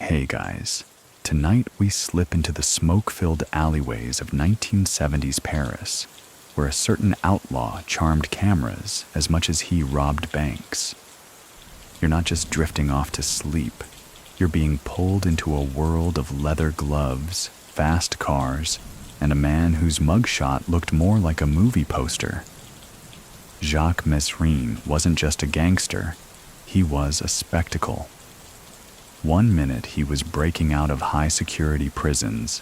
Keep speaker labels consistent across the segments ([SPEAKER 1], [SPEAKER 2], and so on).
[SPEAKER 1] Hey guys, tonight we slip into the smoke-filled alleyways of 1970s Paris, where a certain outlaw charmed cameras as much as he robbed banks. You're not just drifting off to sleep, you're being pulled into a world of leather gloves, fast cars, and a man whose mugshot looked more like a movie poster. Jacques Mesrine wasn't just a gangster, he was a spectacle. One minute he was breaking out of high-security prisons.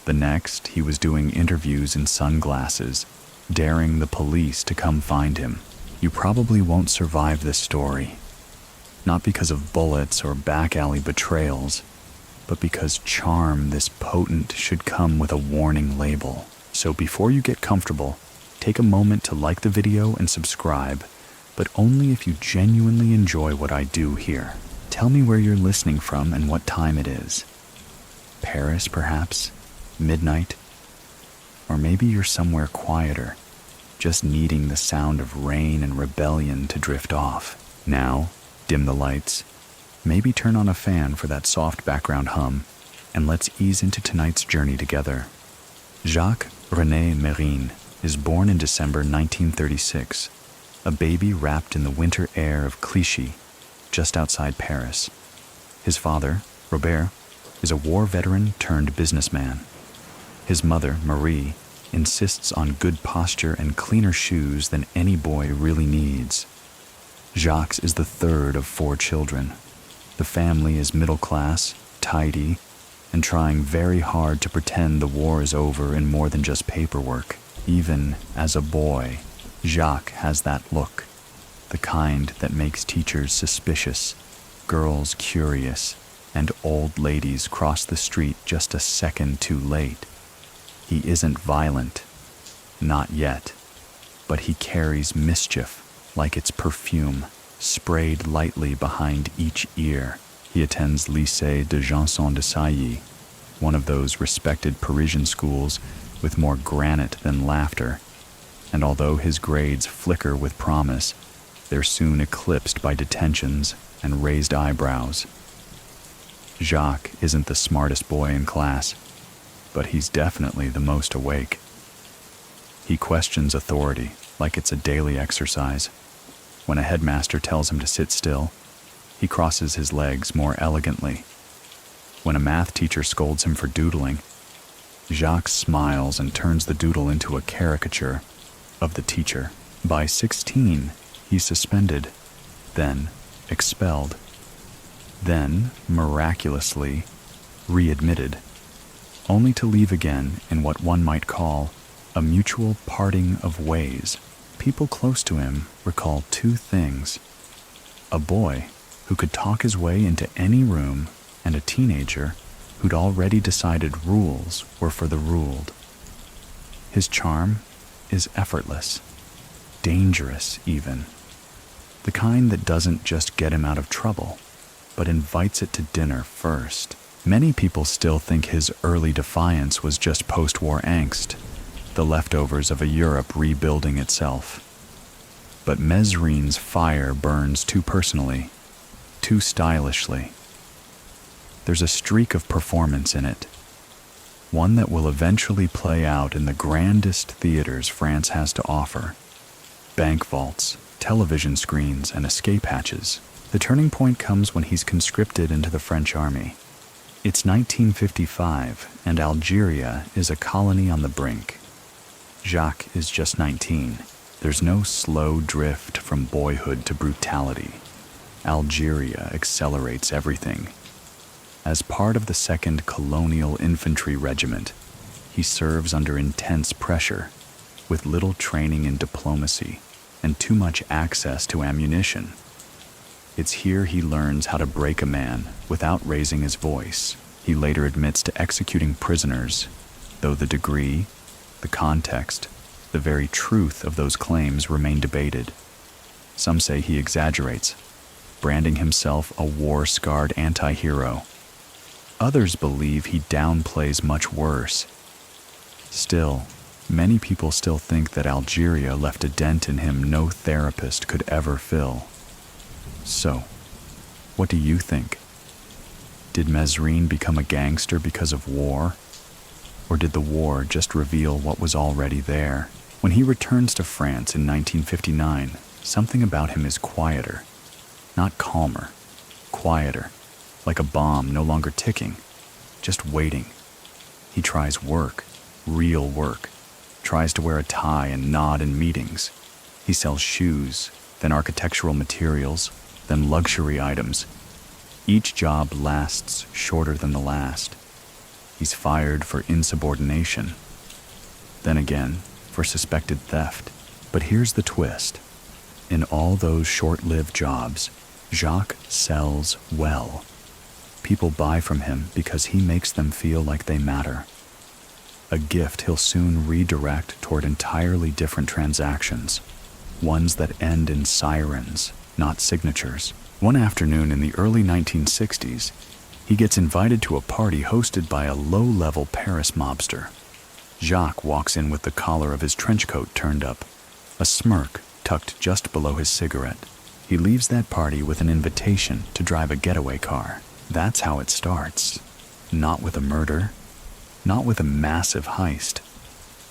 [SPEAKER 1] The next he was doing interviews in sunglasses, daring the police to come find him. You probably won't survive this story. Not because of bullets or back-alley betrayals, but because charm this potent should come with a warning label. So before you get comfortable, take a moment to like the video and subscribe, but only if you genuinely enjoy what I do here. Tell me where you're listening from and what time it is. Paris, perhaps? Midnight? Or maybe you're somewhere quieter, just needing the sound of rain and rebellion to drift off. Now, dim the lights, maybe turn on a fan for that soft background hum, and let's ease into tonight's journey together. Jacques Mesrine is born in December 1936, a baby wrapped in the winter air of Clichy, just outside Paris. His father, Robert, is a war veteran turned businessman. His mother, Marie, insists on good posture and cleaner shoes than any boy really needs. Jacques is the third of 4 children. The family is middle class, tidy, and trying very hard to pretend the war is over in more than just paperwork. Even as a boy, Jacques has that look, the kind that makes teachers suspicious, girls curious, and old ladies cross the street just a second too late. He isn't violent, not yet, but he carries mischief like it's perfume, sprayed lightly behind each ear. He attends Lycée de Janson de Sailly, one of those respected Parisian schools with more granite than laughter, and although his grades flicker with promise, they're soon eclipsed by detentions and raised eyebrows. Jacques isn't the smartest boy in class, but he's definitely the most awake. He questions authority like it's a daily exercise. When a headmaster tells him to sit still, he crosses his legs more elegantly. When a math teacher scolds him for doodling, Jacques smiles and turns the doodle into a caricature of the teacher. By 16, he's suspended, then expelled, then, miraculously, readmitted, only to leave again in what one might call a mutual parting of ways. People close to him recall 2 things: a boy who could talk his way into any room, and a teenager who'd already decided rules were for the ruled. His charm is effortless, dangerous even. The kind that doesn't just get him out of trouble, but invites it to dinner first. Many people still think his early defiance was just post-war angst, the leftovers of a Europe rebuilding itself. But Mesrine's fire burns too personally, too stylishly. There's a streak of performance in it, one that will eventually play out in the grandest theaters France has to offer. Bank vaults, television screens, and escape hatches. The turning point comes when he's conscripted into the French army. It's 1955, and Algeria is a colony on the brink. Jacques is just 19. There's no slow drift from boyhood to brutality. Algeria accelerates everything. As part of the 2nd Colonial Infantry Regiment, he serves under intense pressure, with little training in diplomacy and too much access to ammunition. It's here he learns how to break a man without raising his voice. He later admits to executing prisoners, though the degree, the context, the very truth of those claims remain debated. Some say he exaggerates, branding himself a war-scarred anti-hero. Others believe he downplays much worse. Still, many people still think that Algeria left a dent in him no therapist could ever fill. So, what do you think? Did Mesrine become a gangster because of war? Or did the war just reveal what was already there? When he returns to France in 1959, something about him is quieter. Not calmer, quieter, like a bomb no longer ticking, just waiting. He tries work, real work, tries to wear a tie and nod in meetings. He sells shoes, then architectural materials, then luxury items. Each job lasts shorter than the last. He's fired for insubordination. Then again, for suspected theft. But here's the twist. In all those short-lived jobs, Jacques sells well. People buy from him because he makes them feel like they matter. A gift he'll soon redirect toward entirely different transactions, ones that end in sirens, not signatures. One afternoon in the early 1960s, he gets invited to a party hosted by a low-level Paris mobster. Jacques walks in with the collar of his trench coat turned up, a smirk tucked just below his cigarette. He leaves that party with an invitation to drive a getaway car. That's how it starts. Not with a murder, not with a massive heist,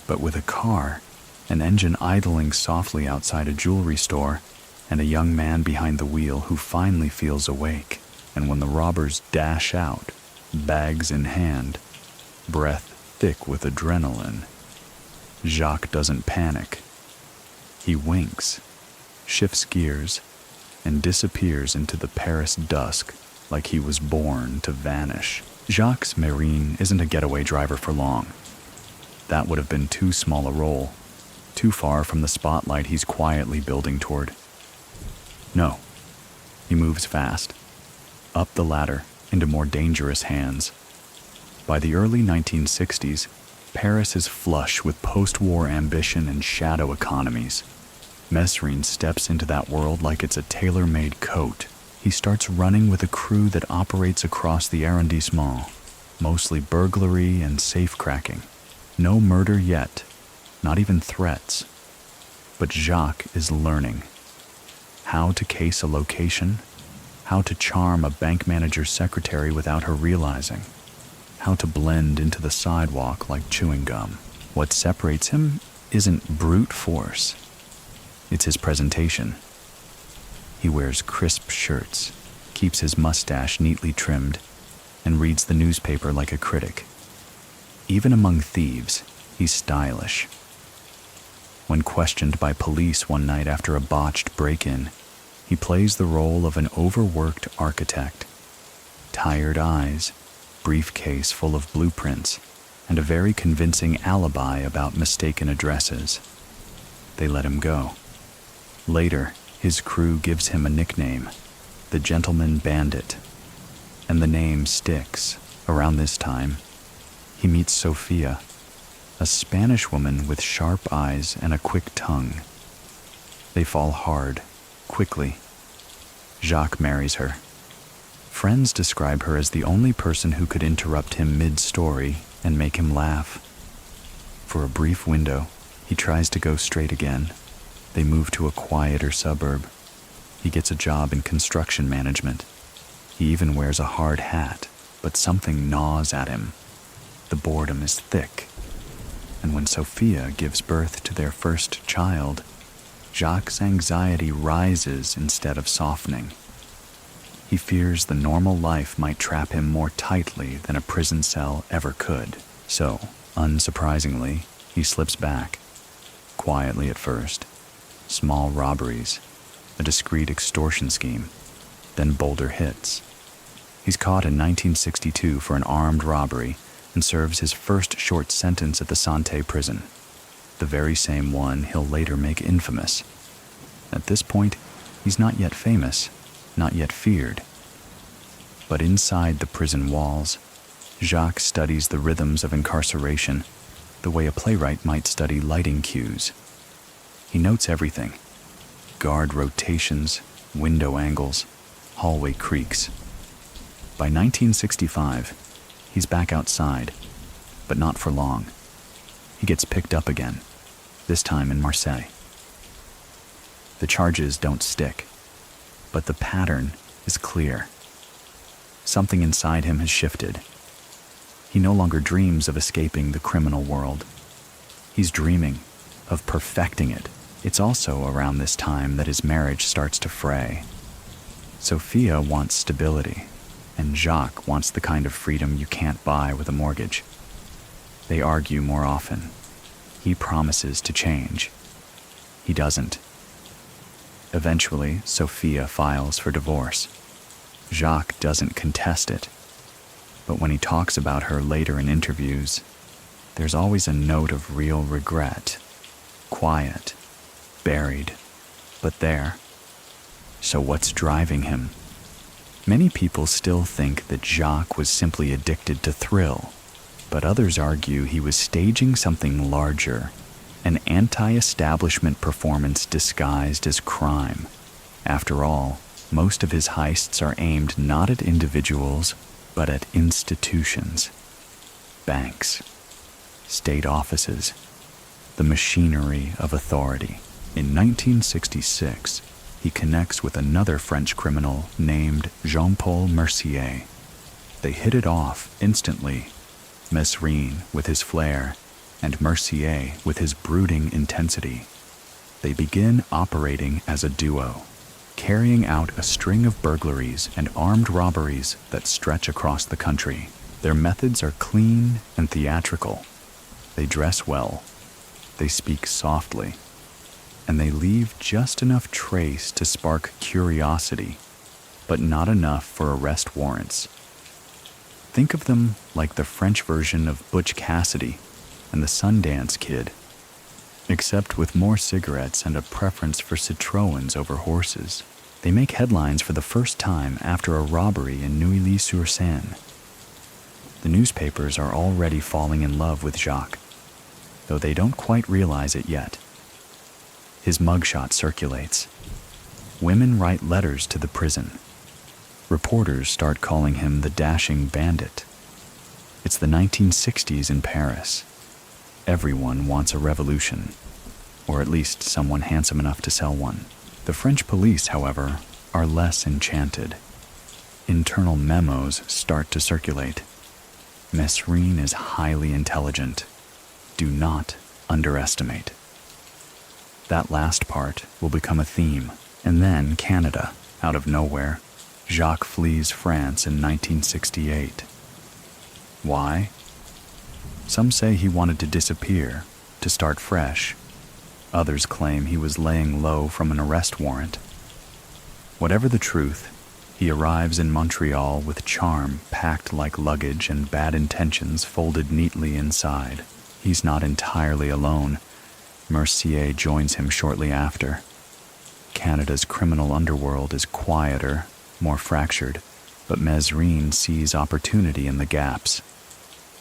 [SPEAKER 1] but with a car, an engine idling softly outside a jewelry store, and a young man behind the wheel who finally feels awake. And when the robbers dash out, bags in hand, breath thick with adrenaline, Jacques doesn't panic. He winks, shifts gears, and disappears into the Paris dusk like he was born to vanish. Jacques Mesrine isn't a getaway driver for long. That would have been too small a role, too far from the spotlight he's quietly building toward. No, he moves fast, up the ladder into more dangerous hands. By the early 1960s, Paris is flush with post-war ambition and shadow economies. Mesrine steps into that world like it's a tailor-made coat. He starts running with a crew that operates across the arrondissement, mostly burglary and safe-cracking. No murder yet, not even threats. But Jacques is learning how to case a location, how to charm a bank manager's secretary without her realizing, how to blend into the sidewalk like chewing gum. What separates him isn't brute force. It's his presentation. He wears crisp shirts, keeps his mustache neatly trimmed, and reads the newspaper like a critic. Even among thieves, he's stylish. When questioned by police one night after a botched break-in, he plays the role of an overworked architect. Tired eyes, briefcase full of blueprints, and a very convincing alibi about mistaken addresses. They let him go. Later, his crew gives him a nickname, the Gentleman Bandit, and the name sticks. Around this time, he meets Sophia, a Spanish woman with sharp eyes and a quick tongue. They fall hard, quickly. Jacques marries her. Friends describe her as the only person who could interrupt him mid-story and make him laugh. For a brief window, he tries to go straight again. They move to a quieter suburb. He gets a job in construction management. He even wears a hard hat, but something gnaws at him. The boredom is thick. And when Sophia gives birth to their first child, Jacques' anxiety rises instead of softening. He fears the normal life might trap him more tightly than a prison cell ever could. So, unsurprisingly, he slips back. Quietly at first. Small robberies, a discreet extortion scheme, then bolder hits. He's caught in 1962 for an armed robbery and serves his first short sentence at the Santé prison, the very same one he'll later make infamous. At this point, he's not yet famous, not yet feared. But inside the prison walls, Jacques studies the rhythms of incarceration, the way a playwright might study lighting cues. He notes everything: guard rotations, window angles, hallway creaks. By 1965, he's back outside, but not for long. He gets picked up again, this time in Marseille. The charges don't stick, but the pattern is clear. Something inside him has shifted. He no longer dreams of escaping the criminal world. He's dreaming of perfecting it. It's also around this time that his marriage starts to fray. Sophia wants stability, and Jacques wants the kind of freedom you can't buy with a mortgage. They argue more often. He promises to change. He doesn't. Eventually, Sophia files for divorce. Jacques doesn't contest it, but when he talks about her later in interviews, there's always a note of real regret. Quiet, buried, but there. So what's driving him? Many people still think that Jacques was simply addicted to thrill, but others argue he was staging something larger, an anti-establishment performance disguised as crime. After all, most of his heists are aimed not at individuals, but at institutions. Banks, state offices, the machinery of authority. In 1966, he connects with another French criminal named Jean-Paul Mercier. They hit it off instantly, Mesrine with his flair, and Mercier with his brooding intensity. They begin operating as a duo, carrying out a string of burglaries and armed robberies that stretch across the country. Their methods are clean and theatrical. They dress well, they speak softly, and they leave just enough trace to spark curiosity, but not enough for arrest warrants. Think of them like the French version of Butch Cassidy and the Sundance Kid, except with more cigarettes and a preference for Citroëns over horses. They make headlines for the first time after a robbery in Neuilly-sur-Seine. The newspapers are already falling in love with Jacques, though they don't quite realize it yet. His mugshot circulates. Women write letters to the prison. Reporters start calling him the dashing bandit. It's the 1960s in Paris. Everyone wants a revolution, or at least someone handsome enough to sell one. The French police, however, are less enchanted. Internal memos start to circulate. Mesrine is highly intelligent. Do not underestimate. That last part will become a theme. And then Canada, out of nowhere. Jacques flees France in 1968. Why? Some say he wanted to disappear, to start fresh. Others claim he was laying low from an arrest warrant. Whatever the truth, he arrives in Montreal with charm packed like luggage and bad intentions folded neatly inside. He's not entirely alone. Mercier joins him shortly after. Canada's criminal underworld is quieter, more fractured, but Mesrine sees opportunity in the gaps.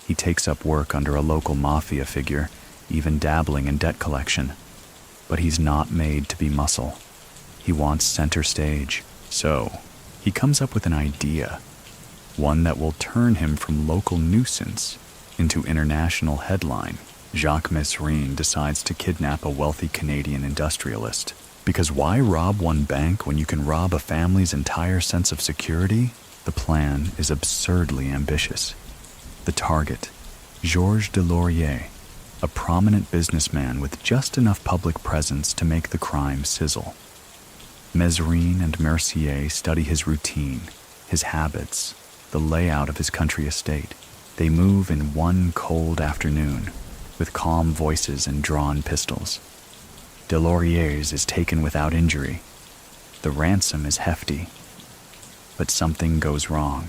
[SPEAKER 1] He takes up work under a local mafia figure, even dabbling in debt collection. But he's not made to be muscle. He wants center stage. So, he comes up with an idea, one that will turn him from local nuisance into international headline. Jacques Mesrine decides to kidnap a wealthy Canadian industrialist. Because why rob one bank when you can rob a family's entire sense of security? The plan is absurdly ambitious. The target, Georges Delorier, a prominent businessman with just enough public presence to make the crime sizzle. Mesrine and Mercier study his routine, his habits, the layout of his country estate. They move in one cold afternoon, with calm voices and drawn pistols. Delorier's is taken without injury. The ransom is hefty. But something goes wrong.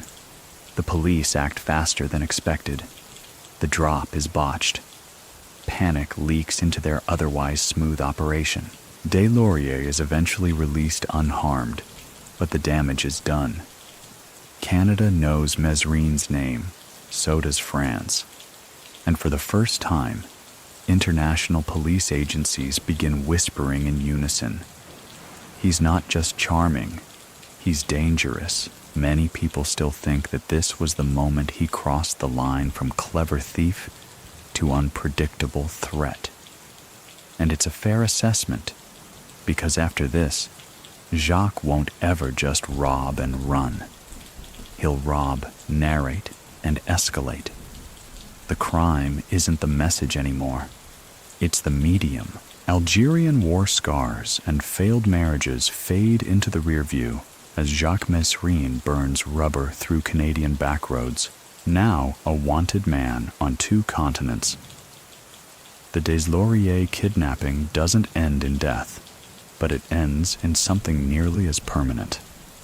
[SPEAKER 1] The police act faster than expected. The drop is botched. Panic leaks into their otherwise smooth operation. Delorier is eventually released unharmed, but the damage is done. Canada knows Mesrine's name, so does France. And for the first time, international police agencies begin whispering in unison. He's not just charming, he's dangerous. Many people still think that this was the moment he crossed the line from clever thief to unpredictable threat. And it's a fair assessment, because after this, Jacques won't ever just rob and run. He'll rob, narrate, and escalate. The crime isn't the message anymore. It's the medium. Algerian war scars and failed marriages fade into the rear view as Jacques Mesrine burns rubber through Canadian backroads, now a wanted man on 2 continents. The Des Lauriers kidnapping doesn't end in death, but it ends in something nearly as permanent: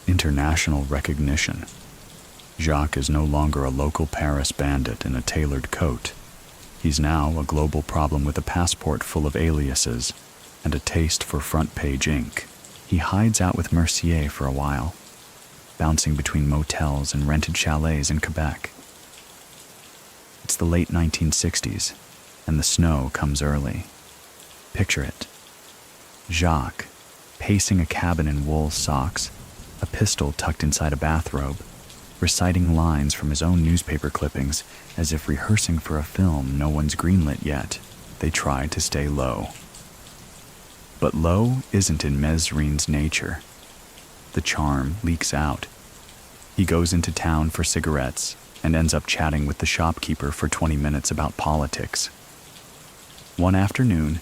[SPEAKER 1] international recognition. Jacques is no longer a local Paris bandit in a tailored coat. He's now a global problem with a passport full of aliases and a taste for front-page ink. He hides out with Mercier for a while, bouncing between motels and rented chalets in Quebec. It's the late 1960s, and the snow comes early. Picture it. Jacques, pacing a cabin in wool socks, a pistol tucked inside a bathrobe, reciting lines from his own newspaper clippings as if rehearsing for a film no one's greenlit yet. They try to stay low. But low isn't in Mesrine's nature. The charm leaks out. He goes into town for cigarettes and ends up chatting with the shopkeeper for 20 minutes about politics. One afternoon,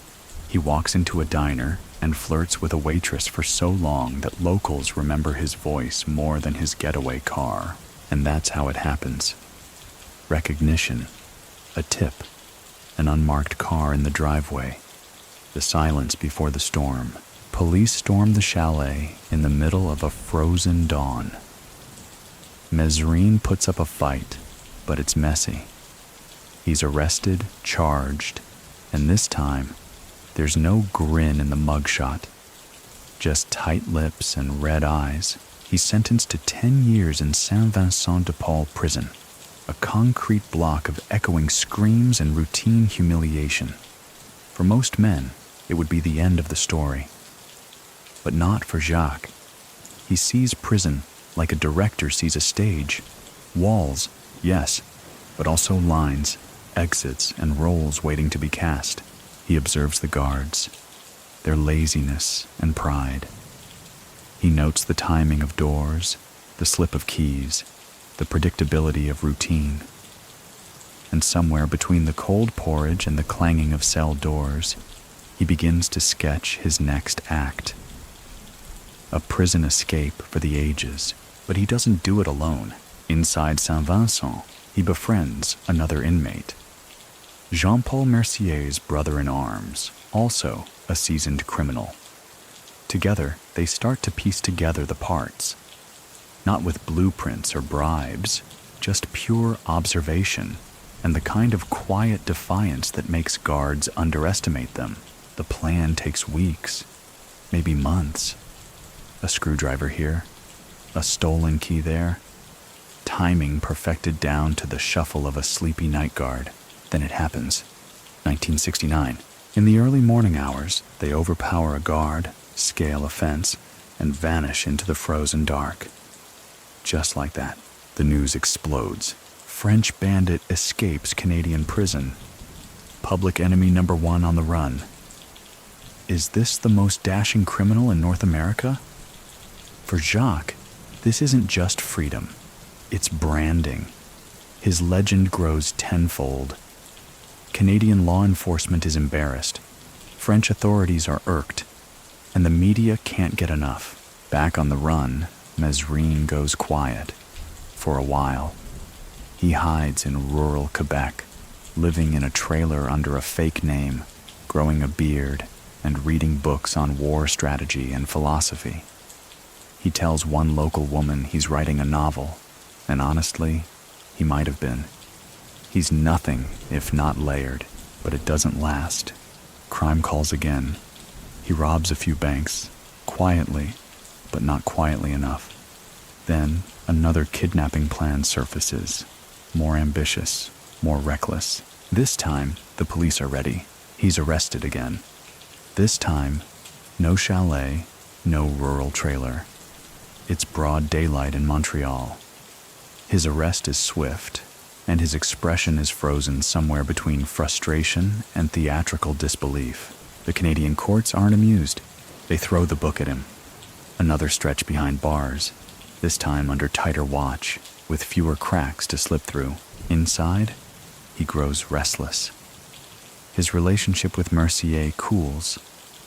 [SPEAKER 1] he walks into a diner and flirts with a waitress for so long that locals remember his voice more than his getaway car. And that's how it happens. Recognition, a tip, an unmarked car in the driveway, the silence before the storm. Police storm the chalet in the middle of a frozen dawn. Mesrine puts up a fight, but it's messy. He's arrested, charged, and this time, there's no grin in the mugshot, just tight lips and red eyes. He's sentenced to 10 years in Saint-Vincent-de-Paul prison, a concrete block of echoing screams and routine humiliation. For most men, it would be the end of the story. But not for Jacques. He sees prison like a director sees a stage. Walls, yes, but also lines, exits, and roles waiting to be cast. He observes the guards, their laziness and pride. He notes the timing of doors, the slip of keys, the predictability of routine. And somewhere between the cold porridge and the clanging of cell doors, he begins to sketch his next act. A prison escape for the ages, but he doesn't do it alone. Inside Saint-Vincent, he befriends another inmate. Jean-Paul Mercier's brother-in-arms, also a seasoned criminal. Together, they start to piece together the parts. Not with blueprints or bribes, just pure observation and the kind of quiet defiance that makes guards underestimate them. The plan takes weeks, maybe months. A screwdriver here, a stolen key there, timing perfected down to the shuffle of a sleepy night guard. Then it happens. 1969. In the early morning hours, they overpower a guard, scale a fence, and vanish into the frozen dark. Just like that, the news explodes. French bandit escapes Canadian prison. Public enemy number 1 on the run. Is this the most dashing criminal in North America? For Jacques, this isn't just freedom. It's branding. His legend grows tenfold. Canadian law enforcement is embarrassed. French authorities are irked. And the media can't get enough. Back on the run, Mesrine goes quiet. For a while. He hides in rural Quebec, living in a trailer under a fake name, growing a beard, and reading books on war strategy and philosophy. He tells one local woman he's writing a novel, and honestly, he might have been. He's nothing if not layered, but it doesn't last. Crime calls again. He robs a few banks, quietly, but not quietly enough. Then another kidnapping plan surfaces, more ambitious, more reckless. This time, the police are ready. He's arrested again. This time, no chalet, no rural trailer. It's broad daylight in Montreal. His arrest is swift, and his expression is frozen somewhere between frustration and theatrical disbelief. The Canadian courts aren't amused. They throw the book at him. Another stretch behind bars, this time under tighter watch. with fewer cracks to slip through. Inside, he grows restless. His relationship with Mercier cools.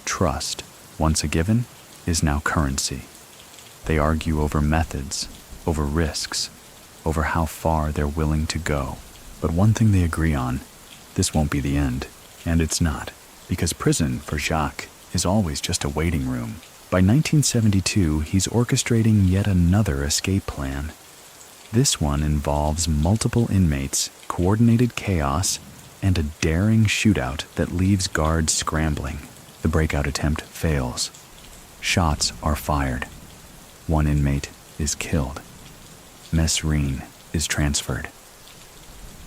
[SPEAKER 1] Trust, once a given, is now currency. They argue over methods, over risks, over how far they're willing to go. But one thing they agree on, this won't be the end. And it's not, because prison, for Jacques, is always just a waiting room. By 1972, he's orchestrating yet another escape plan. This one involves multiple inmates, coordinated chaos, and a daring shootout that leaves guards scrambling. The breakout attempt fails. Shots are fired. One inmate is killed. Mesrine is transferred.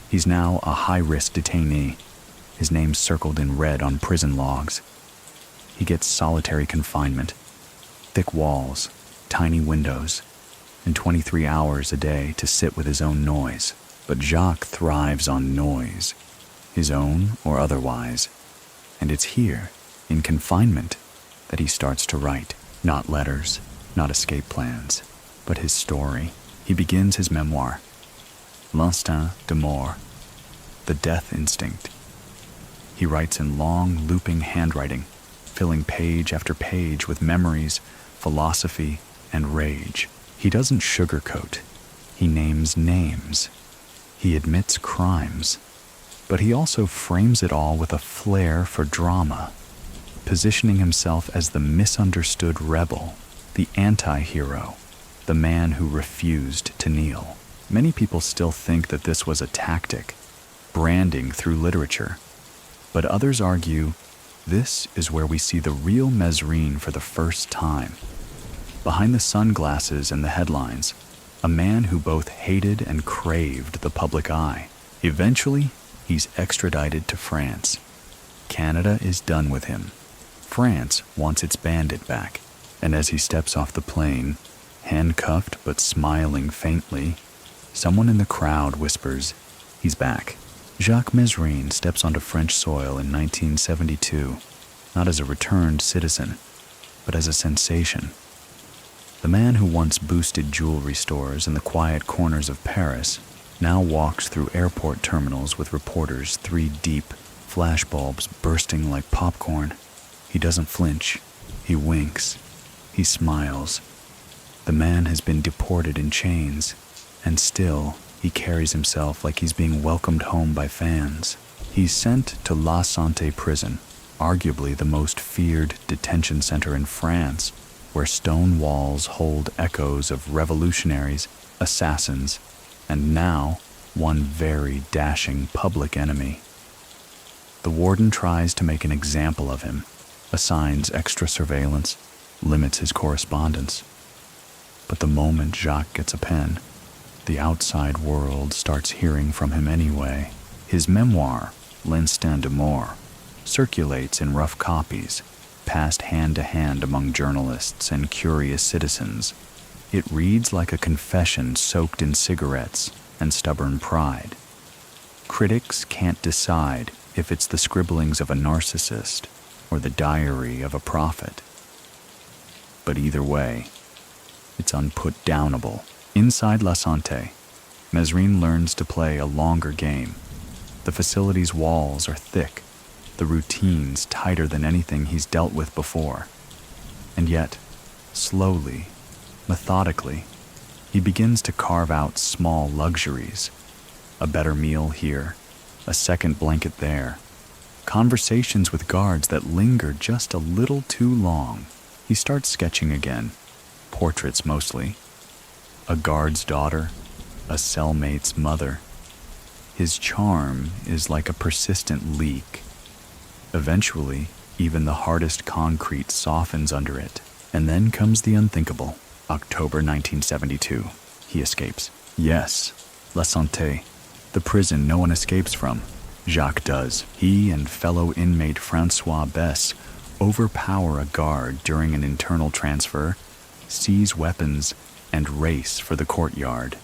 [SPEAKER 1] He's now a high-risk detainee, his name circled in red on prison logs. He gets solitary confinement, thick walls, tiny windows, and 23 hours a day to sit with his own noise. But Jacques thrives on noise, his own or otherwise, and it's here, in confinement, that he starts to write. Not letters, not escape plans, but his story. He begins his memoir, L'instinct de mort, the death instinct. He writes in long, looping handwriting, filling page after page with memories, philosophy, and rage. He doesn't sugarcoat. He names names. He admits crimes. But he also frames it all with a flair for drama, positioning himself as the misunderstood rebel, the anti-hero, the man who refused to kneel. Many people still think that this was a tactic, branding through literature. But others argue this is where we see the real Mesrine for the first time. Behind the sunglasses and the headlines, a man who both hated and craved the public eye. Eventually, he's extradited to France. Canada is done with him. France wants its bandit back. And as he steps off the plane, handcuffed but smiling faintly, someone in the crowd whispers, "He's back." Jacques Mesrine steps onto French soil in 1972, not as a returned citizen, but as a sensation. The man who once boosted jewelry stores in the quiet corners of Paris now walks through airport terminals with reporters 3 deep, flashbulbs bursting like popcorn. He doesn't flinch. He winks. He smiles. The man has been deported in chains, and still he carries himself like he's being welcomed home by fans. He's sent to La Santé prison, arguably the most feared detention center in France, where stone walls hold echoes of revolutionaries, assassins, and now one very dashing public enemy. The warden tries to make an example of him, assigns extra surveillance, limits his correspondence. But the moment Jacques gets a pen, the outside world starts hearing from him anyway. His memoir, L'Instant de Mort, circulates in rough copies, passed hand to hand among journalists and curious citizens. It reads like a confession soaked in cigarettes and stubborn pride. Critics can't decide if it's the scribblings of a narcissist or the diary of a prophet. But either way, it's unput-downable. Inside La Santé, Mesrine learns to play a longer game. The facility's walls are thick, the routines tighter than anything he's dealt with before. And yet, slowly, methodically, he begins to carve out small luxuries. A better meal here, a second blanket there, conversations with guards that linger just a little too long. He starts sketching again, portraits mostly. A guard's daughter, a cellmate's mother. His charm is like a persistent leak. Eventually, even the hardest concrete softens under it. And then comes the unthinkable. October 1972. He escapes. Yes, La Santé, the prison no one escapes from. Jacques does. He and fellow inmate François Besse overpower a guard during an internal transfer, seize weapons, and race for the courtyard.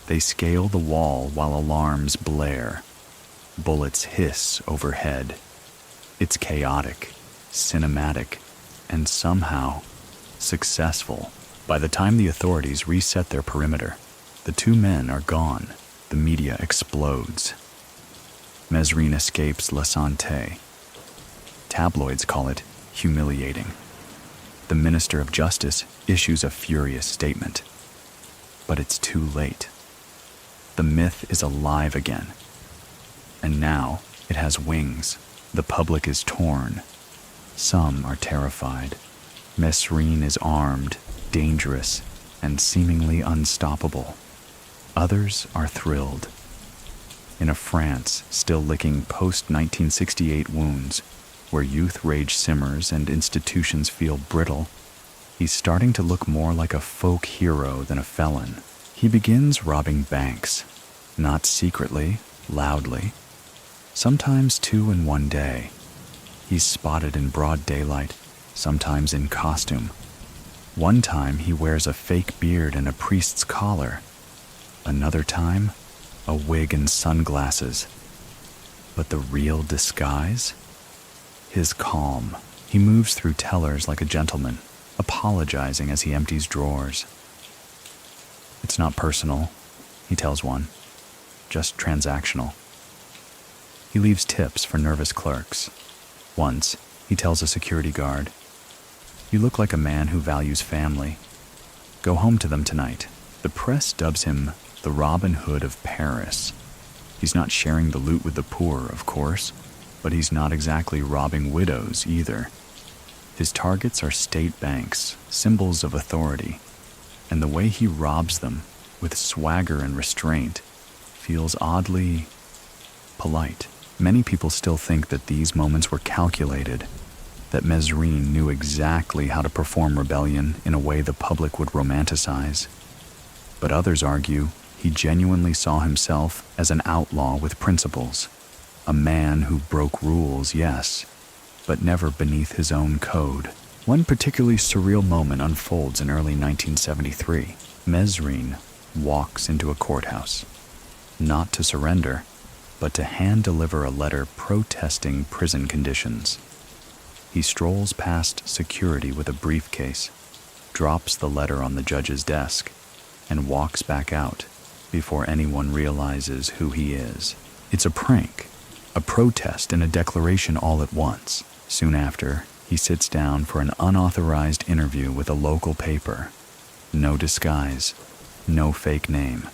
[SPEAKER 1] They scale the wall while alarms blare. Bullets hiss overhead. It's chaotic, cinematic, and somehow successful. By the time the authorities reset their perimeter, The two men are gone. The media explodes. Mesrine escapes La Santé. Tabloids call it humiliating. The Minister of Justice issues a furious statement. But it's too late. The myth is alive again. And now it has wings. The public is torn. Some are terrified. Mesrine is armed, dangerous, and seemingly unstoppable. Others are thrilled. In a France still licking post-1968 wounds, where youth rage simmers and institutions feel brittle, he's starting to look more like a folk hero than a felon. He begins robbing banks, not secretly, loudly, sometimes two in one day. He's spotted in broad daylight, sometimes in costume. One time he wears a fake beard and a priest's collar. Another time, a wig and sunglasses. But the real disguise? His calm. He moves through tellers like a gentleman, apologizing as he empties drawers. It's not personal, he tells one, just transactional. He leaves tips for nervous clerks. Once, he tells a security guard, "You look like a man who values family. Go home to them tonight." The press dubs him the Robin Hood of Paris. He's not sharing the loot with the poor, of course, but he's not exactly robbing widows either. His targets are state banks, symbols of authority, and the way he robs them, with swagger and restraint, feels oddly polite. Many people still think that these moments were calculated, that Mesrine knew exactly how to perform rebellion in a way the public would romanticize. But others argue he genuinely saw himself as an outlaw with principles, a man who broke rules, yes, but never beneath his own code. One particularly surreal moment unfolds in early 1973. Mesrine walks into a courthouse, not to surrender, but to hand-deliver a letter protesting prison conditions. He strolls past security with a briefcase, drops the letter on the judge's desk, and walks back out before anyone realizes who he is. It's a prank, a protest and a declaration all at once. Soon after, he sits down for an unauthorized interview with a local paper. No disguise, no fake name.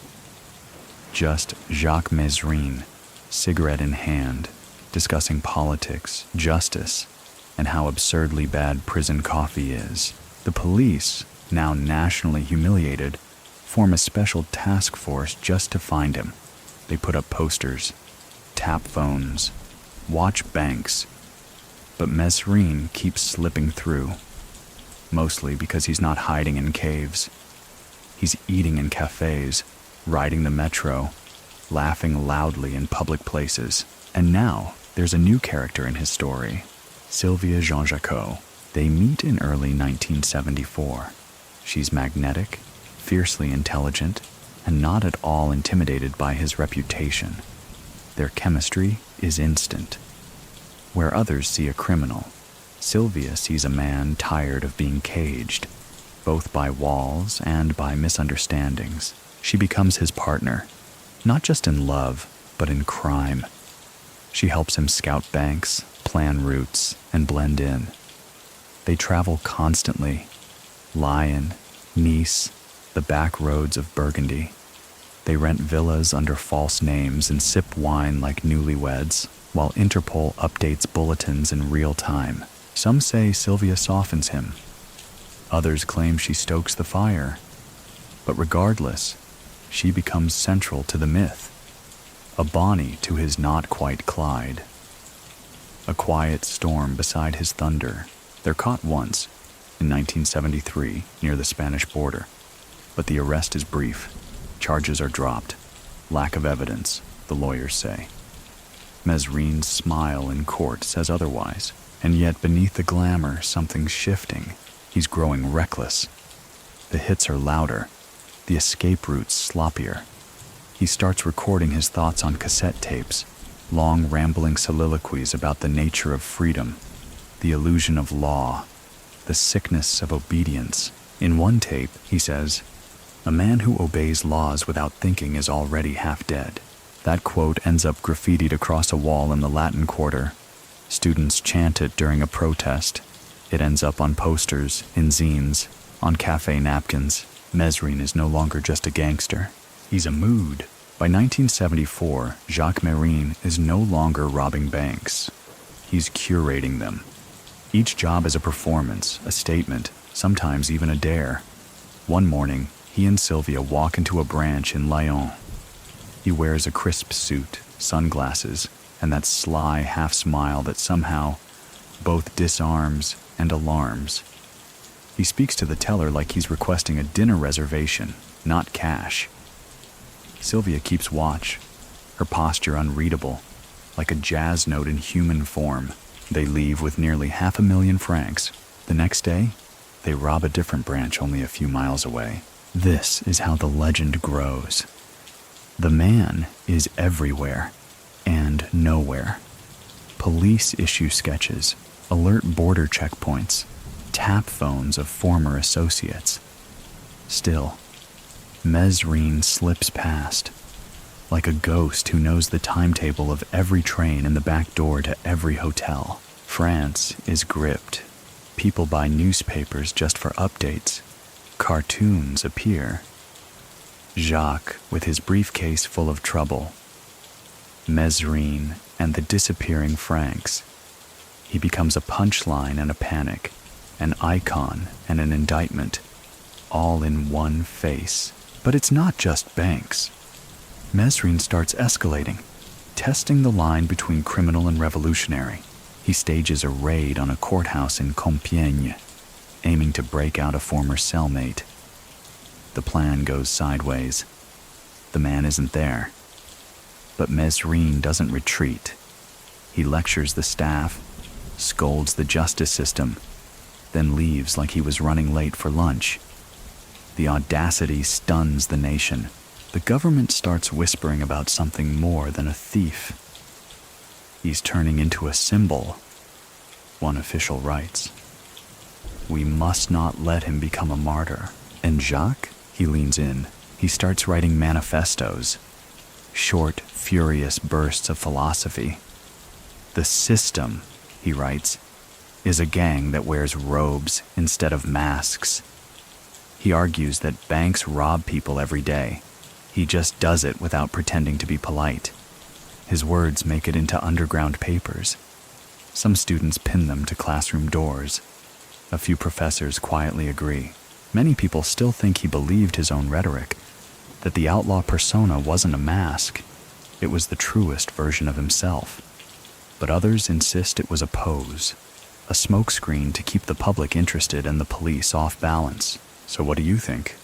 [SPEAKER 1] Just Jacques Mesrine, cigarette in hand, discussing politics, justice, and how absurdly bad prison coffee is. The police, now nationally humiliated, form a special task force just to find him. They put up posters, tap phones, watch banks, but Mesrine keeps slipping through, mostly because he's not hiding in caves. He's eating in cafes, riding the metro, laughing loudly in public places. And now, there's a new character in his story, Sylvia Jean-Jacques. They meet in early 1974. She's magnetic, fiercely intelligent, and not at all intimidated by his reputation. Their chemistry is instant. Where others see a criminal, Sylvia sees a man tired of being caged, both by walls and by misunderstandings. She becomes his partner, not just in love, but in crime. She helps him scout banks, plan routes, and blend in. They travel constantly. Lyon, Nice, the back roads of Burgundy. They rent villas under false names and sip wine like newlyweds, while Interpol updates bulletins in real time. Some say Sylvia softens him. Others claim she stokes the fire. But regardless, she becomes central to the myth, a Bonnie to his not quite Clyde. A quiet storm beside his thunder. They're caught once, in 1973, near the Spanish border. But the arrest is brief. Charges are dropped. Lack of evidence, the lawyers say. Mesrine's smile in court says otherwise. And yet beneath the glamour, something's shifting. He's growing reckless. The hits are louder. The escape routes sloppier. He starts recording his thoughts on cassette tapes, long rambling soliloquies about the nature of freedom, the illusion of law, the sickness of obedience. In one tape, he says, "A man who obeys laws without thinking is already half dead." That quote ends up graffitied across a wall in the Latin Quarter. Students chant it during a protest. It ends up on posters, in zines, on cafe napkins. Mesrine is no longer just a gangster. He's a mood. By 1974, Jacques Mesrine is no longer robbing banks. He's curating them. Each job is a performance, a statement, sometimes even a dare. One morning, he and Sylvia walk into a branch in Lyon. He wears a crisp suit, sunglasses, and that sly half-smile that somehow both disarms and alarms. He speaks to the teller like he's requesting a dinner reservation, not cash. Sylvia keeps watch, her posture unreadable, like a jazz note in human form. They leave with nearly 500,000 francs. The next day, they rob a different branch only a few miles away. This is how the legend grows. The man is everywhere and nowhere. Police issue sketches, alert border checkpoints, tap phones of former associates. Still, Mesrine slips past, like a ghost who knows the timetable of every train and the back door to every hotel. France is gripped. People buy newspapers just for updates. Cartoons appear. Jacques with his briefcase full of trouble. Mesrine and the disappearing francs. He becomes a punchline and a panic, an icon and an indictment, all in one face. But it's not just banks. Mesrine starts escalating, testing the line between criminal and revolutionary. He stages a raid on a courthouse in Compiègne, aiming to break out a former cellmate. The plan goes sideways. The man isn't there. But Mesrine doesn't retreat. He lectures the staff, scolds the justice system, then leaves like he was running late for lunch. The audacity stuns the nation. The government starts whispering about something more than a thief. He's turning into a symbol, one official writes. We must not let him become a martyr. And Jacques? He leans in. He starts writing manifestos, short, furious bursts of philosophy. The system, he writes, is a gang that wears robes instead of masks. He argues that banks rob people every day. He just does it without pretending to be polite. His words make it into underground papers. Some students pin them to classroom doors. A few professors quietly agree. Many people still think he believed his own rhetoric, that the outlaw persona wasn't a mask. It was the truest version of himself. But others insist it was a pose, a smokescreen to keep the public interested and the police off balance. So what do you think?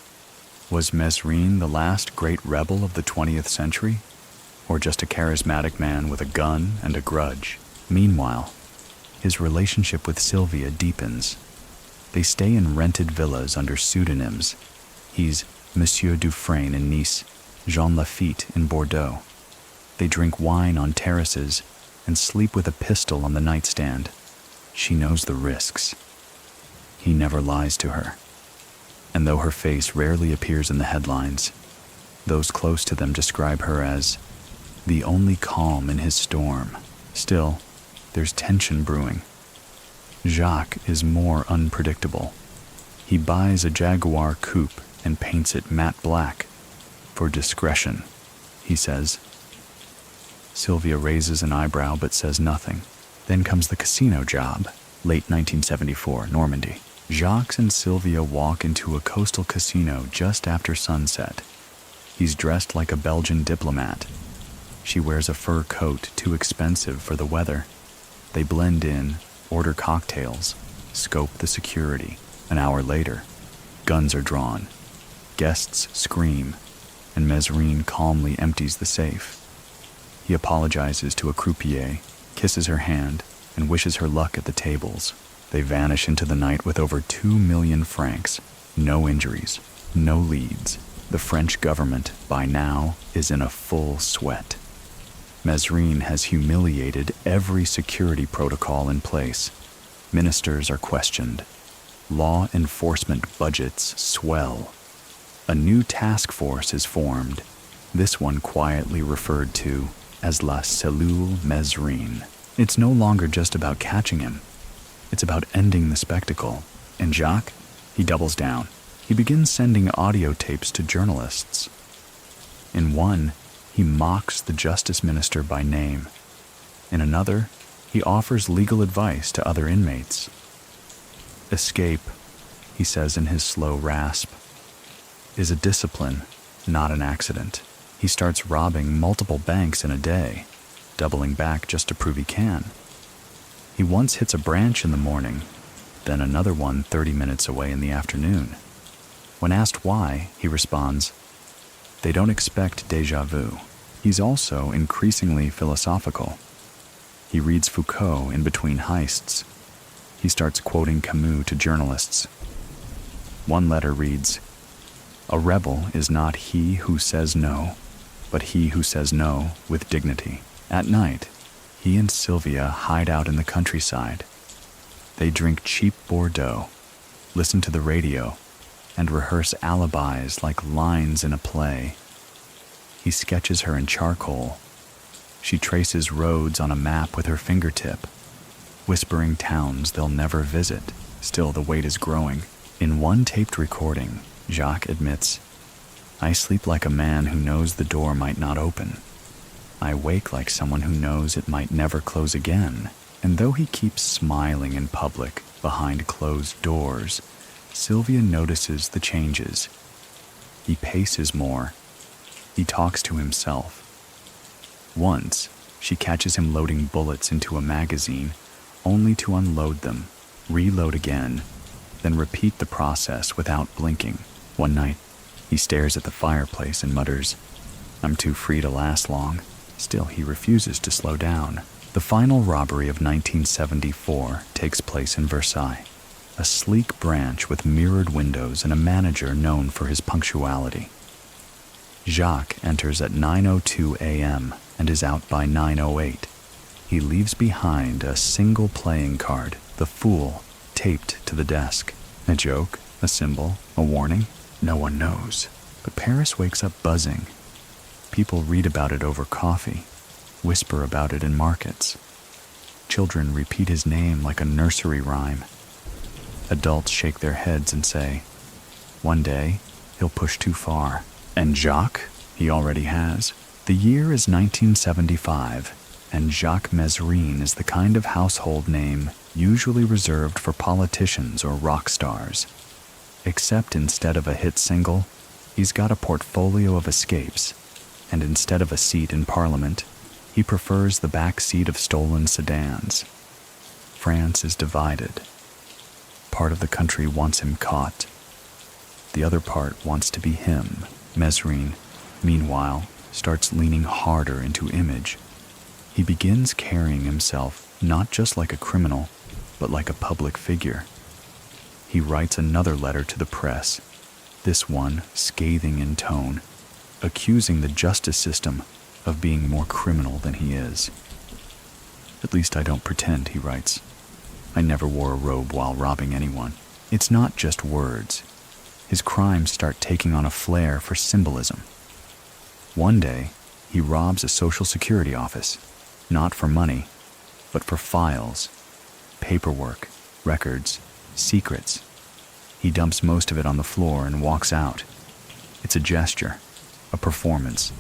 [SPEAKER 1] Was Mesrine the last great rebel of the 20th century? Or just a charismatic man with a gun and a grudge? Meanwhile, his relationship with Sylvia deepens. They stay in rented villas under pseudonyms. He's Monsieur Dufresne in Nice, Jean Lafitte in Bordeaux. They drink wine on terraces and sleep with a pistol on the nightstand. She knows the risks. He never lies to her. And though her face rarely appears in the headlines, those close to them describe her as the only calm in his storm. Still, there's tension brewing. Jacques is more unpredictable. He buys a Jaguar coupe and paints it matte black. For discretion, he says. Sylvia raises an eyebrow but says nothing. Then comes the casino job, late 1974, Normandy. Jacques and Sylvia walk into a coastal casino just after sunset. He's dressed like a Belgian diplomat. She wears a fur coat too expensive for the weather. They blend in, order cocktails, scope the security. An hour later, guns are drawn. Guests scream, and Mesrine calmly empties the safe. He apologizes to a croupier, kisses her hand, and wishes her luck at the tables. They vanish into the night with over 2 million francs. No injuries, no leads. The French government, by now, is in a full sweat. Mesrine has humiliated every security protocol in place. Ministers are questioned. Law enforcement budgets swell. A new task force is formed, this one quietly referred to as la cellule Mesrine. It's no longer just about catching him. It's about ending the spectacle. And Jacques, he doubles down. He begins sending audio tapes to journalists. In one, he mocks the justice minister by name. In another, he offers legal advice to other inmates. Escape, he says in his slow rasp, is a discipline, not an accident. He starts robbing multiple banks in a day, doubling back just to prove he can. He once hits a branch in the morning, then another one 30 minutes away in the afternoon. When asked why, he responds, "They don't expect déjà vu." He's also increasingly philosophical. He reads Foucault in between heists. He starts quoting Camus to journalists. One letter reads, "A rebel is not he who says no, but he who says no with dignity." At night, he and Sylvia hide out in the countryside. They drink cheap Bordeaux, listen to the radio, and rehearse alibis like lines in a play. He sketches her in charcoal. She traces roads on a map with her fingertip, whispering towns they'll never visit. Still, the weight is growing. In one taped recording, Jacques admits, "I sleep like a man who knows the door might not open. I wake like someone who knows it might never close again." And though he keeps smiling in public behind closed doors, Sylvia notices the changes. He paces more. He talks to himself. Once, she catches him loading bullets into a magazine, only to unload them, reload again, then repeat the process without blinking. One night, he stares at the fireplace and mutters, "I'm too free to last long." Still, he refuses to slow down. The final robbery of 1974 takes place in Versailles, a sleek branch with mirrored windows and a manager known for his punctuality. Jacques enters at 9:02 a.m. and is out by 9:08. He leaves behind a single playing card, the Fool, taped to the desk. A joke, a symbol, a warning? No one knows. But Paris wakes up buzzing. People read about it over coffee, whisper about it in markets. Children repeat his name like a nursery rhyme. Adults shake their heads and say, "One day, he'll push too far." And Jacques, he already has. The year is 1975, and Jacques Mesrine is the kind of household name usually reserved for politicians or rock stars. Except instead of a hit single, he's got a portfolio of escapes, and instead of a seat in Parliament, he prefers the back seat of stolen sedans. France is divided. Part of the country wants him caught. The other part wants to be him. Mesrine, meanwhile, starts leaning harder into image. He begins carrying himself not just like a criminal, but like a public figure. He writes another letter to the press, this one scathing in tone, accusing the justice system of being more criminal than he is. "At least I don't pretend," he writes. "I never wore a robe while robbing anyone." It's not just words. His crimes start taking on a flair for symbolism. One day, he robs a Social Security office, not for money, but for files, paperwork, records, secrets. He dumps most of it on the floor and walks out. It's a gesture, a performance,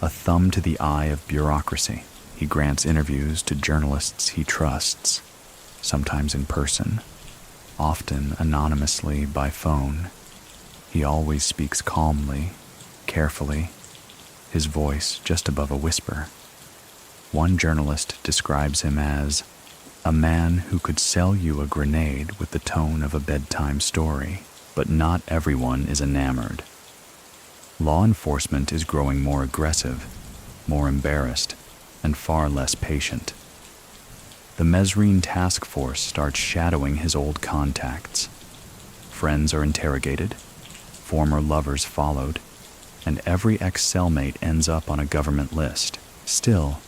[SPEAKER 1] a thumb to the eye of bureaucracy. He grants interviews to journalists he trusts, sometimes in person, often anonymously by phone. He always speaks calmly, carefully, his voice just above a whisper. One journalist describes him as a man who could sell you a grenade with the tone of a bedtime story, but not everyone is enamored. Law enforcement is growing more aggressive, more embarrassed, and far less patient. The Mesrine task force starts shadowing his old contacts. Friends are interrogated, former lovers followed, and every ex-cellmate ends up on a government list. Still,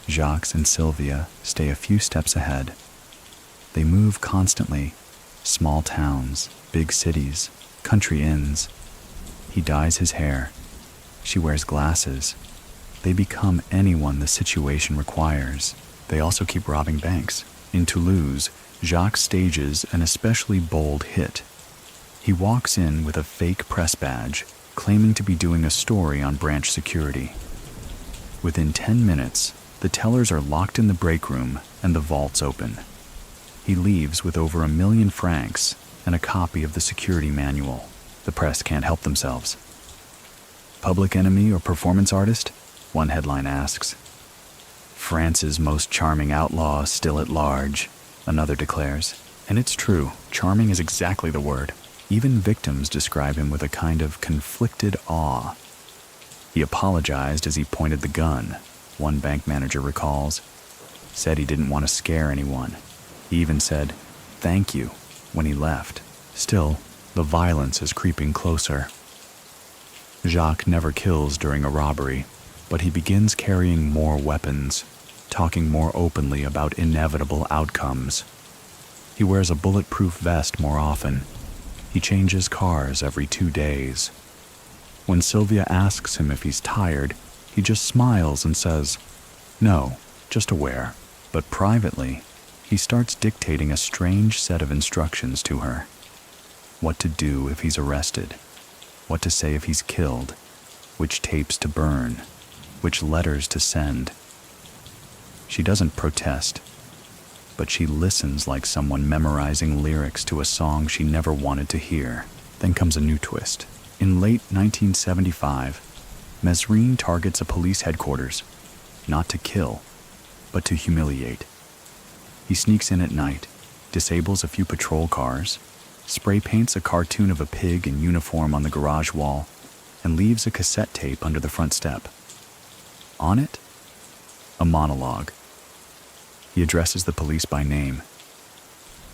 [SPEAKER 1] Jacques and Sylvia stay a few steps ahead. They move constantly, small towns, big cities, country inns. He dyes his hair. She wears glasses. They become anyone the situation requires. They also keep robbing banks. In Toulouse, Jacques stages an especially bold hit. He walks in with a fake press badge, claiming to be doing a story on branch security. Within 10 minutes, the tellers are locked in the break room and the vaults open. He leaves with over 1 million francs and a copy of the security manual. The press can't help themselves. Public enemy or performance artist? One headline asks. France's most charming outlaw still at large, another declares. And it's true, charming is exactly the word. Even victims describe him with a kind of conflicted awe. He apologized as he pointed the gun, one bank manager recalls. Said he didn't want to scare anyone. He even said, "Thank you," when he left. Still, the violence is creeping closer. Jacques never kills during a robbery, but he begins carrying more weapons, talking more openly about inevitable outcomes. He wears a bulletproof vest more often. He changes cars every 2 days. When Sylvia asks him if he's tired, he just smiles and says, "No, just aware." But privately, he starts dictating a strange set of instructions to her. What to do if he's arrested, what to say if he's killed, which tapes to burn, which letters to send. She doesn't protest, but she listens like someone memorizing lyrics to a song she never wanted to hear. Then comes a new twist. In late 1975, Mesrine targets a police headquarters, not to kill, but to humiliate. He sneaks in at night, disables a few patrol cars, spray paints a cartoon of a pig in uniform on the garage wall, and leaves a cassette tape under the front step. On it, a monologue. He addresses the police by name.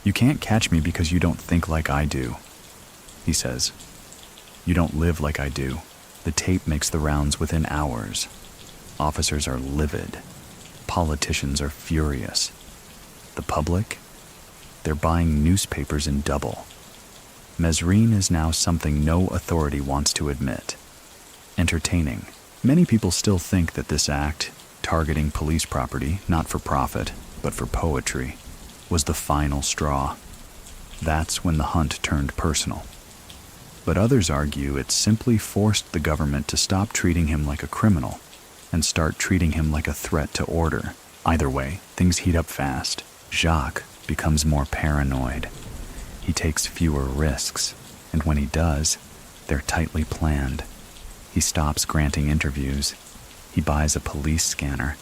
[SPEAKER 1] "You can't catch me because you don't think like I do," he says. "You don't live like I do." The tape makes the rounds within hours. Officers are livid. Politicians are furious. The public? They're buying newspapers in double. Mesrine is now something no authority wants to admit. Entertaining. Many people still think that this act, targeting police property, not for profit, but for poetry, was the final straw. That's when the hunt turned personal. But others argue it simply forced the government to stop treating him like a criminal and start treating him like a threat to order. Either way, things heat up fast. Jacques becomes more paranoid. He takes fewer risks, and when he does, they're tightly planned. He stops granting interviews. He buys a police scanner.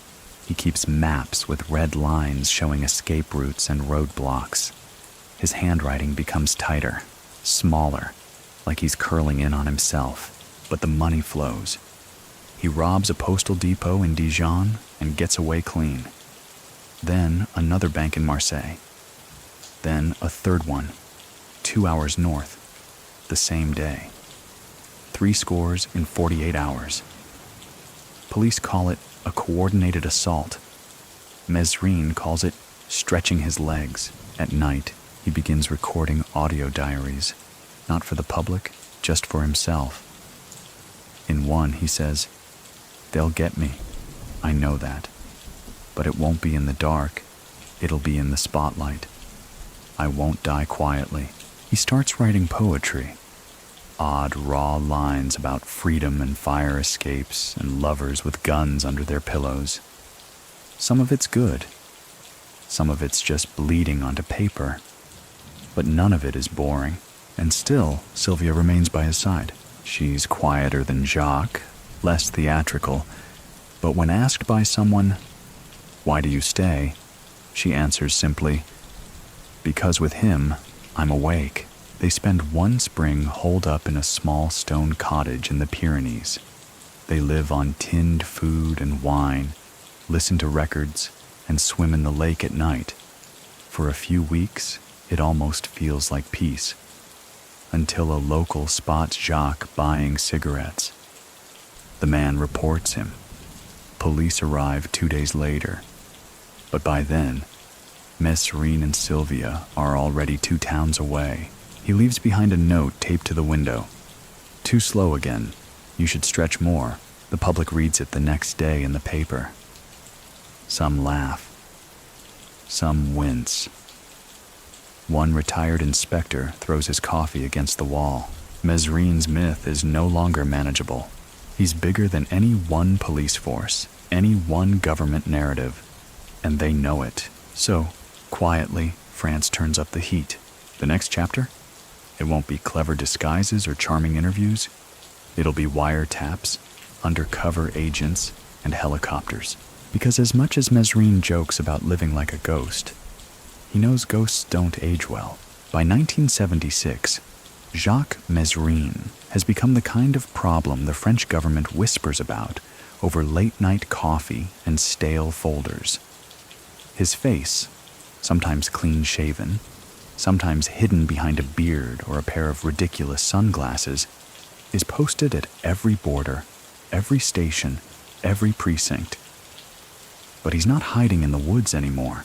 [SPEAKER 1] He keeps maps with red lines showing escape routes and roadblocks. His handwriting becomes tighter, smaller, like he's curling in on himself, but the money flows. He robs a postal depot in Dijon and gets away clean. Then another bank in Marseille. Then a third one, 2 hours north, the same day. 3 scores in 48 hours. Police call it a coordinated assault. Mesrine calls it stretching his legs. At night, he begins recording audio diaries, not for the public, just for himself. In one, he says, "They'll get me. I know that. But it won't be in the dark. It'll be in the spotlight. I won't die quietly." He starts writing poetry. Odd, raw lines about freedom and fire escapes and lovers with guns under their pillows. Some of it's good. Some of it's just bleeding onto paper. But none of it is boring. And still, Sylvia remains by his side. She's quieter than Jacques, less theatrical. But when asked by someone, "Why do you stay?" she answers simply, "Because with him, I'm awake." They spend one spring holed up in a small stone cottage in the Pyrenees. They live on tinned food and wine, listen to records, and swim in the lake at night. For a few weeks, it almost feels like peace. Until a local spots Jacques buying cigarettes. The man reports him. Police arrive 2 days later. But by then, Mesrine and Sylvia are already 2 towns away. He leaves behind a note taped to the window. Too slow again. You should stretch more. The public reads it the next day in the paper. Some laugh. Some wince. One retired inspector throws his coffee against the wall. Mesrine's myth is no longer manageable. He's bigger than any one police force, any one government narrative, and they know it. So, quietly, France turns up the heat. The next chapter? It won't be clever disguises or charming interviews. It'll be wiretaps, undercover agents, and helicopters. Because as much as Mesrine jokes about living like a ghost, he knows ghosts don't age well. By 1976, Jacques Mesrine has become the kind of problem the French government whispers about over late-night coffee and stale folders. His face, sometimes clean-shaven, sometimes hidden behind a beard or a pair of ridiculous sunglasses, is posted at every border, every station, every precinct. But he's not hiding in the woods anymore.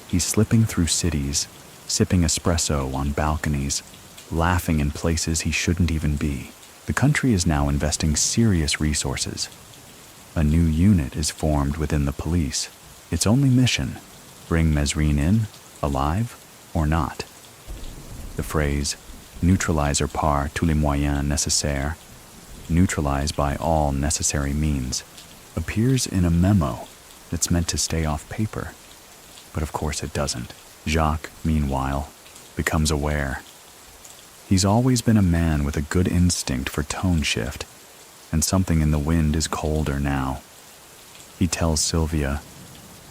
[SPEAKER 1] He's slipping through cities, sipping espresso on balconies, laughing in places he shouldn't even be. The country is now investing serious resources. A new unit is formed within the police. Its only mission, bring Mesrine in, alive or not. The phrase, neutraliser par tous les moyens nécessaires, neutralize by all necessary means, appears in a memo that's meant to stay off paper. But of course it doesn't. Jacques, meanwhile, becomes aware. He's always been a man with a good instinct for tone shift, and something in the wind is colder now. He tells Sylvia,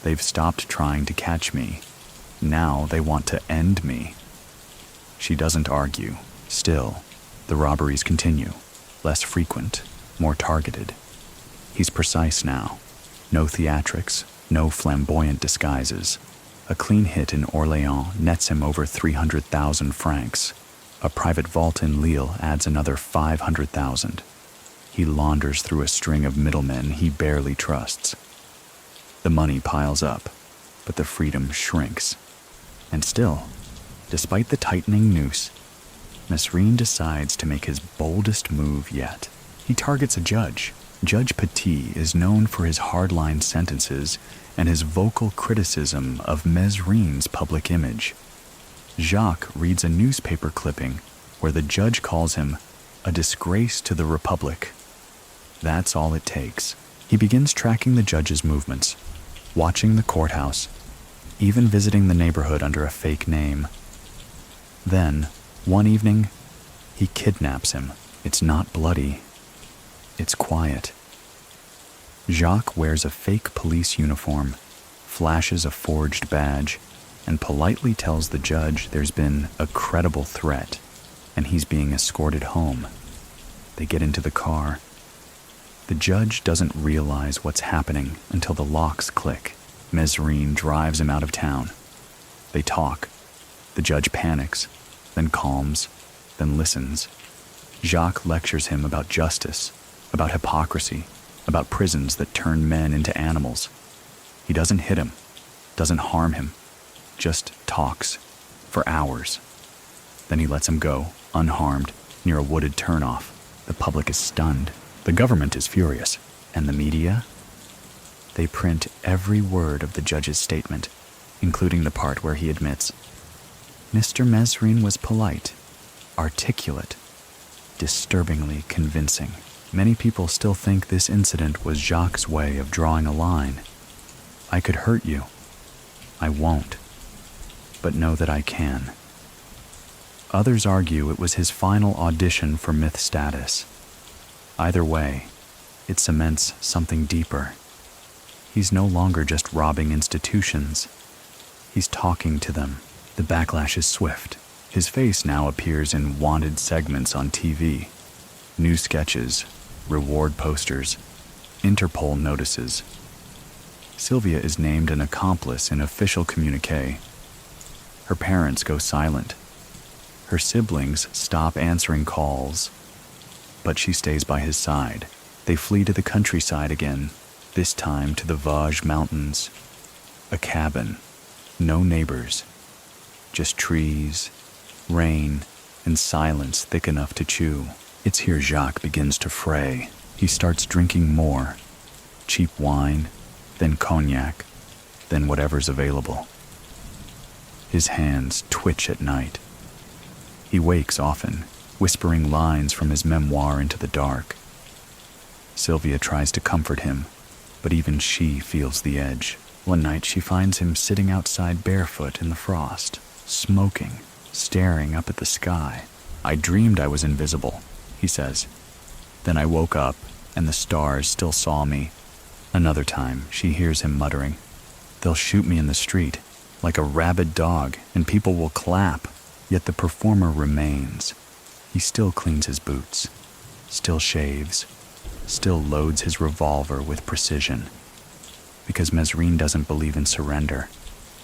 [SPEAKER 1] "They've stopped trying to catch me. Now they want to end me." She doesn't argue. Still, the robberies continue, less frequent, more targeted. He's precise now. No theatrics, no flamboyant disguises. A clean hit in Orléans nets him over 300,000 francs. A private vault in Lille adds another 500,000. He launders through a string of middlemen he barely trusts. The money piles up, but the freedom shrinks. And still, despite the tightening noose, Mesrine decides to make his boldest move yet. He targets a judge. Judge Petit is known for his hardline sentences and his vocal criticism of Mesrine's public image. Jacques reads a newspaper clipping where the judge calls him a disgrace to the Republic. That's all it takes. He begins tracking the judge's movements, watching the courthouse, even visiting the neighborhood under a fake name. Then, one evening, he kidnaps him. It's not bloody. It's quiet. Jacques wears a fake police uniform, flashes a forged badge, and politely tells the judge there's been a credible threat, and he's being escorted home. They get into the car. The judge doesn't realize what's happening until the locks click. Mesrine drives him out of town. They talk. The judge panics, then calms, then listens. Jacques lectures him about justice, about hypocrisy, about prisons that turn men into animals. He doesn't hit him, doesn't harm him, just talks for hours. Then he lets him go, unharmed, near a wooded turnoff. The public is stunned. The government is furious. And the media? They print every word of the judge's statement, including the part where he admits, Mr. Mesrine was polite, articulate, disturbingly convincing. Many people still think this incident was Jacques' way of drawing a line. I could hurt you. I won't. But know that I can. Others argue it was his final audition for myth status. Either way, it cements something deeper. He's no longer just robbing institutions. He's talking to them. The backlash is swift. His face now appears in wanted segments on TV. New sketches, reward posters, Interpol notices. Sylvia is named an accomplice in official communique. Her parents go silent. Her siblings stop answering calls. But she stays by his side. They flee to the countryside again, this time to the Vosges Mountains. A cabin, no neighbors, just trees, rain, and silence thick enough to chew. It's here Jacques begins to fray. He starts drinking more. Cheap wine, then cognac, then whatever's available. His hands twitch at night. He wakes often, whispering lines from his memoir into the dark. Sylvia tries to comfort him, but even she feels the edge. One night she finds him sitting outside barefoot in the frost, smoking, staring up at the sky. "I dreamed I was invisible," he says. "Then I woke up, and the stars still saw me." Another time, she hears him muttering, "They'll shoot me in the street, like a rabid dog, and people will clap." Yet the performer remains. He still cleans his boots, still shaves, still loads his revolver with precision. Because Mesrine doesn't believe in surrender.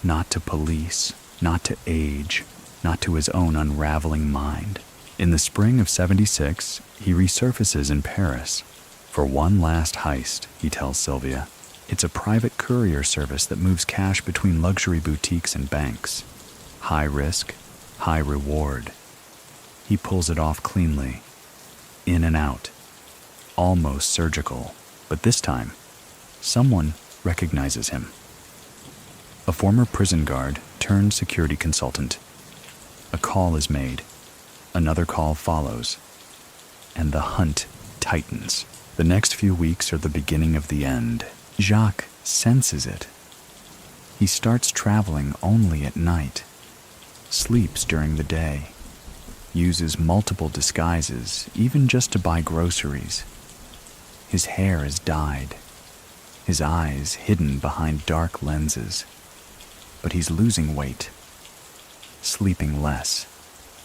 [SPEAKER 1] Not to police, not to age, not to his own unraveling mind. In the spring of '76, he resurfaces in Paris for one last heist, he tells Sylvia. It's a private courier service that moves cash between luxury boutiques and banks. High risk, high reward. He pulls it off cleanly, in and out, almost surgical, but this time, someone recognizes him. A former prison guard turned security consultant. A call is made. Another call follows. And the hunt tightens. The next few weeks are the beginning of the end. Jacques senses it. He starts traveling only at night, sleeps during the day, uses multiple disguises, even just to buy groceries. His hair is dyed, his eyes hidden behind dark lenses. But he's losing weight, sleeping less,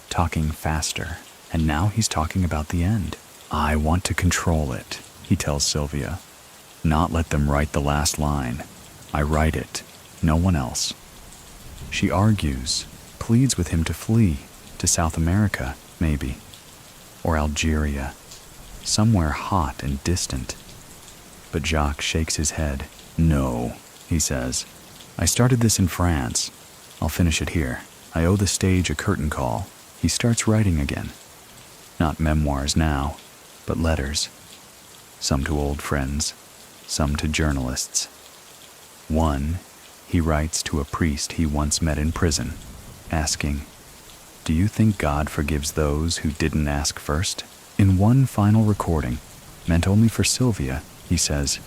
[SPEAKER 1] talking faster, and now he's talking about the end. "I want to control it," he tells Sylvia. "Not let them write the last line. I write it, no one else." She argues, pleads with him to flee, to South America, maybe, or Algeria, somewhere hot and distant. But Jacques shakes his head. "No," he says. "I started this in France. I'll finish it here. I owe the stage a curtain call." He starts writing again. Not memoirs now, but letters. Some to old friends, some to journalists. One, he writes to a priest he once met in prison, asking, "Do you think God forgives those who didn't ask first?" In one final recording, meant only for Sylvia, he says,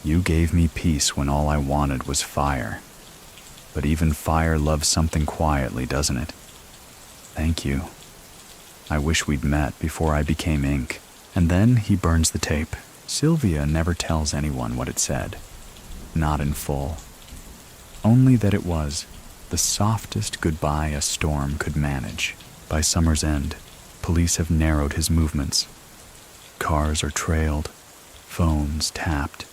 [SPEAKER 1] "You gave me peace when all I wanted was fire. But even fire loves something quietly, doesn't it? Thank you. I wish we'd met before I became ink." And then he burns the tape. Sylvia never tells anyone what it said. Not in full. Only that it was the softest goodbye a storm could manage. By summer's end, police have narrowed his movements. Cars are trailed, phones tapped,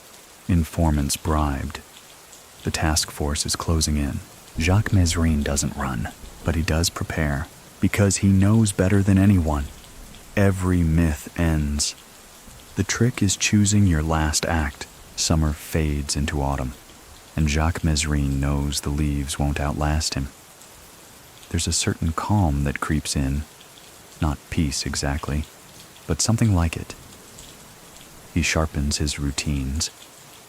[SPEAKER 1] informants bribed. The task force is closing in. Jacques Mesrine doesn't run, but he does prepare, because he knows better than anyone. Every myth ends. The trick is choosing your last act. Summer fades into autumn, and Jacques Mesrine knows the leaves won't outlast him. There's a certain calm that creeps in, not peace exactly, but something like it. He sharpens his routines,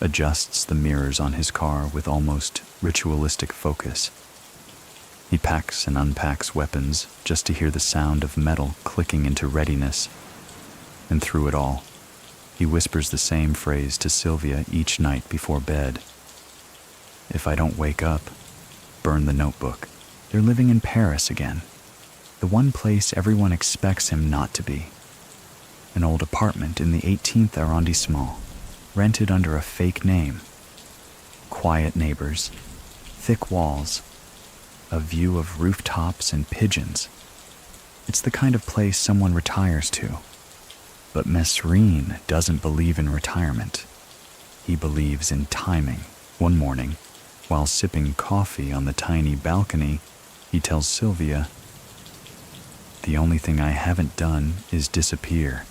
[SPEAKER 1] adjusts the mirrors on his car with almost ritualistic focus. He packs and unpacks weapons just to hear the sound of metal clicking into readiness. And through it all, he whispers the same phrase to Sylvia each night before bed. "If I don't wake up, burn the notebook." They're living in Paris again, the one place everyone expects him not to be. An old apartment in the 18th arrondissement, rented under a fake name. Quiet neighbors, thick walls, a view of rooftops and pigeons. It's the kind of place someone retires to. But Mesrine doesn't believe in retirement. He believes in timing. One morning, while sipping coffee on the tiny balcony, he tells Sylvia, "The only thing I haven't done is disappear."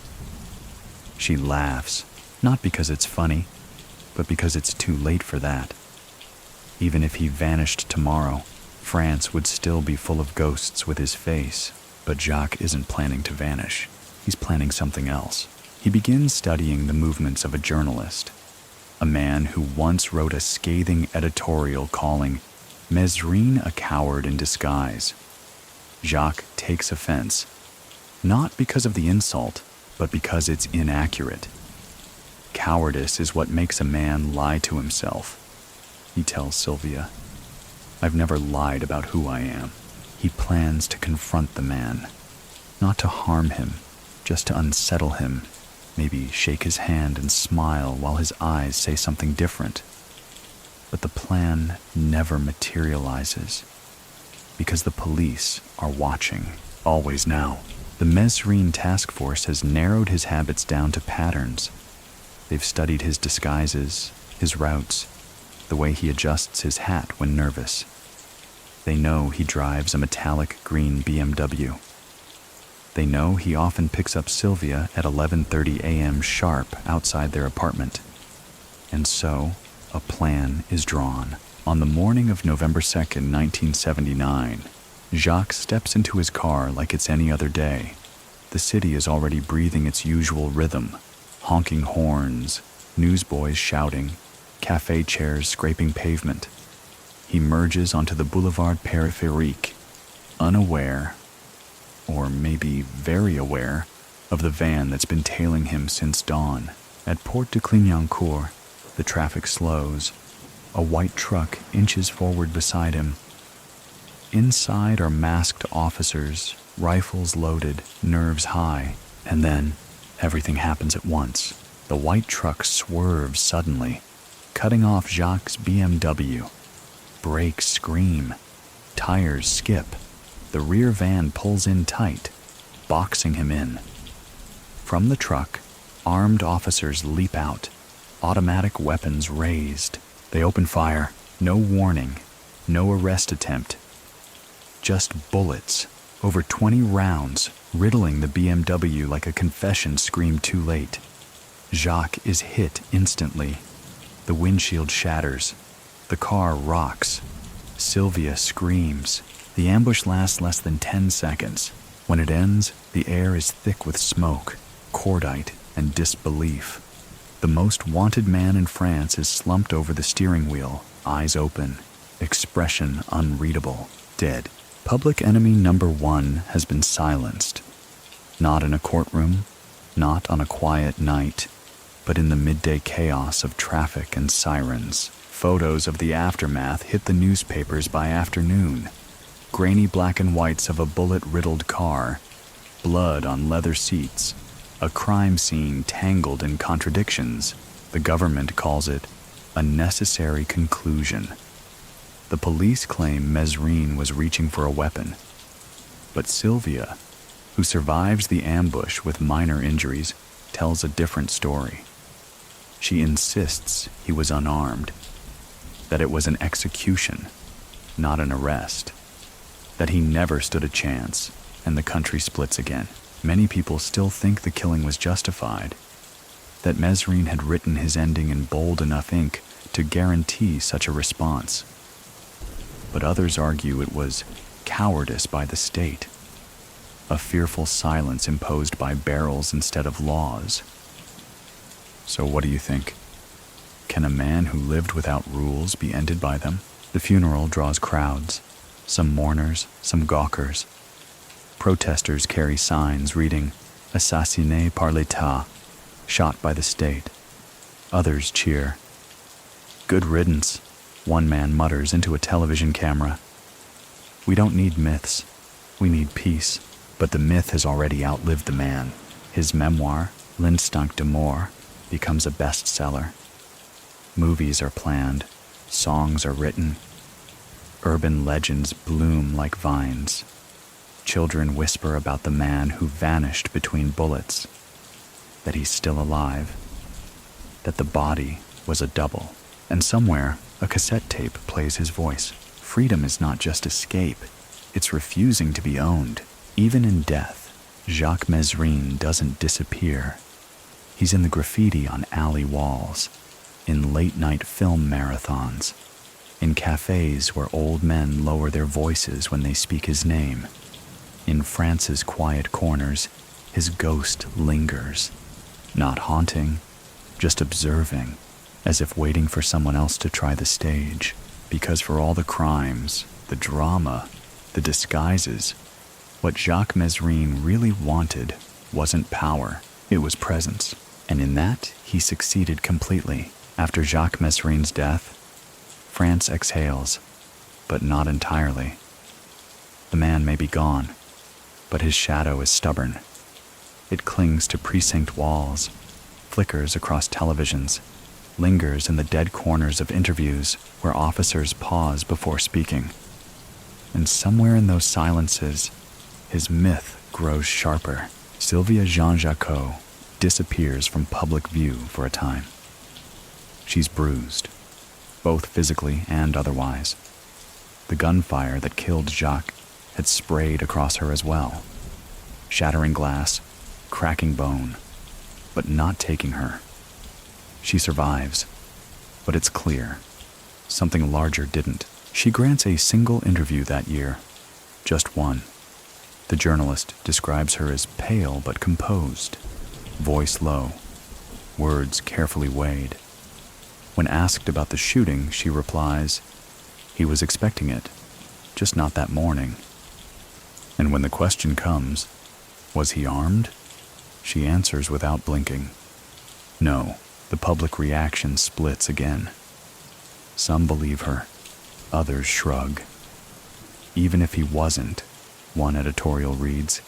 [SPEAKER 1] She laughs, not because it's funny, but because it's too late for that. Even if he vanished tomorrow, France would still be full of ghosts with his face, but Jacques isn't planning to vanish. he's planning something else. He begins studying the movements of a journalist, a man who once wrote a scathing editorial calling Mesrine a coward in disguise. Jacques takes offense, not because of the insult, but because it's inaccurate. Cowardice is what makes a man lie to himself, he tells Sylvia. I've never lied about who I am. He plans to confront the man, not to harm him, just to unsettle him, maybe shake his hand and smile while his eyes say something different. But the plan never materializes, because the police are watching, always now. The Mesrine task force has narrowed his habits down to patterns. They've studied his disguises, his routes, the way he adjusts his hat when nervous. They know he drives a metallic green BMW. They know he often picks up Sylvia at 11:30 a.m. sharp outside their apartment. And so, a plan is drawn. On the morning of November 2nd, 1979, Jacques steps into his car like it's any other day. The city is already breathing its usual rhythm. Honking horns, newsboys shouting, cafe chairs scraping pavement. He merges onto the Boulevard Périphérique, unaware, or maybe very aware, of the van that's been tailing him since dawn. At Porte de Clignancourt, the traffic slows. A white truck inches forward beside him. Inside are masked officers, rifles loaded, nerves high, and then everything happens at once. The white truck swerves suddenly, cutting off Jacques' BMW. Brakes scream. Tires skip. The rear van pulls in tight, boxing him in. From the truck, armed officers leap out, automatic weapons raised. They open fire. No warning, no arrest attempt. Just bullets, over 20 rounds, riddling the BMW like a confession screamed too late. Jacques is hit instantly. The windshield shatters. The car rocks. Sylvia screams. The ambush lasts less than 10 seconds. When it ends, the air is thick with smoke, cordite, and disbelief. The most wanted man in France is slumped over the steering wheel, eyes open, expression unreadable, dead. Public enemy number one has been silenced. Not in a courtroom, not on a quiet night, but in the midday chaos of traffic and sirens. Photos of the aftermath hit the newspapers by afternoon. Grainy black and whites of a bullet-riddled car, blood on leather seats, a crime scene tangled in contradictions. The government calls it a necessary conclusion. The police claim Mesrine was reaching for a weapon. But Sylvia, who survives the ambush with minor injuries, tells a different story. She insists he was unarmed, that it was an execution, not an arrest, that he never stood a chance, and the country splits again. Many people still think the killing was justified, that Mesrine had written his ending in bold enough ink to guarantee such a response. But others argue it was cowardice by the state, a fearful silence imposed by barrels instead of laws. So what do you think? Can a man who lived without rules be ended by them? The funeral draws crowds, some mourners, some gawkers. Protesters carry signs reading, "Assassiné par l'État," shot by the state. Others cheer. "Good riddance," one man mutters into a television camera. We don't need myths, we need peace. But the myth has already outlived the man. His memoir, L'Instinct de Mort, becomes a bestseller. Movies are planned, songs are written. Urban legends bloom like vines. Children whisper about the man who vanished between bullets, that he's still alive, that the body was a double, and somewhere a cassette tape plays his voice. Freedom is not just escape, it's refusing to be owned. Even in death, Jacques Mesrine doesn't disappear. He's in the graffiti on alley walls, in late-night film marathons, in cafes where old men lower their voices when they speak his name. In France's quiet corners, his ghost lingers, not haunting, just observing, as if waiting for someone else to try the stage. Because for all the crimes, the drama, the disguises, what Jacques Mesrine really wanted wasn't power, it was presence. And in that, he succeeded completely. After Jacques Mesrine's death, France exhales, but not entirely. The man may be gone, but his shadow is stubborn. It clings to precinct walls, flickers across televisions, lingers in the dead corners of interviews where officers pause before speaking. And somewhere in those silences, his myth grows sharper. Sylvia Jean-Jacques disappears from public view for a time. She's bruised, both physically and otherwise. The gunfire that killed Jacques had sprayed across her as well, shattering glass, cracking bone, but not taking her. She survives, but it's clear, something larger didn't. She grants a single interview that year, just one. The journalist describes her as pale but composed, voice low, words carefully weighed. When asked about the shooting, she replies, "He was expecting it, just not that morning." And when the question comes, "Was he armed?" she answers without blinking, "No." The public reaction splits again. Some believe her, others shrug. Even if he wasn't, one editorial reads,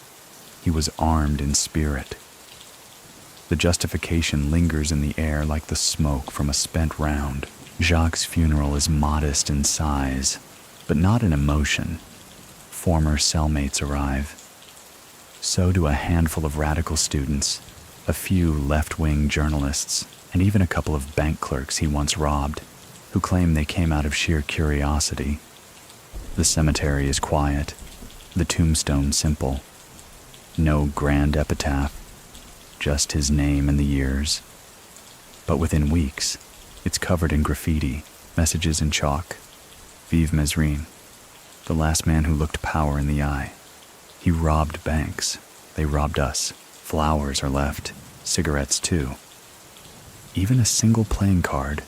[SPEAKER 1] he was armed in spirit. The justification lingers in the air like the smoke from a spent round. Jacques' funeral is modest in size, but not in emotion. Former cellmates arrive. So do a handful of radical students, a few left-wing journalists, and even a couple of bank clerks he once robbed, who claim they came out of sheer curiosity. The cemetery is quiet, the tombstone simple. No grand epitaph, just his name and the years. But within weeks, it's covered in graffiti, messages in chalk. Vive Mesrine, the last man who looked power in the eye. He robbed banks. They robbed us. Flowers are left, cigarettes too. Even a single playing card,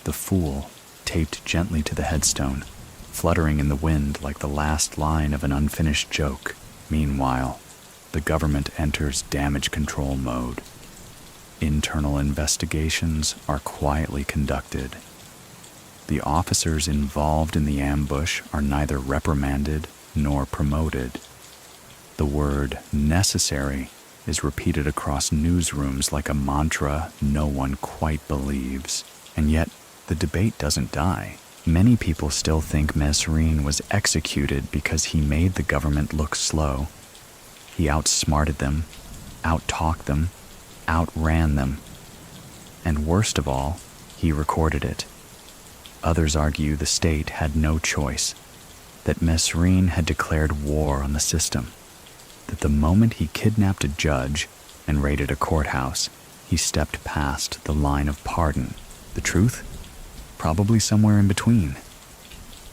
[SPEAKER 1] the Fool, taped gently to the headstone, fluttering in the wind like the last line of an unfinished joke. Meanwhile, the government enters damage control mode. Internal investigations are quietly conducted. The officers involved in the ambush are neither reprimanded nor promoted. The word necessary is repeated across newsrooms like a mantra no one quite believes. And yet, the debate doesn't die. Many people still think Mesrine was executed because he made the government look slow. He outsmarted them, out-talked them, outran them. And worst of all, he recorded it. Others argue the state had no choice, that Mesrine had declared war on the system, that the moment he kidnapped a judge and raided a courthouse, he stepped past the line of pardon. The truth? Probably somewhere in between.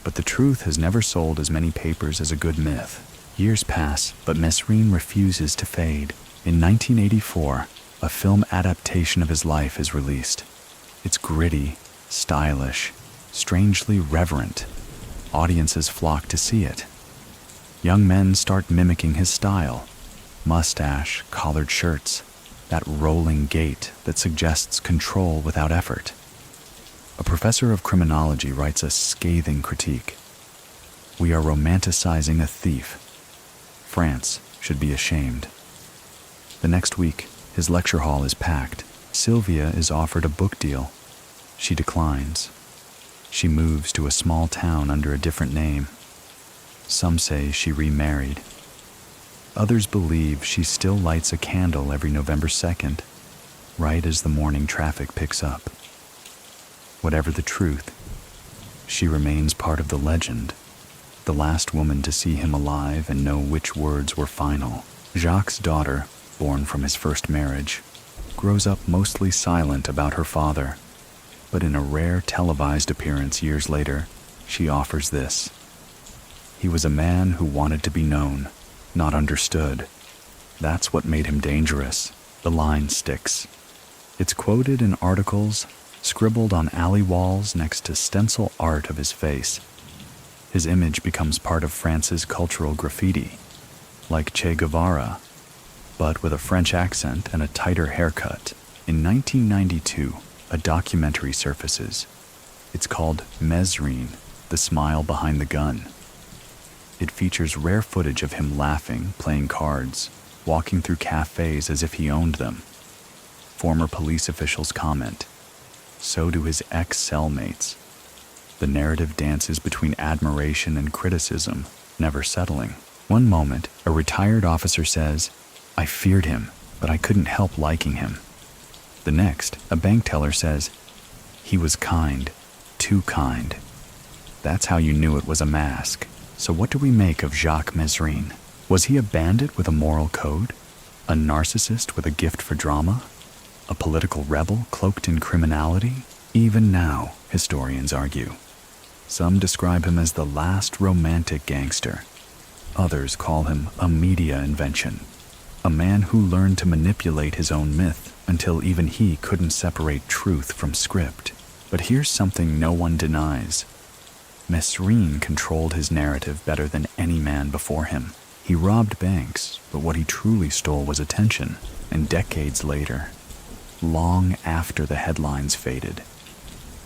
[SPEAKER 1] But the truth has never sold as many papers as a good myth. Years pass, but Mesrine refuses to fade. In 1984, a film adaptation of his life is released. It's gritty, stylish, strangely reverent. Audiences flock to see it. Young men start mimicking his style. Mustache, collared shirts, that rolling gait that suggests control without effort. A professor of criminology writes a scathing critique. We are romanticizing a thief. France should be ashamed. The next week, his lecture hall is packed. Sylvia is offered a book deal. She declines. She moves to a small town under a different name. Some say she remarried. Others believe she still lights a candle every November 2nd, right as the morning traffic picks up. Whatever the truth, she remains part of the legend, the last woman to see him alive and know which words were final. Jacques' daughter, born from his first marriage, grows up mostly silent about her father, but in a rare televised appearance years later, she offers this. He was a man who wanted to be known, not understood. That's what made him dangerous. The line sticks. It's quoted in articles, scribbled on alley walls next to stencil art of his face. His image becomes part of France's cultural graffiti, like Che Guevara, but with a French accent and a tighter haircut. In 1992, a documentary surfaces. It's called Mesrine, The Smile Behind the Gun. It features rare footage of him laughing, playing cards, walking through cafes as if he owned them. Former police officials comment. So do his ex-cellmates. The narrative dances between admiration and criticism, never settling. One moment, a retired officer says, "I feared him, but I couldn't help liking him." The next, a bank teller says, "He was kind, too kind." That's how you knew it was a mask. So what do we make of Jacques Mesrine? Was he a bandit with a moral code? A narcissist with a gift for drama? A political rebel cloaked in criminality? Even now, historians argue. Some describe him as the last romantic gangster. Others call him a media invention. A man who learned to manipulate his own myth until even he couldn't separate truth from script. But here's something no one denies. Mesrine controlled his narrative better than any man before him. He robbed banks, but what he truly stole was attention. And decades later, long after the headlines faded,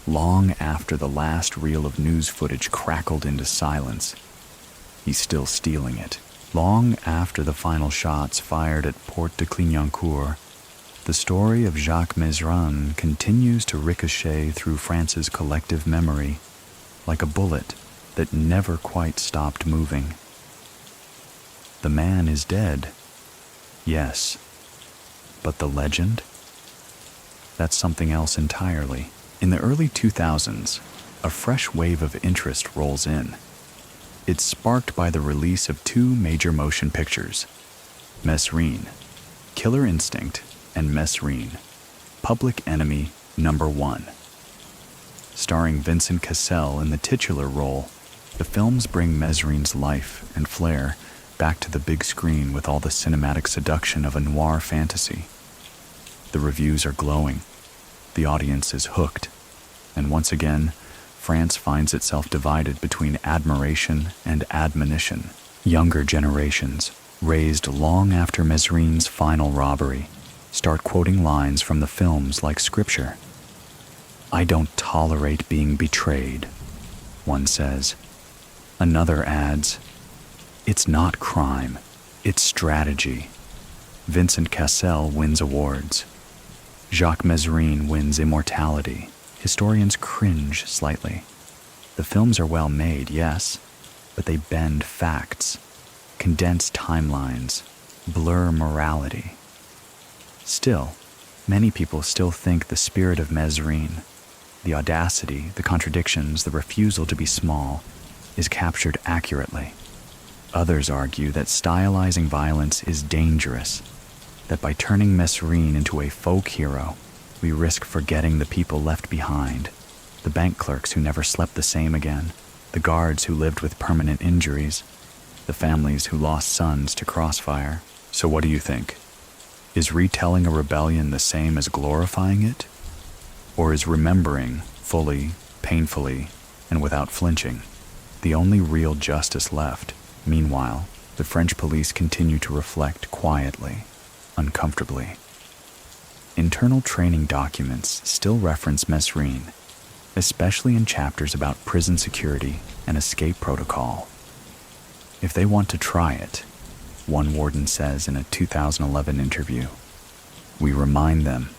[SPEAKER 1] long after the last reel of news footage crackled into silence, he's still stealing it. Long after the final shots fired at Porte de Clignancourt, the story of Jacques Mesrine continues to ricochet through France's collective memory like a bullet that never quite stopped moving. The man is dead, yes, but the legend? That's something else entirely. In the early 2000s, a fresh wave of interest rolls in. It's sparked by the release of two major motion pictures, Mesrine, Killer Instinct, and Mesrine, Public Enemy #1. Starring Vincent Cassel in the titular role, the films bring Mesrine's life and flair back to the big screen with all the cinematic seduction of a noir fantasy. The reviews are glowing. The audience is hooked. And once again, France finds itself divided between admiration and admonition. Younger generations, raised long after Mesrine's final robbery, start quoting lines from the films like scripture. "I don't tolerate being betrayed," one says. Another adds, "It's not crime, it's strategy." Vincent Cassel wins awards. Jacques Mesrine wins immortality. Historians cringe slightly. The films are well made, yes, but they bend facts, condense timelines, blur morality. Still, many people still think the spirit of Mesrine, the audacity, the contradictions, the refusal to be small, is captured accurately. Others argue that stylizing violence is dangerous, that by turning Mesrine into a folk hero, we risk forgetting the people left behind, the bank clerks who never slept the same again, the guards who lived with permanent injuries, the families who lost sons to crossfire. So what do you think? Is retelling a rebellion the same as glorifying it? Or is remembering fully, painfully, and without flinching the only real justice left? Meanwhile, the French police continue to reflect quietly, uncomfortably. Internal training documents still reference Mesrine, especially in chapters about prison security and escape protocol. If they want to try it, one warden says in a 2011 interview, "We remind them,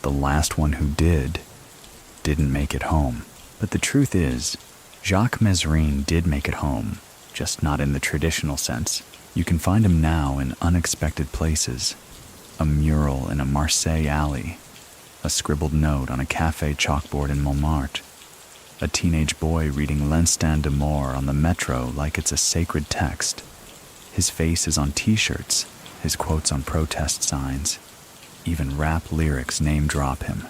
[SPEAKER 1] the last one who didn't make it home." But the truth is, Jacques Mesrine did make it home, just not in the traditional sense. You can find him now in unexpected places. A mural in a Marseille alley, a scribbled note on a cafe chalkboard in Montmartre, a teenage boy reading L'Instant de Mort on the metro like it's a sacred text. His face is on t-shirts, his quotes on protest signs. Even rap lyrics name-drop him,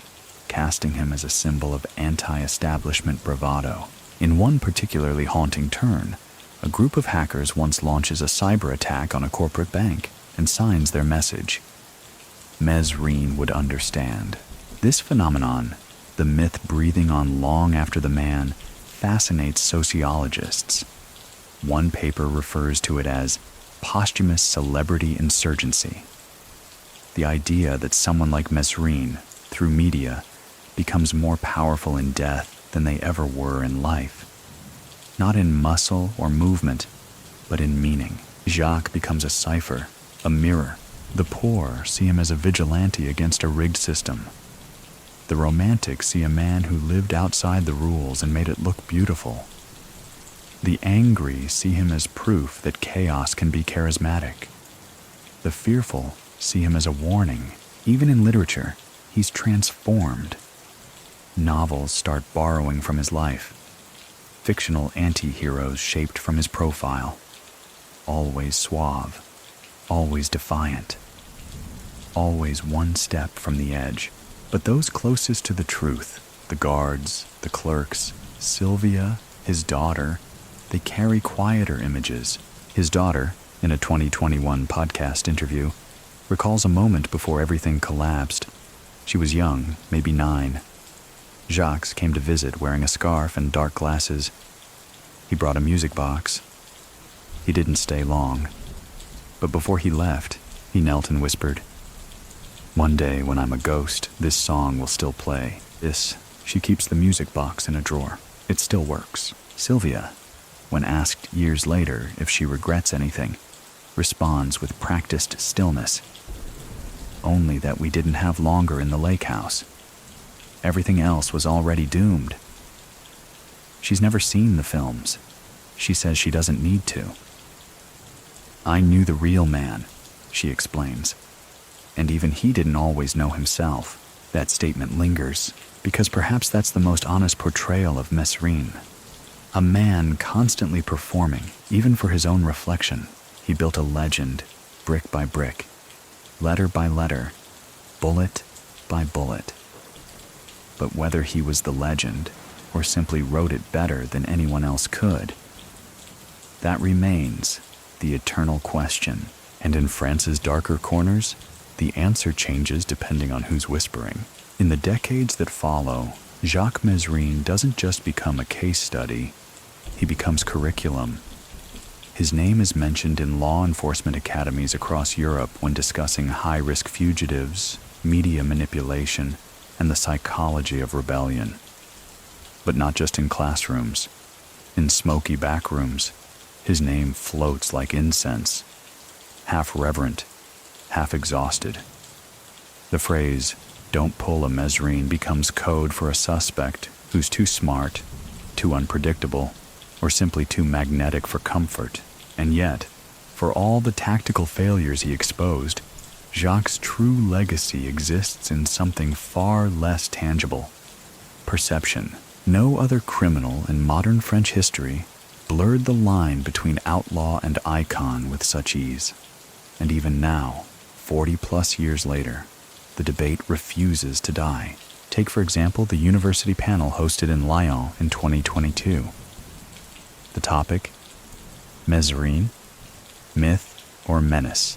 [SPEAKER 1] casting him as a symbol of anti-establishment bravado. In one particularly haunting turn, a group of hackers once launches a cyber attack on a corporate bank. and signs their message. Mesrine would understand. This phenomenon, the myth breathing on long after the man, fascinates sociologists. One paper refers to it as posthumous celebrity insurgency. The idea that someone like Mesrine, through media, becomes more powerful in death than they ever were in life. Not in muscle or movement, but in meaning. Jacques becomes a cipher, a mirror. The poor see him as a vigilante against a rigged system. The romantics see a man who lived outside the rules and made it look beautiful. The angry see him as proof that chaos can be charismatic. The fearful see him as a warning. Even in literature, he's transformed. Novels start borrowing from his life. Fictional anti-heroes shaped from his profile. Always suave, always defiant, always one step from the edge. But those closest to the truth, the guards, the clerks, Sylvia, his daughter, they carry quieter images. His daughter, in a 2021 podcast interview, recalls a moment before everything collapsed. She was young, maybe 9. Jacques came to visit wearing a scarf and dark glasses. He brought a music box. He didn't stay long, but before he left, he knelt and whispered, "One day when I'm a ghost, this song will still play." She keeps the music box in a drawer. It still works. Sylvia, when asked years later if she regrets anything, responds with practiced stillness. Only that we didn't have longer in the lake house. Everything else was already doomed. She's never seen the films. She says she doesn't need to. "I knew the real man," she explains. And even he didn't always know himself. That statement lingers, because perhaps that's the most honest portrayal of Mesrine. A man constantly performing, even for his own reflection. He built a legend, brick by brick, letter by letter, bullet by bullet. But whether he was the legend, or simply wrote it better than anyone else could, that remains the eternal question. And in France's darker corners, the answer changes depending on who's whispering. In the decades that follow, Jacques Mesrine doesn't just become a case study, he becomes curriculum. His name is mentioned in law enforcement academies across Europe when discussing high-risk fugitives, media manipulation, and the psychology of rebellion. But not just in classrooms. In smoky back rooms, his name floats like incense, half reverent, half exhausted. The phrase, "don't pull a Mesrine," becomes code for a suspect who's too smart, too unpredictable, or simply too magnetic for comfort. And yet, for all the tactical failures he exposed, Jacques' true legacy exists in something far less tangible: perception. No other criminal in modern French history blurred the line between outlaw and icon with such ease. And even now, 40-plus years later, the debate refuses to die. Take, for example, the university panel hosted in Lyon in 2022. The topic: Mesrine, myth or menace?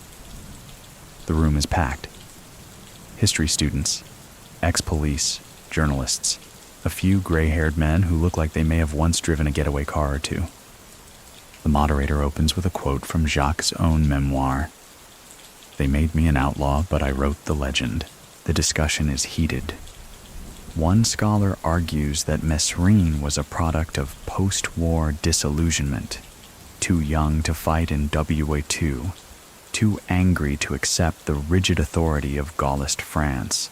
[SPEAKER 1] The room is packed. History students, ex-police, journalists, a few gray-haired men who look like they may have once driven a getaway car or two. The moderator opens with a quote from Jacques' own memoir. "They made me an outlaw, but I wrote the legend." The discussion is heated. One scholar argues that Mesrine was a product of post-war disillusionment, too young to fight in WA2, too angry to accept the rigid authority of Gaullist France.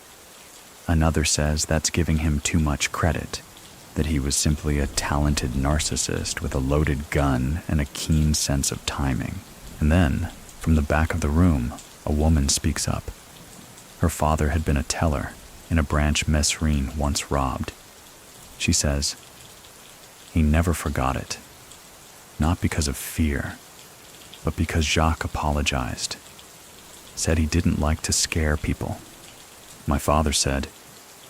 [SPEAKER 1] Another says that's giving him too much credit, that he was simply a talented narcissist with a loaded gun and a keen sense of timing. And then, from the back of the room, a woman speaks up. Her father had been a teller in a branch Mesrine once robbed. She says, "He never forgot it, not because of fear, but because Jacques apologized, said he didn't like to scare people. My father said,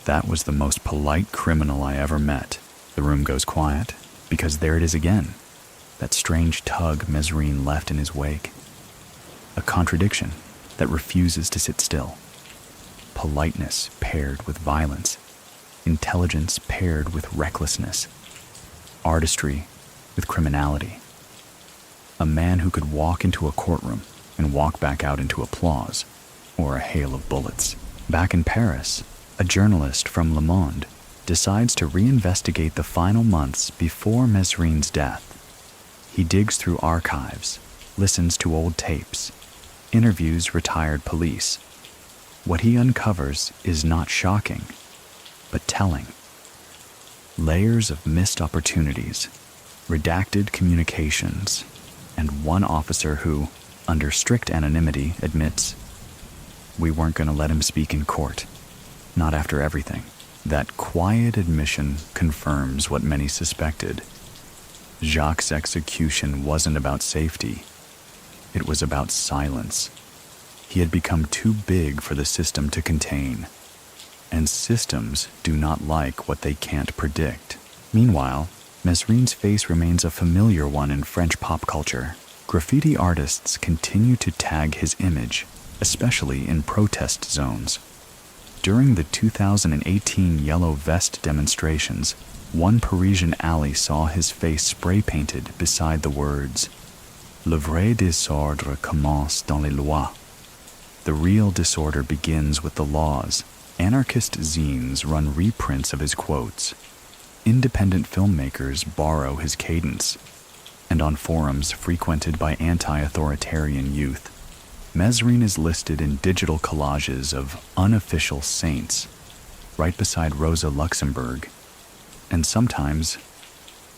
[SPEAKER 1] that was the most polite criminal I ever met." The room goes quiet, because there it is again, that strange tug Mesrine left in his wake. A contradiction, that refuses to sit still. Politeness paired with violence, intelligence paired with recklessness, artistry with criminality. A man who could walk into a courtroom and walk back out into applause or a hail of bullets. Back in Paris, a journalist from Le Monde decides to reinvestigate the final months before Mesrine's death. He digs through archives, listens to old tapes, interviews retired police. What he uncovers is not shocking, but telling. Layers of missed opportunities, redacted communications, and one officer who, under strict anonymity, admits, "We weren't going to let him speak in court. Not after everything." That quiet admission confirms what many suspected. Jacques' execution wasn't about safety. It was about silence. He had become too big for the system to contain. And systems do not like what they can't predict. Meanwhile, Mesrine's face remains a familiar one in French pop culture. Graffiti artists continue to tag his image, especially in protest zones. During the 2018 Yellow Vest demonstrations, one Parisian alley saw his face spray-painted beside the words, "Le vrai désordre commence dans les lois." The real disorder begins with the laws. Anarchist zines run reprints of his quotes. Independent filmmakers borrow his cadence. And on forums frequented by anti-authoritarian youth, Mesrine is listed in digital collages of unofficial saints, right beside Rosa Luxemburg, and sometimes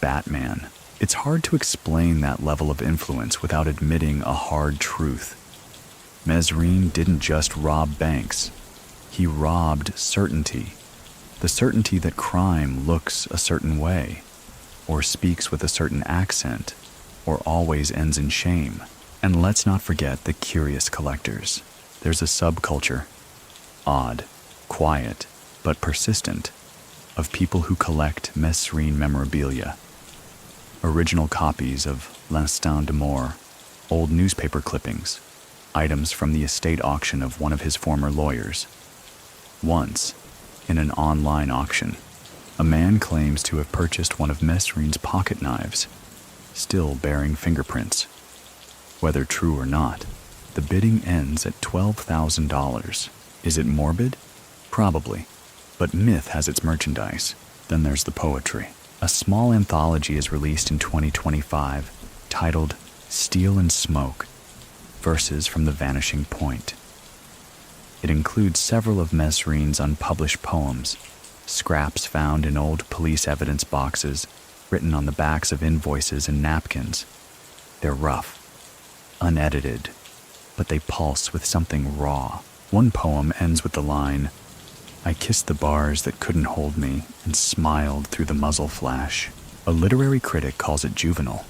[SPEAKER 1] Batman. It's hard to explain that level of influence without admitting a hard truth. Mesrine didn't just rob banks. He robbed certainty. The certainty that crime looks a certain way, or speaks with a certain accent, or always ends in shame. And let's not forget the curious collectors. There's a subculture, odd, quiet, but persistent, of people who collect Mesrine memorabilia. Original copies of L'Instant de Mort, old newspaper clippings, items from the estate auction of one of his former lawyers. Once, in an online auction, a man claims to have purchased one of Mesrine's pocket knives, still bearing fingerprints. Whether true or not, the bidding ends at $12,000. Is it morbid? Probably. But myth has its merchandise. Then there's the poetry. A small anthology is released in 2025 titled Steel and Smoke, Verses from the Vanishing Point. It includes several of Mesrine's unpublished poems, scraps found in old police evidence boxes, written on the backs of invoices and napkins. They're rough, unedited, but they pulse with something raw. One poem ends with the line, "I kissed the bars that couldn't hold me and smiled through the muzzle flash." A literary critic calls it juvenile.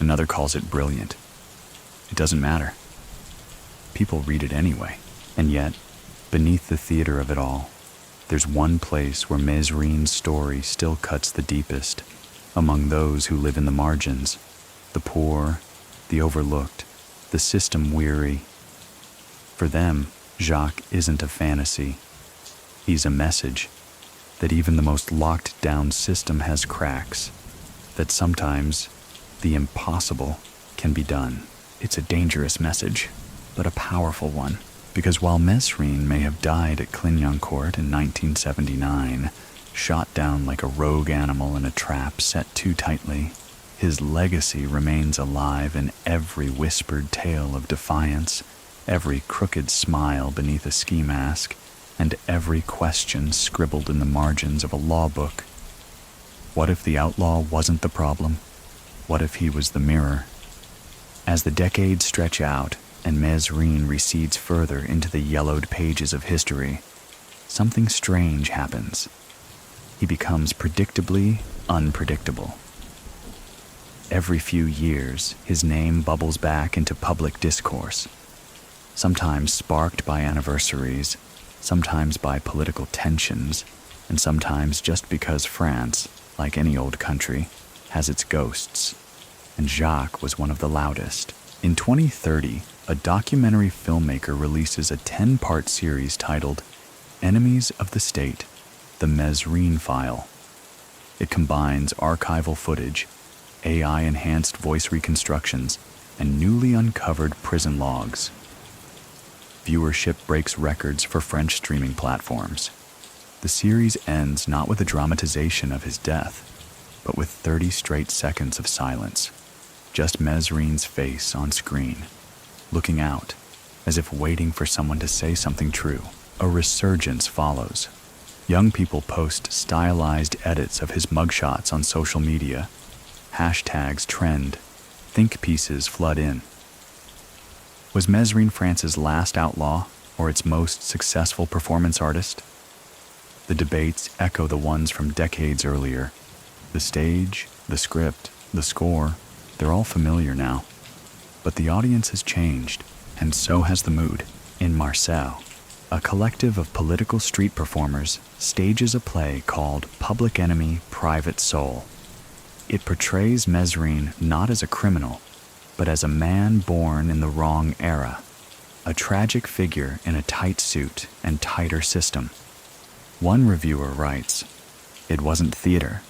[SPEAKER 1] Another calls it brilliant. It doesn't matter. People read it anyway. And yet, beneath the theater of it all, there's one place where Mesrine's story still cuts the deepest, among those who live in the margins, the poor, the overlooked, the system-weary. For them, Jacques isn't a fantasy. He's a message that even the most locked-down system has cracks, that sometimes the impossible can be done. It's a dangerous message, but a powerful one, because while Mesrine may have died at Clignancourt in 1979, shot down like a rogue animal in a trap set too tightly, his legacy remains alive in every whispered tale of defiance, every crooked smile beneath a ski mask, and every question scribbled in the margins of a law book. What if the outlaw wasn't the problem? What if he was the mirror? As the decades stretch out and Mesrine recedes further into the yellowed pages of history, something strange happens. He becomes predictably unpredictable. Every few years, his name bubbles back into public discourse, sometimes sparked by anniversaries, sometimes by political tensions, and sometimes just because France, like any old country, has its ghosts. And Jacques was one of the loudest. In 2030, a documentary filmmaker releases a 10-part series titled Enemies of the State, The Mesrine File. It combines archival footage, AI-enhanced voice reconstructions, and newly uncovered prison logs. Viewership breaks records for French streaming platforms. The series ends not with a dramatization of his death, but with 30 straight seconds of silence. Just Mesrine's face on screen, looking out, as if waiting for someone to say something true. A resurgence follows. Young people post stylized edits of his mugshots on social media. Hashtags trend. Think pieces flood in. Was Mesrine France's last outlaw, or its most successful performance artist? The debates echo the ones from decades earlier. The stage, the script, the score, they're all familiar now. But the audience has changed, and so has the mood. In Marseille, a collective of political street performers stages a play called Public Enemy, Private Soul. It portrays Mesrine not as a criminal, but as a man born in the wrong era, a tragic figure in a tight suit and tighter system. One reviewer writes, "It wasn't theater,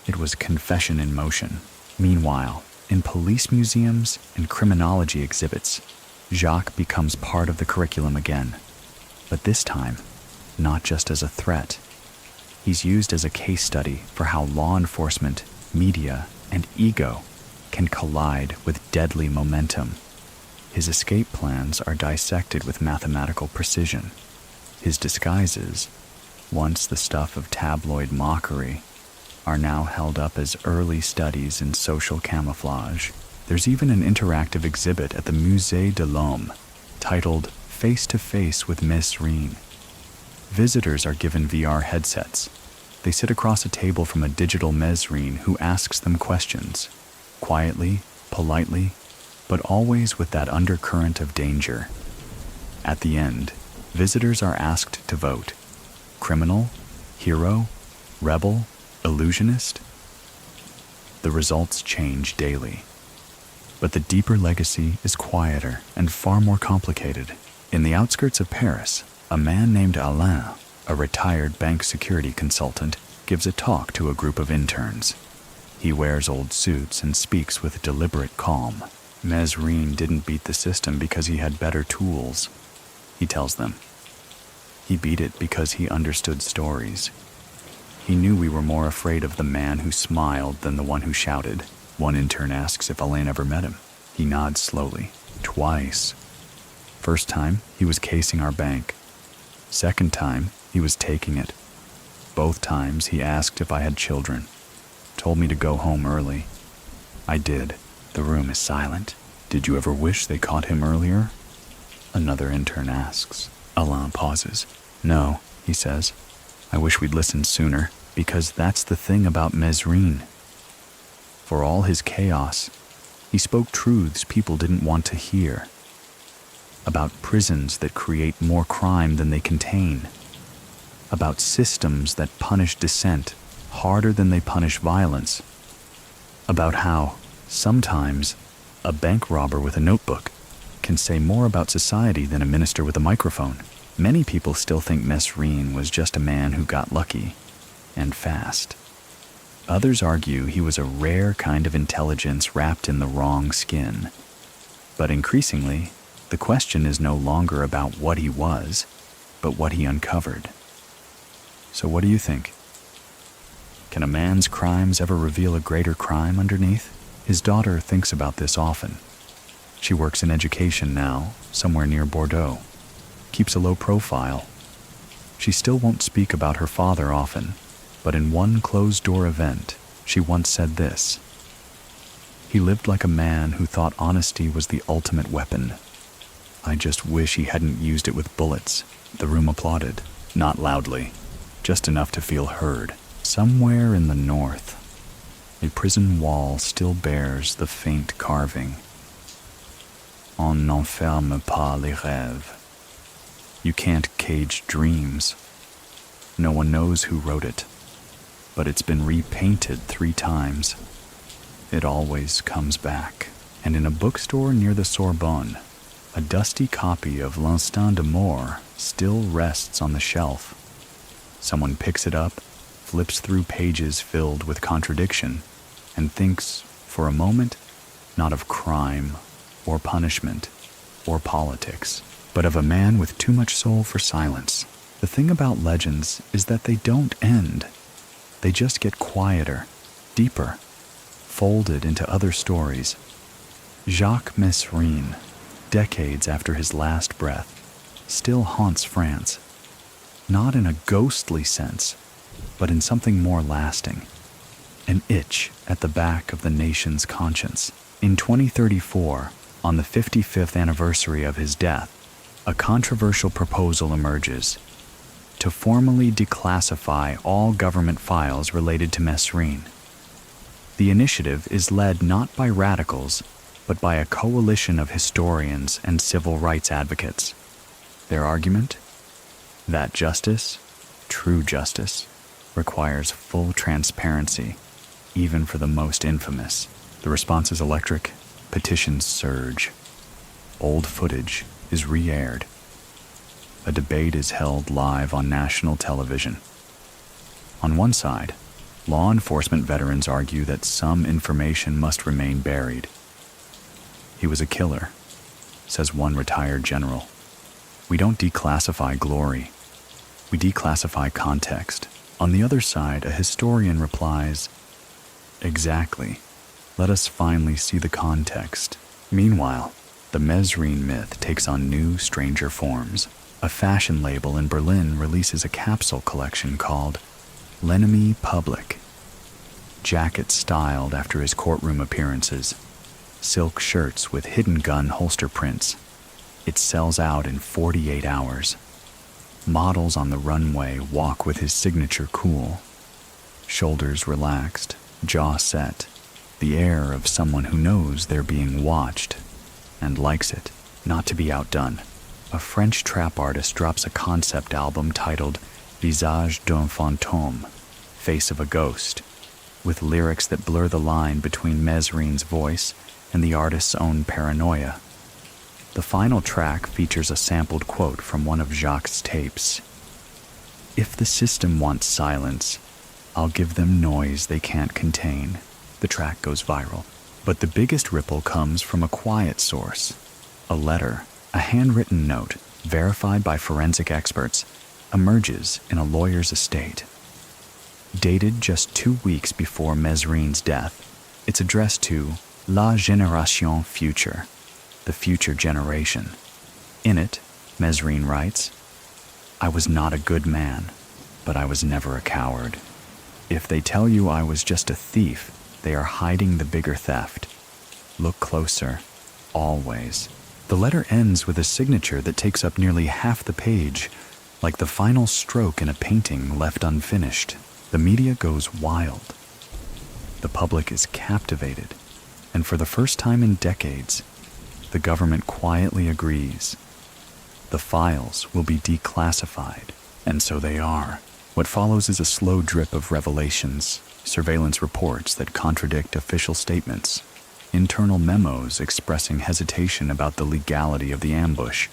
[SPEAKER 1] it was confession in motion." Meanwhile, in police museums and criminology exhibits, Jacques becomes part of the curriculum again. But this time, not just as a threat. He's used as a case study for how law enforcement, media, and ego can collide with deadly momentum. His escape plans are dissected with mathematical precision. His disguises, once the stuff of tabloid mockery, are now held up as early studies in social camouflage. There's even an interactive exhibit at the Musée de l'Homme titled Face to Face with Mesrine. Visitors are given VR headsets. They sit across a table from a digital Mesrine who asks them questions, quietly, politely, but always with that undercurrent of danger. At the end, visitors are asked to vote. Criminal, hero, rebel, illusionist? The results change daily. But the deeper legacy is quieter and far more complicated. In the outskirts of Paris, a man named Alain, a retired bank security consultant, gives a talk to a group of interns. He wears old suits and speaks with deliberate calm. Mesrine didn't beat the system because he had better tools, he tells them. He beat it because he understood stories. He knew we were more afraid of the man who smiled than the one who shouted. One intern asks if Alain ever met him. He nods slowly. Twice. First time, he was casing our bank. Second time, he was taking it. Both times, he asked if I had children. Told me to go home early. I did. The room is silent. Did you ever wish they caught him earlier? Another intern asks. Alain pauses. No, he says. I wish we'd listened sooner, because that's the thing about Mesrine. For all his chaos, he spoke truths people didn't want to hear. About prisons that create more crime than they contain. About systems that punish dissent harder than they punish violence. About how, sometimes, a bank robber with a notebook can say more about society than a minister with a microphone. Many people still think Mesrine was just a man who got lucky, and fast. Others argue he was a rare kind of intelligence wrapped in the wrong skin. But increasingly, the question is no longer about what he was, but what he uncovered. So what do you think? Can a man's crimes ever reveal a greater crime underneath? His daughter thinks about this often. She works in education now, somewhere near Bordeaux. Keeps a low profile. She still won't speak about her father often, but in one closed-door event, she once said this. He lived like a man who thought honesty was the ultimate weapon. I just wish he hadn't used it with bullets. The room applauded, not loudly, just enough to feel heard. Somewhere in the north, a prison wall still bears the faint carving. On n'enferme pas les rêves. You can't cage dreams. No one knows who wrote it, but it's been repainted 3 times. It always comes back. And in a bookstore near the Sorbonne, A dusty copy of L'Instant de Mort still rests on the shelf. Someone picks it up, flips through pages filled with contradiction, and thinks, for a moment, not of crime or punishment or politics, but of a man with too much soul for silence. The thing about legends is that they don't end. They just get quieter, deeper, folded into other stories. Jacques Mesrine, decades after his last breath, still haunts France. Not in a ghostly sense, but in something more lasting. An itch at the back of the nation's conscience. In 2034, on the 55th anniversary of his death, a controversial proposal emerges to formally declassify all government files related to Mesrine. The initiative is led not by radicals, but by a coalition of historians and civil rights advocates. Their argument? That justice, true justice, requires full transparency, even for the most infamous. The response is electric. Petitions surge. Old footage is re-aired. A debate is held live on national television. On one side, law enforcement veterans argue that some information must remain buried. He was a killer, says one retired general. We don't declassify glory. We declassify context. On the other side, a historian replies, exactly. Let us finally see the context. Meanwhile, the Mesrine myth takes on new, stranger forms. A fashion label in Berlin releases a capsule collection called L'Ennemi Public. Jackets styled after his courtroom appearances. Silk shirts with hidden gun holster prints. It sells out in 48 hours. Models on the runway walk with his signature cool. Shoulders relaxed, jaw set. The air of someone who knows they're being watched and likes it, not to be outdone. A French trap artist drops a concept album titled Visage d'un fantôme, Face of a Ghost, with lyrics that blur the line between Mesrine's voice and the artist's own paranoia. The final track features a sampled quote from one of Jacques' tapes. If the system wants silence, I'll give them noise they can't contain. The track goes viral. But the biggest ripple comes from a quiet source. A letter, a handwritten note, verified by forensic experts, emerges in a lawyer's estate. Dated just 2 weeks before Mesrine's death, it's addressed to La Génération Future, the future generation. In it, Mesrine writes, I was not a good man, but I was never a coward. If they tell you I was just a thief, they are hiding the bigger theft. Look closer, always. The letter ends with a signature that takes up nearly half the page, like the final stroke in a painting left unfinished. The media goes wild. The public is captivated, and for the first time in decades, the government quietly agrees. The files will be declassified, and so they are. What follows is a slow drip of revelations, surveillance reports that contradict official statements, internal memos expressing hesitation about the legality of the ambush,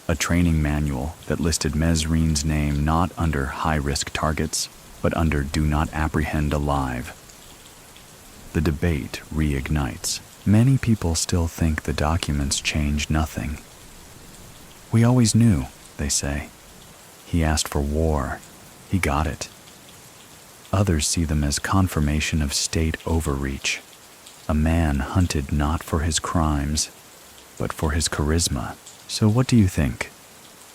[SPEAKER 1] a training manual that listed Mesrine's name not under high-risk targets, but under Do Not Apprehend Alive. The debate reignites. Many people still think the documents changed nothing. We always knew, they say. He asked for war. He got it. Others see them as confirmation of state overreach. A man hunted not for his crimes, but for his charisma. So what do you think?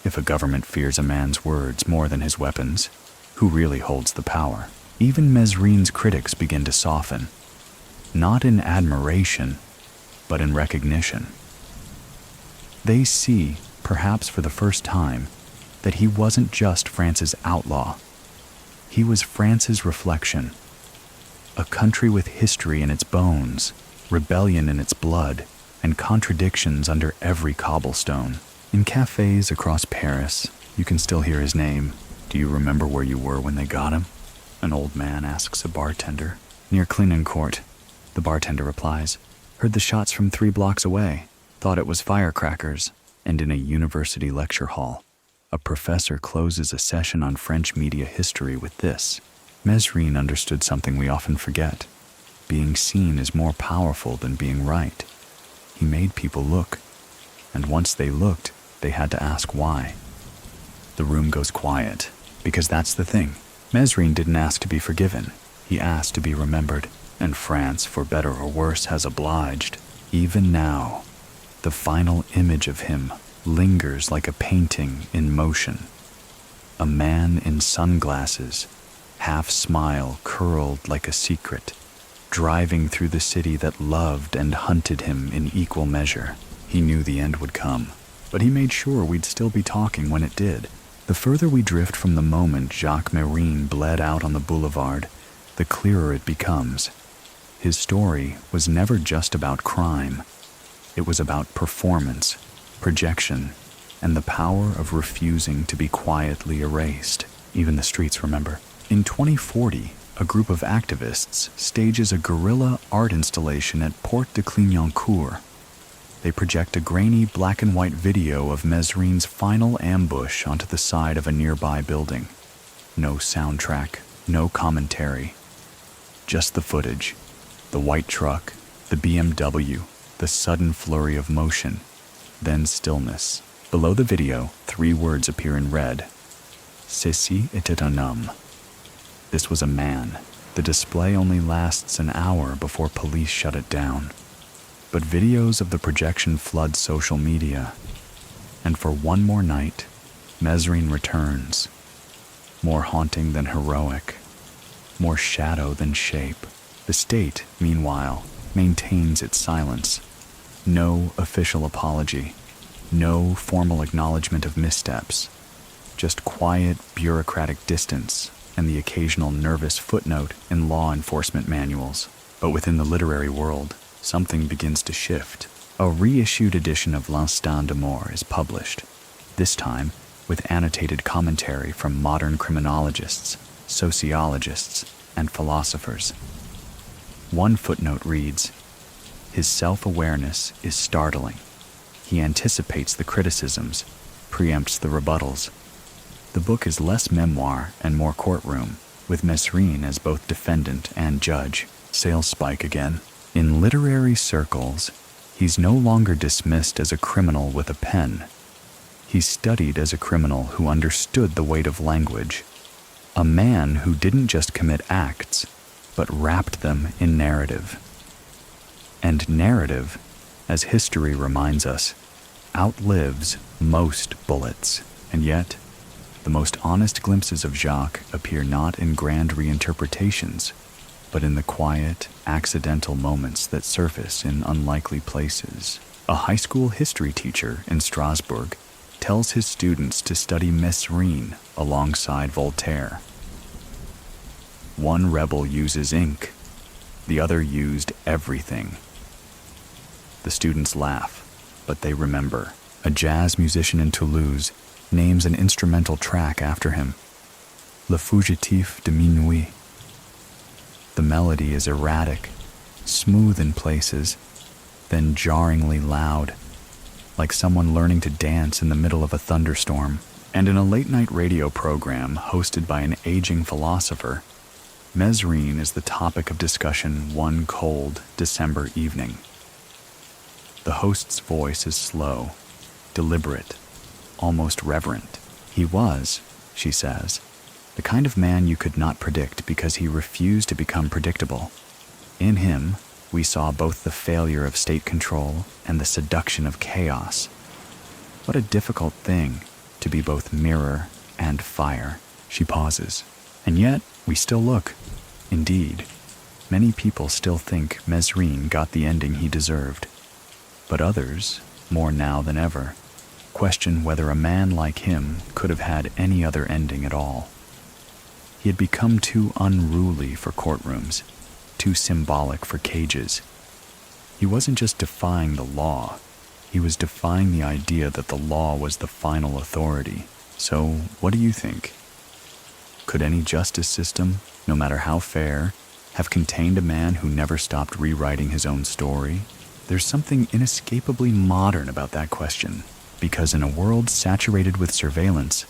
[SPEAKER 1] If a government fears a man's words more than his weapons, who really holds the power? Even Mesrine's critics begin to soften. Not in admiration, but in recognition. They see, perhaps for the first time, that he wasn't just France's outlaw. He was France's reflection. A country with history in its bones, rebellion in its blood, and contradictions under every cobblestone. In cafes across Paris, you can still hear his name. Do you remember where you were when they got him? An old man asks a bartender. Near Clinancourt, the bartender replies. Heard the shots from 3 blocks away. Thought it was firecrackers. And in a university lecture hall, a professor closes a session on French media history with this: Mesrine understood something we often forget. Being seen is more powerful than being right. He made people look, and once they looked, they had to ask why. The room goes quiet, because that's the thing. Mesrine didn't ask to be forgiven. He asked to be remembered, and France, for better or worse, has obliged. Even now, the final image of him lingers like a painting in motion. A man in sunglasses, half smile curled like a secret, driving through the city that loved and hunted him in equal measure. He knew the end would come, but he made sure we'd still be talking when it did. The further we drift from the moment Jacques Mesrine bled out on the boulevard, the clearer it becomes. His story was never just about crime. It was about performance, projection, and the power of refusing to be quietly erased. Even the streets remember. In 2040, a group of activists stages a guerrilla art installation at Porte de Clignancourt. They project a grainy black and white video of Mesrine's final ambush onto the side of a nearby building. No soundtrack, no commentary. Just the footage. The white truck, the BMW, the sudden flurry of motion. Then stillness. Below the video, 3 words appear in red. Ceci était un homme. This was a man. The display only lasts an hour before police shut it down. But videos of the projection flood social media. And for one more night, Mesrine returns. More haunting than heroic. More shadow than shape. The state, meanwhile, maintains its silence. No official apology. No formal acknowledgement of missteps. Just quiet, bureaucratic distance and the occasional nervous footnote in law enforcement manuals. But within the literary world, something begins to shift. A reissued edition of L'Instant de Mort is published, this time with annotated commentary from modern criminologists, sociologists, and philosophers. One footnote reads, "His self-awareness is startling. He anticipates the criticisms, preempts the rebuttals." The book is less memoir and more courtroom, with Mesrine as both defendant and judge. Sales spike again. In literary circles, he's no longer dismissed as a criminal with a pen. He's studied as a criminal who understood the weight of language. A man who didn't just commit acts, but wrapped them in narrative. And narrative, as history reminds us, outlives most bullets. And yet, the most honest glimpses of Jacques appear not in grand reinterpretations, but in the quiet, accidental moments that surface in unlikely places. A high school history teacher in Strasbourg tells his students to study Mesrine alongside Voltaire. One rebel uses ink, the other used everything. The students laugh, but they remember. A jazz musician in Toulouse names an instrumental track after him, Le Fugitif de Minuit. The melody is erratic, smooth in places, then jarringly loud, like someone learning to dance in the middle of a thunderstorm. And in a late-night radio program hosted by an aging philosopher, Mesrine is the topic of discussion one cold December evening. The host's voice is slow, deliberate, almost reverent. He was, she says, the kind of man you could not predict because he refused to become predictable. In him, we saw both the failure of state control and the seduction of chaos. What a difficult thing to be both mirror and fire. She pauses. And yet, we still look. Indeed, many people still think Mesrine got the ending he deserved. But others, more now than ever, question whether a man like him could have had any other ending at all. He had become too unruly for courtrooms, too symbolic for cages. He wasn't just defying the law, he was defying the idea that the law was the final authority. So, what do you think? Could any justice system, no matter how fair, have contained a man who never stopped rewriting his own story? There's something inescapably modern about that question, because in a world saturated with surveillance,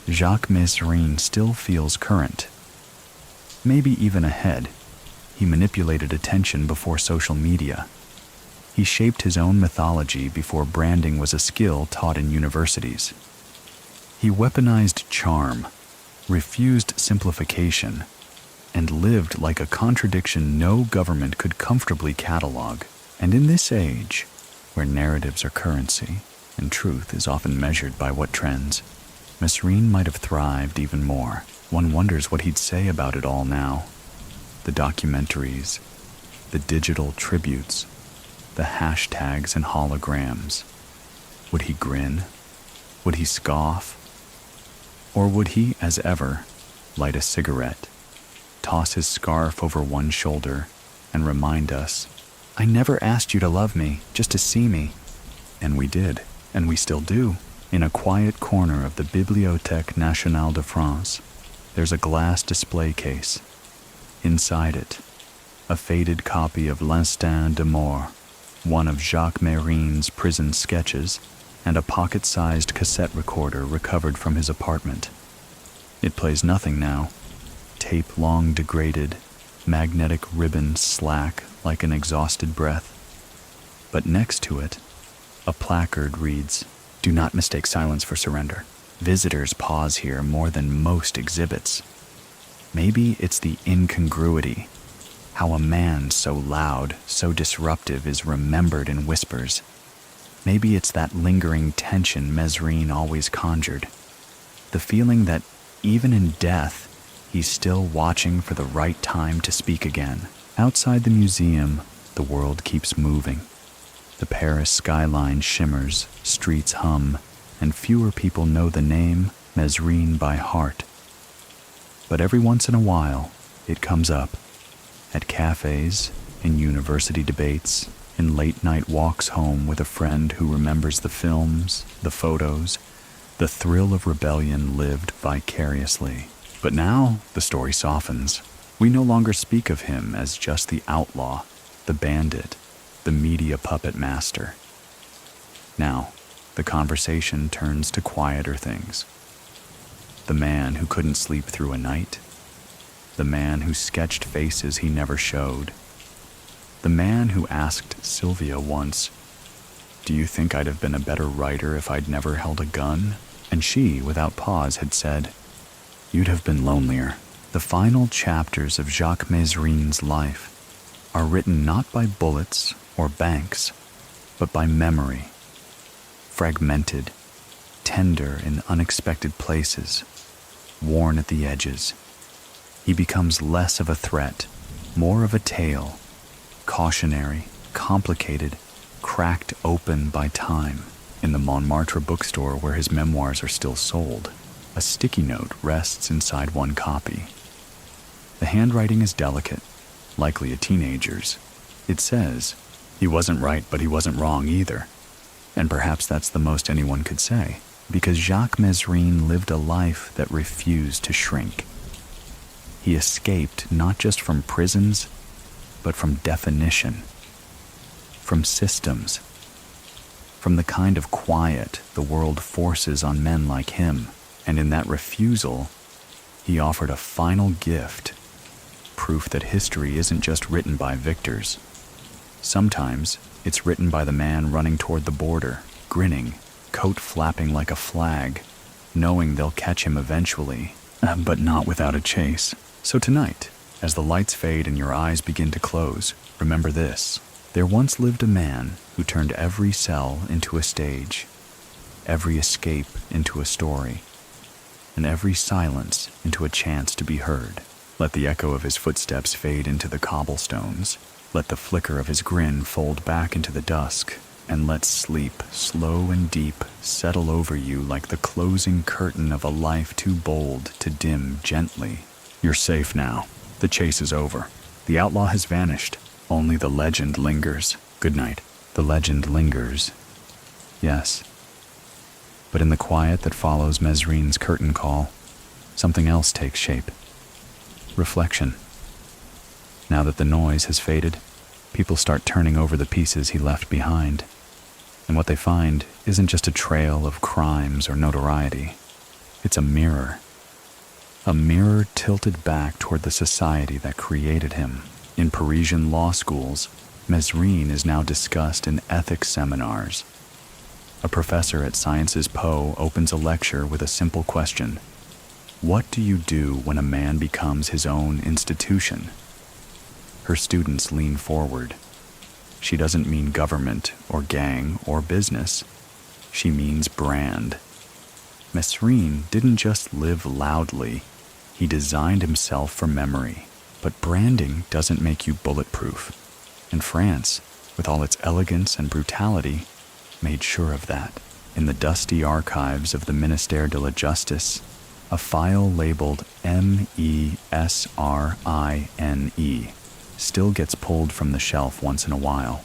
[SPEAKER 1] Jacques Mesrine still feels current. Maybe even ahead. He manipulated attention before social media. He shaped his own mythology before branding was a skill taught in universities. He weaponized charm, refused simplification, and lived like a contradiction no government could comfortably catalog. And in this age, where narratives are currency and truth is often measured by what trends, Mesrine might have thrived even more. One wonders what he'd say about it all now. The documentaries, the digital tributes, the hashtags and holograms. Would he grin? Would he scoff? Or would he, as ever, light a cigarette, toss his scarf over one shoulder, and remind us, "I never asked you to love me, just to see me." And we did, and we still do. In a quiet corner of the Bibliothèque Nationale de France, there's a glass display case. Inside it, a faded copy of L'Instinct de Mort, one of Jacques Mesrine's prison sketches, and a pocket-sized cassette recorder recovered from his apartment. It plays nothing now. Tape long degraded, magnetic ribbon slack like an exhausted breath. But next to it, a placard reads, "Do not mistake silence for surrender. Visitors pause here more than most exhibits." Maybe it's the incongruity, how a man so loud, so disruptive is remembered in whispers. Maybe it's that lingering tension Mesrine always conjured, the feeling that even in death, he's still watching for the right time to speak again. Outside the museum, the world keeps moving. The Paris skyline shimmers, streets hum, and fewer people know the name Mesrine by heart. But every once in a while, it comes up. At cafes, in university debates, in late-night walks home with a friend who remembers the films, the photos, the thrill of rebellion lived vicariously. But now, the story softens. We no longer speak of him as just the outlaw, the bandit, the media puppet master. Now, the conversation turns to quieter things. The man who couldn't sleep through a night. The man who sketched faces he never showed. The man who asked Sylvia once, "Do you think I'd have been a better writer if I'd never held a gun?" And she, without pause, had said, "You'd have been lonelier." The final chapters of Jacques Mesrine's life are written not by bullets or banks, but by memory. Fragmented, tender in unexpected places, worn at the edges. He becomes less of a threat, more of a tale, cautionary, complicated, cracked open by time. In the Montmartre bookstore where his memoirs are still sold, a sticky note rests inside one copy. The handwriting is delicate, likely a teenager's. It says, "He wasn't right, but he wasn't wrong either." And perhaps that's the most anyone could say, because Jacques Mesrine lived a life that refused to shrink. He escaped not just from prisons, but from definition, from systems, from the kind of quiet the world forces on men like him. And in that refusal, he offered a final gift, proof that history isn't just written by victors. Sometimes it's written by the man running toward the border, grinning, coat flapping like a flag, knowing they'll catch him eventually, but not without a chase. So tonight, as the lights fade and your eyes begin to close, remember this. There once lived a man who turned every cell into a stage, every escape into a story, and every silence into a chance to be heard. Let the echo of his footsteps fade into the cobblestones. Let the flicker of his grin fold back into the dusk, and let sleep, slow and deep, settle over you like the closing curtain of a life too bold to dim gently. You're safe now. The chase is over. The outlaw has vanished. Only the legend lingers. Good night. The legend lingers. Yes. But in the quiet that follows Mesrine's curtain call, something else takes shape. Reflection. Now that the noise has faded, people start turning over the pieces he left behind. And what they find isn't just a trail of crimes or notoriety. It's a mirror. A mirror tilted back toward the society that created him. In Parisian law schools, Mesrine is now discussed in ethics seminars. A professor at Sciences Po opens a lecture with a simple question. What do you do when a man becomes his own institution? Her students lean forward. She doesn't mean government or gang or business. She means brand. Mesrine didn't just live loudly. He designed himself for memory. But branding doesn't make you bulletproof. And France, with all its elegance and brutality, made sure of that. In the dusty archives of the Ministère de la Justice, a file labeled MESRINE still gets pulled from the shelf once in a while.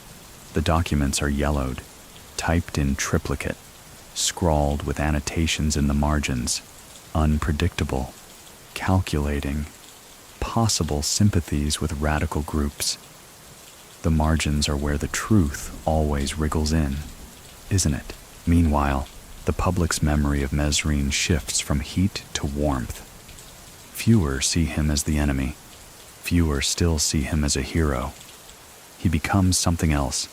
[SPEAKER 1] The documents are yellowed, typed in triplicate, scrawled with annotations in the margins, unpredictable, calculating, possible sympathies with radical groups. The margins are where the truth always wriggles in, isn't it? Meanwhile, the public's memory of Mesrine shifts from heat to warmth. Fewer see him as the enemy. Fewer still see him as a hero. He becomes something else,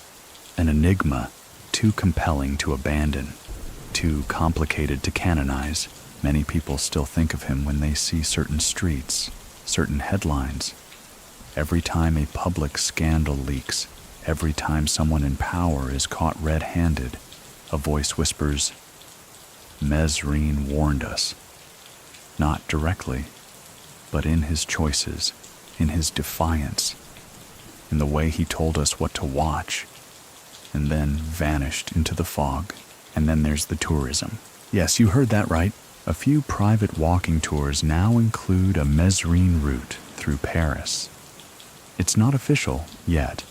[SPEAKER 1] an enigma too compelling to abandon, too complicated to canonize. Many people still think of him when they see certain streets, certain headlines. Every time a public scandal leaks, every time someone in power is caught red-handed, a voice whispers, Mesrine warned us. Not directly, but in his choices, in his defiance, in the way he told us what to watch, and then vanished into the fog. And then there's the tourism. Yes, you heard that right. A few private walking tours now include a Mesrine route through Paris. It's not official yet,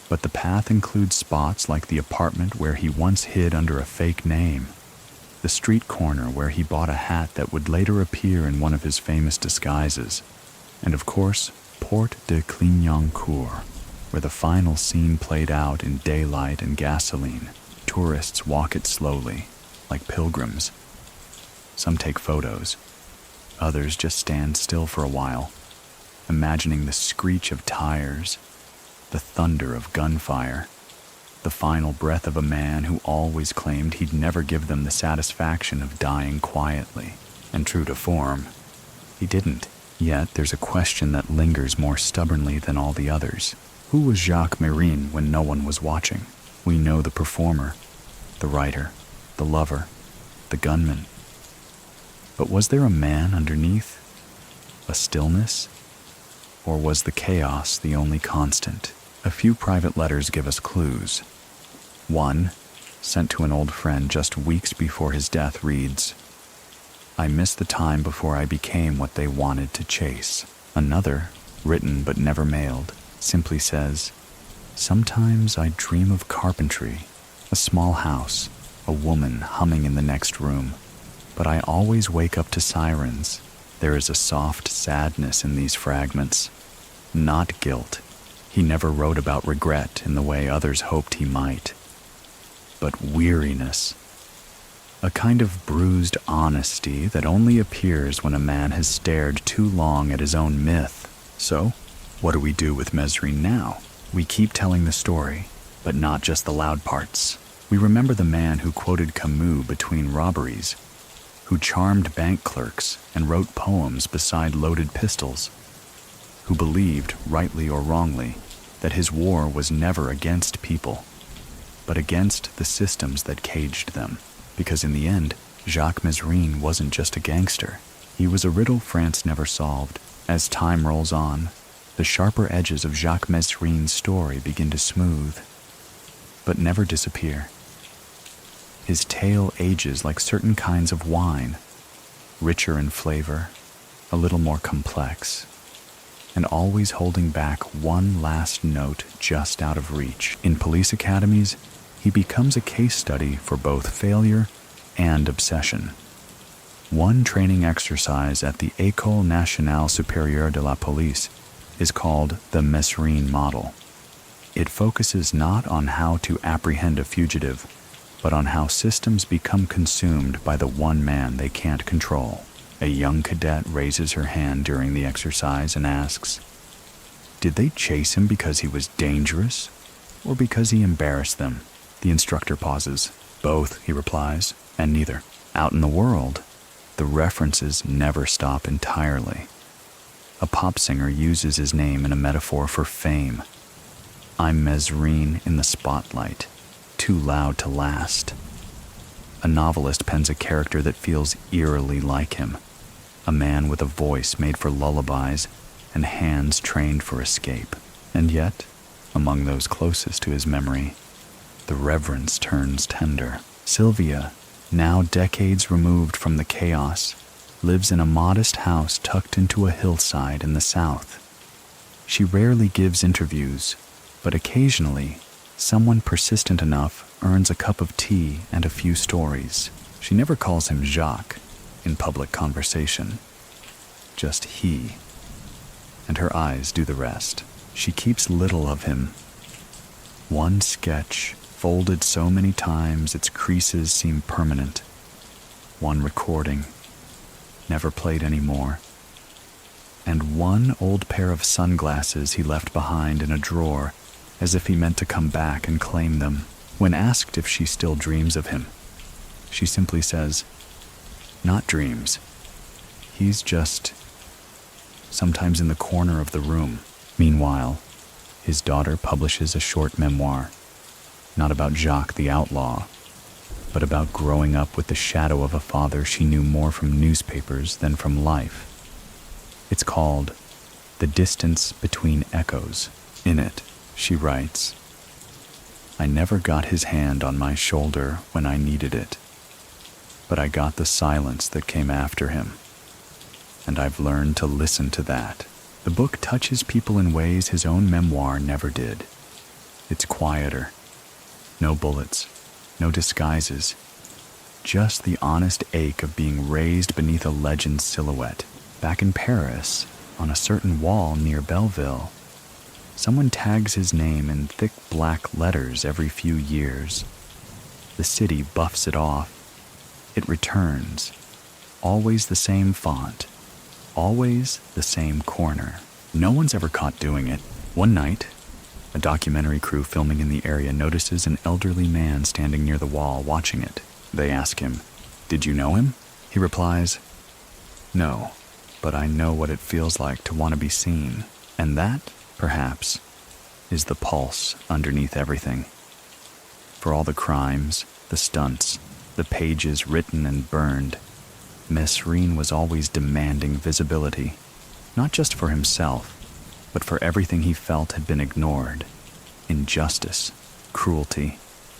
[SPEAKER 1] but the path includes spots like the apartment where he once hid under a fake name, the street corner where he bought a hat that would later appear in one of his famous disguises, and of course, Porte de Clignancourt, where the final scene played out in daylight and gasoline. Tourists walk it slowly, like pilgrims. Some take photos. Others just stand still for a while, imagining the screech of tires, the thunder of gunfire, the final breath of a man who always claimed he'd never give them the satisfaction of dying quietly. And true to form, he didn't. Yet there's a question that lingers more stubbornly than all the others. Who was Jacques Mesrine when no one was watching? We know the performer, the writer, the lover, the gunman. But was there a man underneath? A stillness? Or was the chaos the only constant? A few private letters give us clues. One, sent to an old friend just weeks before his death, reads, I miss the time before I became what they wanted to chase. Another, written but never mailed, simply says, sometimes I dream of carpentry, a small house, a woman humming in the next room. But I always wake up to sirens. There is a soft sadness in these fragments, not guilt. He never wrote about regret in the way others hoped he might, but weariness. A kind of bruised honesty that only appears when a man has stared too long at his own myth. So, what do we do with Mesrine now? We keep telling the story, but not just the loud parts. We remember the man who quoted Camus between robberies, who charmed bank clerks and wrote poems beside loaded pistols, who believed, rightly or wrongly, that his war was never against people, but against the systems that caged them. Because in the end, Jacques Mesrine wasn't just a gangster. He was a riddle France never solved. As time rolls on, the sharper edges of Jacques Mesrine's story begin to smooth, but never disappear. His tale ages like certain kinds of wine, richer in flavor, a little more complex, and always holding back one last note just out of reach. In police academies, he becomes a case study for both failure and obsession. One training exercise at the École Nationale Supérieure de la Police is called the Mesrine Model. It focuses not on how to apprehend a fugitive, but on how systems become consumed by the one man they can't control. A young cadet raises her hand during the exercise and asks, "Did they chase him because he was dangerous, or because he embarrassed them?" The instructor pauses. "Both," he replies, "and neither." Out in the world, the references never stop entirely. A pop singer uses his name in a metaphor for fame. "I'm Mesrine in the spotlight, too loud to last." A novelist pens a character that feels eerily like him, a man with a voice made for lullabies and hands trained for escape. And yet, among those closest to his memory, the reverence turns tender. Sylvia, now decades removed from the chaos, lives in a modest house tucked into a hillside in the south. She rarely gives interviews, but occasionally, someone persistent enough earns a cup of tea and a few stories. She never calls him Jacques in public conversation, just he, and her eyes do the rest. She keeps little of him. One sketch, folded so many times its creases seem permanent. One recording, never played anymore. And one old pair of sunglasses he left behind in a drawer, as if he meant to come back and claim them. When asked if she still dreams of him, she simply says, "Not dreams. He's just sometimes in the corner of the room." Meanwhile, his daughter publishes a short memoir, not about Jacques the outlaw, but about growing up with the shadow of a father she knew more from newspapers than from life. It's called The Distance Between Echoes. In it, she writes, "I never got his hand on my shoulder when I needed it, but I got the silence that came after him, and I've learned to listen to that." The book touches people in ways his own memoir never did. It's quieter. No bullets, no disguises, just the honest ache of being raised beneath a legend's silhouette. Back in Paris, on a certain wall near Belleville, someone tags his name in thick black letters every few years. The city buffs it off. It returns. Always the same font. Always the same corner. No one's ever caught doing it. One night, a documentary crew filming in the area notices an elderly man standing near the wall watching it. They ask him, "Did you know him?" He replies, "No, but I know what it feels like to want to be seen." And that, perhaps, is the pulse underneath everything. For all the crimes, the stunts, the pages written and burned, Mesrine was always demanding visibility, not just for himself, but for everything he felt had been ignored. Injustice, cruelty,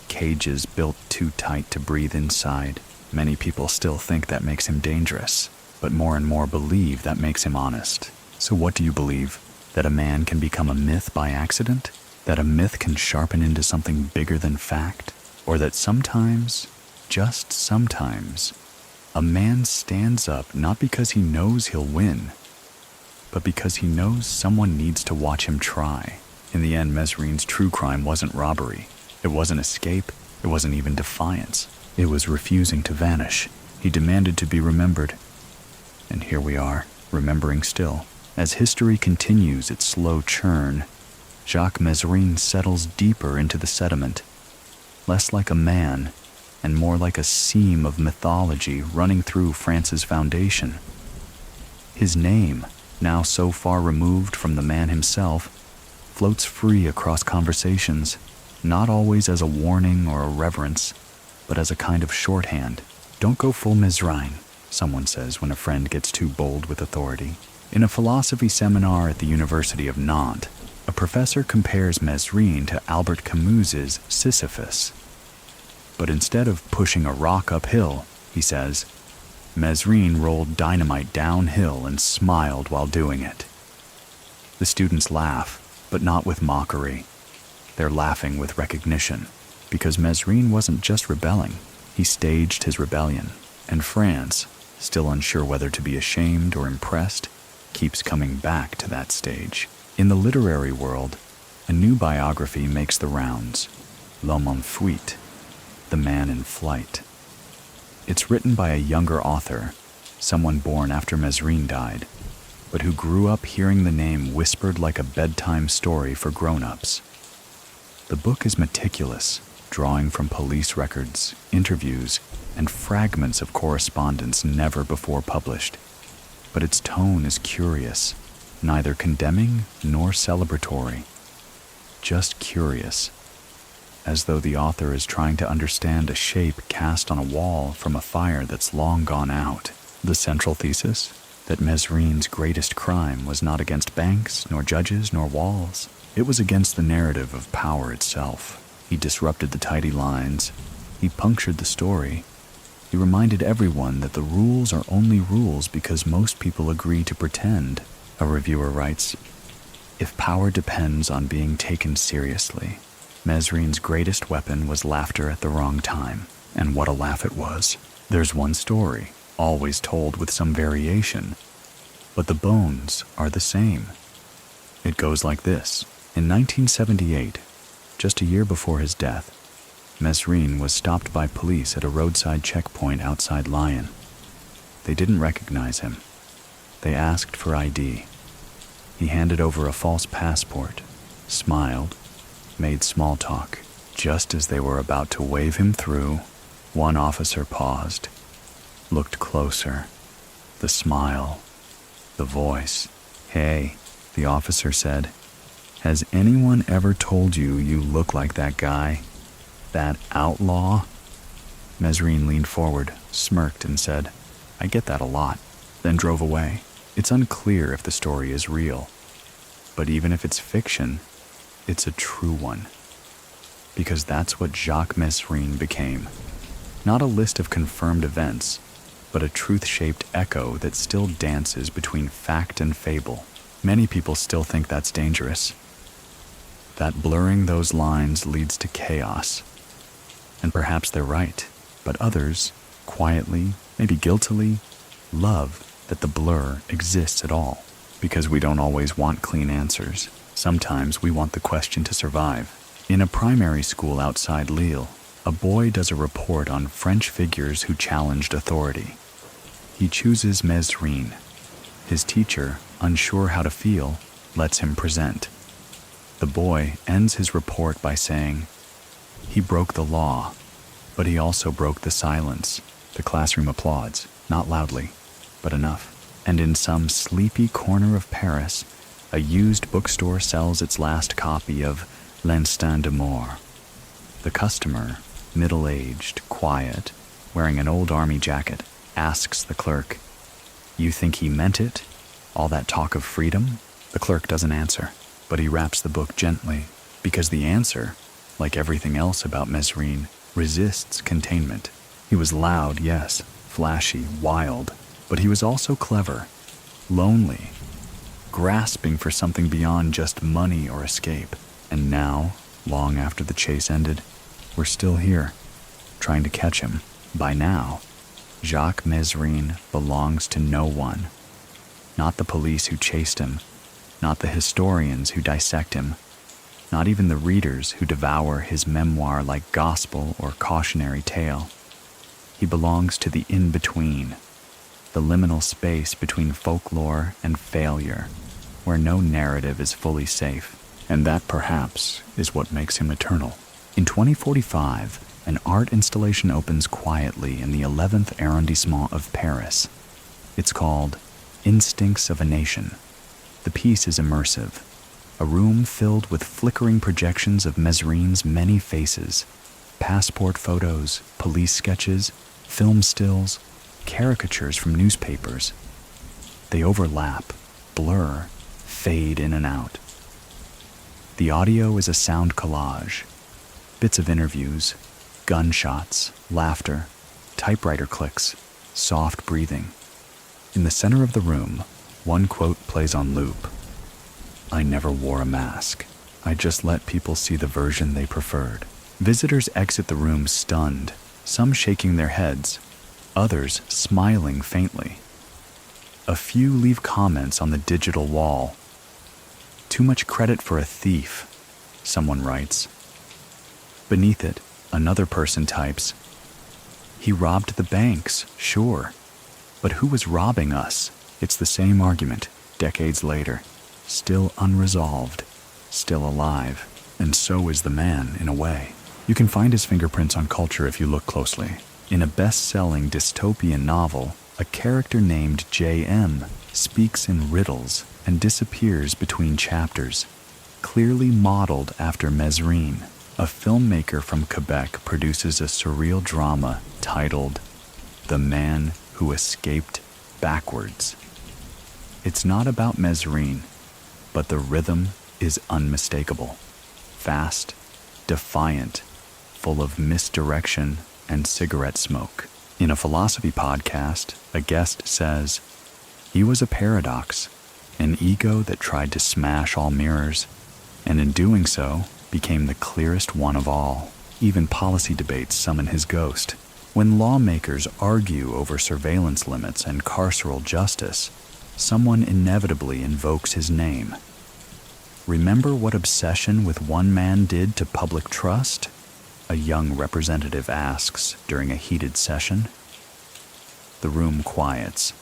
[SPEAKER 1] cages built too tight to breathe inside. Many people still think that makes him dangerous, but more and more believe that makes him honest. So what do you believe? That a man can become a myth by accident? That a myth can sharpen into something bigger than fact? Or that sometimes, just sometimes, a man stands up not because he knows he'll win, but because he knows someone needs to watch him try. In the end, Mesrine's true crime wasn't robbery. It wasn't escape. It wasn't even defiance. It was refusing to vanish. He demanded to be remembered. And here we are, remembering still. As history continues its slow churn, Jacques Mesrine settles deeper into the sediment, less like a man and more like a seam of mythology running through France's foundation. His name, now so far removed from the man himself, floats free across conversations, not always as a warning or a reverence, but as a kind of shorthand. "Don't go full Mesrine," someone says when a friend gets too bold with authority. In a philosophy seminar at the University of Nantes, a professor compares Mesrine to Albert Camus's Sisyphus. But instead of pushing a rock uphill, he says, Mesrine rolled dynamite downhill and smiled while doing it. The students laugh, but not with mockery. They're laughing with recognition, because Mesrine wasn't just rebelling, he staged his rebellion. And France, still unsure whether to be ashamed or impressed, keeps coming back to that stage. In the literary world, a new biography makes the rounds, L'Homme en fuite, The Man in Flight. It's written by a younger author, someone born after Mesrine died, but who grew up hearing the name whispered like a bedtime story for grown-ups. The book is meticulous, drawing from police records, interviews, and fragments of correspondence never before published. But its tone is curious, neither condemning nor celebratory, just curious, as though the author is trying to understand a shape cast on a wall from a fire that's long gone out. The central thesis? That Mesrine's greatest crime was not against banks, nor judges, nor walls. It was against the narrative of power itself. He disrupted the tidy lines. He punctured the story. He reminded everyone that the rules are only rules because most people agree to pretend. A reviewer writes, "If power depends on being taken seriously, Mesrine's greatest weapon was laughter at the wrong time. And what a laugh it was. There's one story, always told with some variation, but the bones are the same. It goes like this. In 1978, just a year before his death, Mesrine was stopped by police at a roadside checkpoint outside Lyon. They didn't recognize him. They asked for ID. He handed over a false passport, smiled, made small talk. Just as they were about to wave him through, one officer paused, looked closer. The smile, the voice. "Hey," the officer said, "has anyone ever told you you look like that guy? That outlaw?" Mesrine leaned forward, smirked, and said, "I get that a lot," then drove away. It's unclear if the story is real, but even if it's fiction, it's a true one. Because that's what Jacques Mesrine became. Not a list of confirmed events, but a truth-shaped echo that still dances between fact and fable. Many people still think that's dangerous. That blurring those lines leads to chaos. And perhaps they're right, but others, quietly, maybe guiltily, love that the blur exists at all, because we don't always want clean answers. Sometimes we want the question to survive. In a primary school outside Lille, a boy does a report on French figures who challenged authority. He chooses Mesrine. His teacher, unsure how to feel, lets him present. The boy ends his report by saying, "He broke the law, but he also broke the silence." The classroom applauds, not loudly, but enough. And in some sleepy corner of Paris, a used bookstore sells its last copy of L'Instant de Mort. The customer, middle-aged, quiet, wearing an old army jacket, asks the clerk, "You think he meant it? All that talk of freedom?" The clerk doesn't answer, but he wraps the book gently, because the answer, like everything else about Mesrine, resists containment. He was loud, yes, flashy, wild, but he was also clever, lonely, grasping for something beyond just money or escape. And now, long after the chase ended, we're still here, trying to catch him. By now, Jacques Mesrine belongs to no one. Not the police who chased him, not the historians who dissect him, not even the readers who devour his memoir like gospel or cautionary tale. He belongs to the in-between, the liminal space between folklore and failure, where no narrative is fully safe. And that, perhaps, is what makes him eternal. In 2045, an art installation opens quietly in the 11th arrondissement of Paris. It's called Instincts of a Nation. The piece is immersive, a room filled with flickering projections of Mesrine's many faces, passport photos, police sketches, film stills, caricatures from newspapers. They overlap, blur, fade in and out. The audio is a sound collage, bits of interviews, gunshots, laughter, typewriter clicks, soft breathing. In the center of the room, one quote plays on loop. "I never wore a mask. I just let people see the version they preferred." Visitors exit the room stunned, some shaking their heads, others smiling faintly. A few leave comments on the digital wall. "Too much credit for a thief," someone writes. Beneath it, Another person types, "He robbed the banks, sure. But who was robbing us?" It's the same argument, decades later. Still unresolved, still alive. And so is the man, in a way. You can find his fingerprints on culture if you look closely. In a best-selling dystopian novel, a character named J.M. speaks in riddles and disappears between chapters, clearly modeled after Mesrine. A filmmaker from Quebec produces a surreal drama titled The Man Who Escaped Backwards. It's not about Mesrine, but the rhythm is unmistakable. Fast, defiant, full of misdirection and cigarette smoke. In a philosophy podcast, a guest says, "He was a paradox, an ego that tried to smash all mirrors, and in doing so, became the clearest one of all. Even policy debates summon his ghost. When lawmakers argue over surveillance limits and carceral justice, someone inevitably invokes his name. Remember what obsession with one man did to public trust?" a young representative asks during a heated session. The room quiets,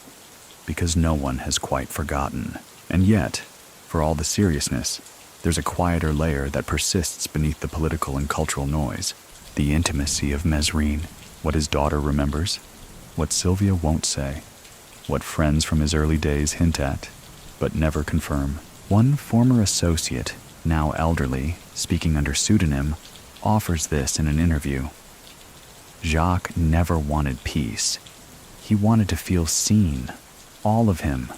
[SPEAKER 1] because no one has quite forgotten. And yet, for all the seriousness, there's a quieter layer that persists beneath the political and cultural noise. The intimacy of Mesrine, what his daughter remembers, what Sylvia won't say, what friends from his early days hint at, but never confirm. One former associate, now elderly, speaking under pseudonym, offers this in an interview. Jacques never wanted peace. He wanted to feel seen, all of him,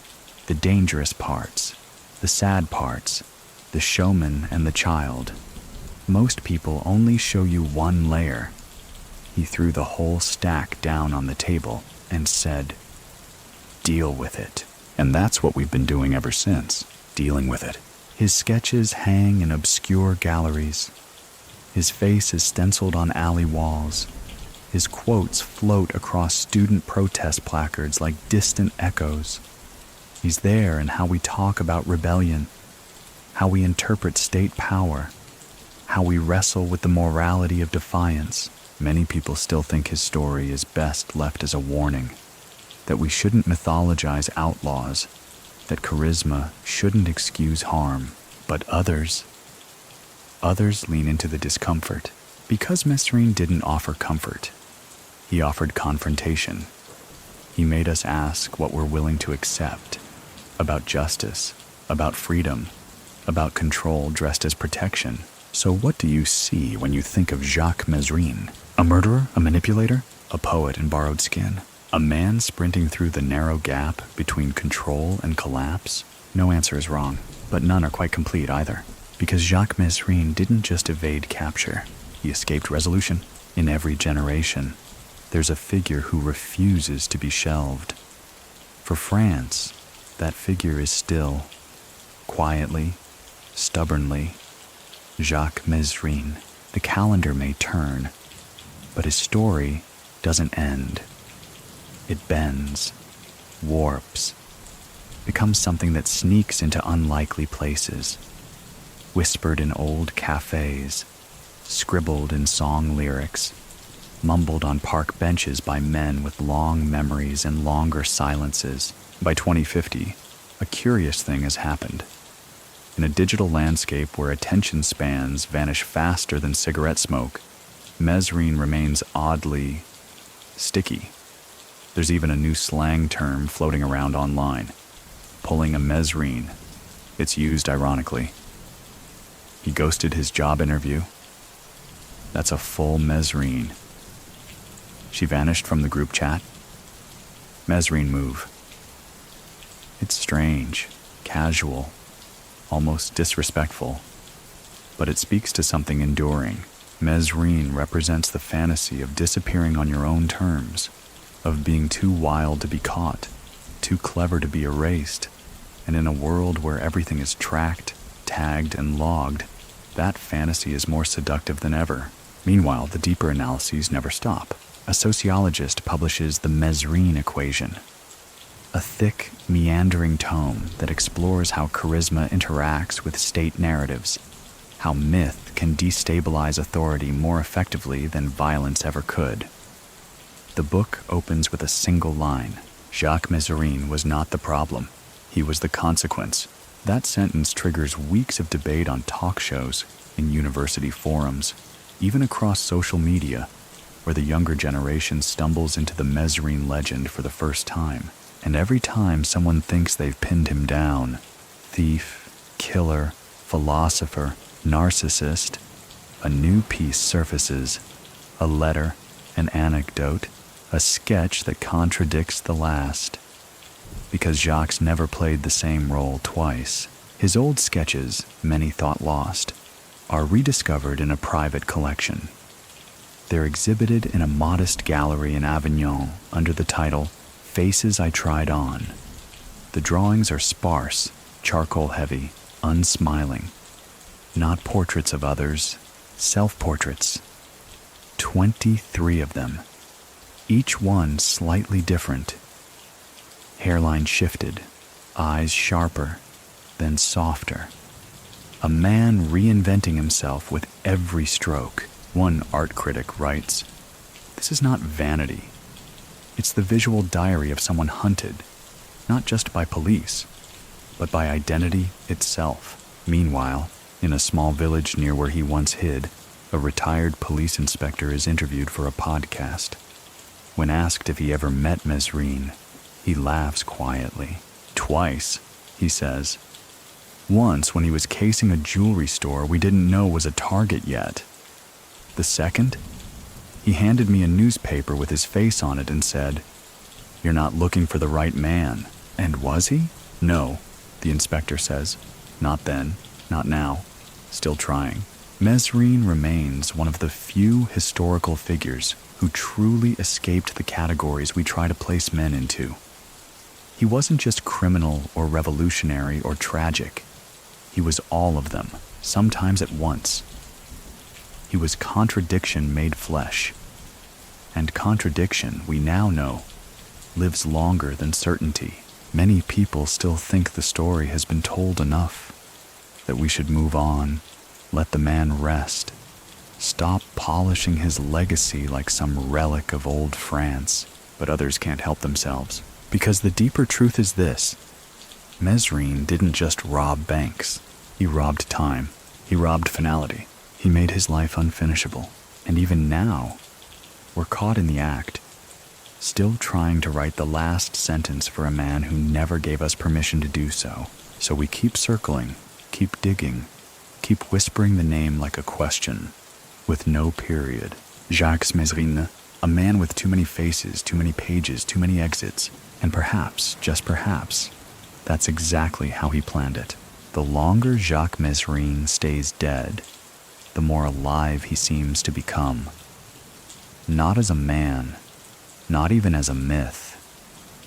[SPEAKER 1] the dangerous parts, the sad parts, the showman and the child. Most people only show you one layer. He threw the whole stack down on the table and said, "Deal with it." And that's what we've been doing ever since, dealing with it. His sketches hang in obscure galleries. His face is stenciled on alley walls. His quotes float across student protest placards like distant echoes. He's there in how we talk about rebellion, how we interpret state power, how we wrestle with the morality of defiance. Many people still think his story is best left as a warning, that we shouldn't mythologize outlaws, that charisma shouldn't excuse harm. But others lean into the discomfort. Because Mesrine didn't offer comfort, he offered confrontation. He made us ask what we're willing to accept, about justice, about freedom, about control dressed as protection. So what do you see when you think of Jacques Mesrine? A murderer? A manipulator? A poet in borrowed skin? A man sprinting through the narrow gap between control and collapse? No answer is wrong, but none are quite complete either. Because Jacques Mesrine didn't just evade capture, he escaped resolution. In every generation, there's a figure who refuses to be shelved. For France, that figure is still, quietly, stubbornly, Jacques Mesrine. The calendar may turn, but his story doesn't end. It bends, warps, becomes something that sneaks into unlikely places, whispered in old cafes, scribbled in song lyrics, mumbled on park benches by men with long memories and longer silences. By 2050, a curious thing has happened. In a digital landscape where attention spans vanish faster than cigarette smoke, Mesrine remains oddly sticky. There's even a new slang term floating around online, pulling a Mesrine. It's used ironically. He ghosted his job interview. That's a full Mesrine. She vanished from the group chat. Mesrine move. It's strange, casual, almost disrespectful, but it speaks to something enduring. Mesrine represents the fantasy of disappearing on your own terms, of being too wild to be caught, too clever to be erased, and in a world where everything is tracked, tagged, and logged, that fantasy is more seductive than ever. Meanwhile, the deeper analyses never stop. A sociologist publishes the Mesrine equation, a thick, meandering tome that explores how charisma interacts with state narratives, how myth can destabilize authority more effectively than violence ever could. The book opens with a single line: Jacques Mesrine was not the problem, he was the consequence. That sentence triggers weeks of debate on talk shows, in university forums, even across social media, where the younger generation stumbles into the Mesrine legend for the first time. And every time someone thinks they've pinned him down, thief, killer, philosopher, narcissist, a new piece surfaces, a letter, an anecdote, a sketch that contradicts the last. Because Jacques never played the same role twice, his old sketches, many thought lost, are rediscovered in a private collection. They're exhibited in a modest gallery in Avignon under the title Faces I Tried On. The drawings are sparse, charcoal-heavy, unsmiling. Not portraits of others, self-portraits. 23 of them, each one slightly different. Hairline shifted, eyes sharper, then softer. A man reinventing himself with every stroke. One art critic writes, "This is not vanity. It's the visual diary of someone hunted, not just by police, but by identity itself." Meanwhile, in a small village near where he once hid, a retired police inspector is interviewed for a podcast. When asked if he ever met Mesrine, he laughs quietly. "Twice," he says. "Once when he was casing a jewelry store we didn't know was a target yet. The second, he handed me a newspaper with his face on it and said, 'You're not looking for the right man.' And was he? No, the inspector says. Not then, not now, still trying." Mesrine remains one of the few historical figures who truly escaped the categories we try to place men into. He wasn't just criminal or revolutionary or tragic. He was all of them, sometimes at once. He was contradiction made flesh. And contradiction, we now know, lives longer than certainty. Many people still think the story has been told enough, that we should move on, let the man rest, stop polishing his legacy like some relic of old France. But others can't help themselves. Because the deeper truth is this: Mesrine didn't just rob banks. He robbed time. He robbed finality. He made his life unfinishable. And even now, we're caught in the act, still trying to write the last sentence for a man who never gave us permission to do so. So we keep circling, keep digging, keep whispering the name like a question, with no period. Jacques Mesrine, a man with too many faces, too many pages, too many exits. And perhaps, just perhaps, that's exactly how he planned it. The longer Jacques Mesrine stays dead, the more alive he seems to become. Not as a man, not even as a myth,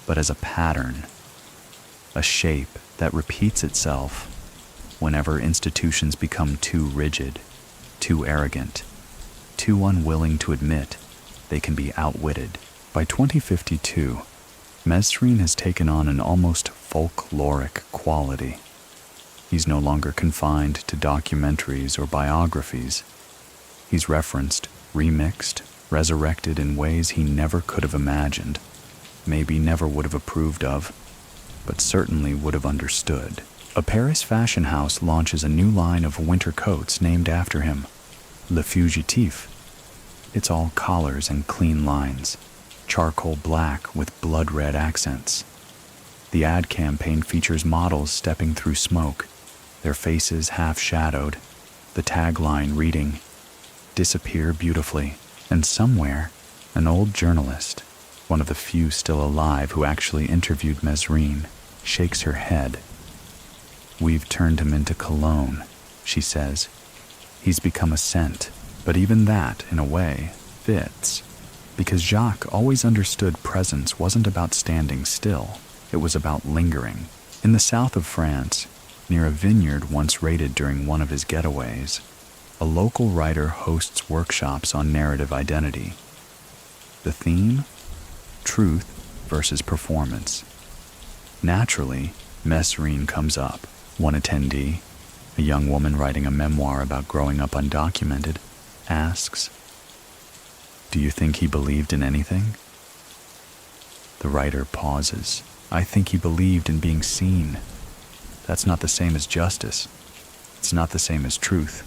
[SPEAKER 1] but as a pattern, a shape that repeats itself whenever institutions become too rigid, too arrogant, too unwilling to admit they can be outwitted. By 2052, Mesrine has taken on an almost folkloric quality. He's no longer confined to documentaries or biographies. He's referenced, remixed, resurrected in ways he never could have imagined, maybe never would have approved of, but certainly would have understood. A Paris fashion house launches a new line of winter coats named after him, Le Fugitif. It's all collars and clean lines, charcoal black with blood red accents. The ad campaign features models stepping through smoke, their faces half shadowed, the tagline reading, "Disappear beautifully." And somewhere, an old journalist, one of the few still alive who actually interviewed Mesrine, shakes her head. "We've turned him into cologne," she says. "He's become a scent." But even that, in a way, fits. Because Jacques always understood presence wasn't about standing still. It was about lingering. In the south of France, near a vineyard once raided during one of his getaways, a local writer hosts workshops on narrative identity. The theme? Truth versus performance. Naturally, Mesrine comes up. One attendee, A young woman writing a memoir about growing up undocumented asks, "Do you think he believed in anything?" The writer pauses. "I think he believed in being seen. That's not the same as justice. It's not the same as truth.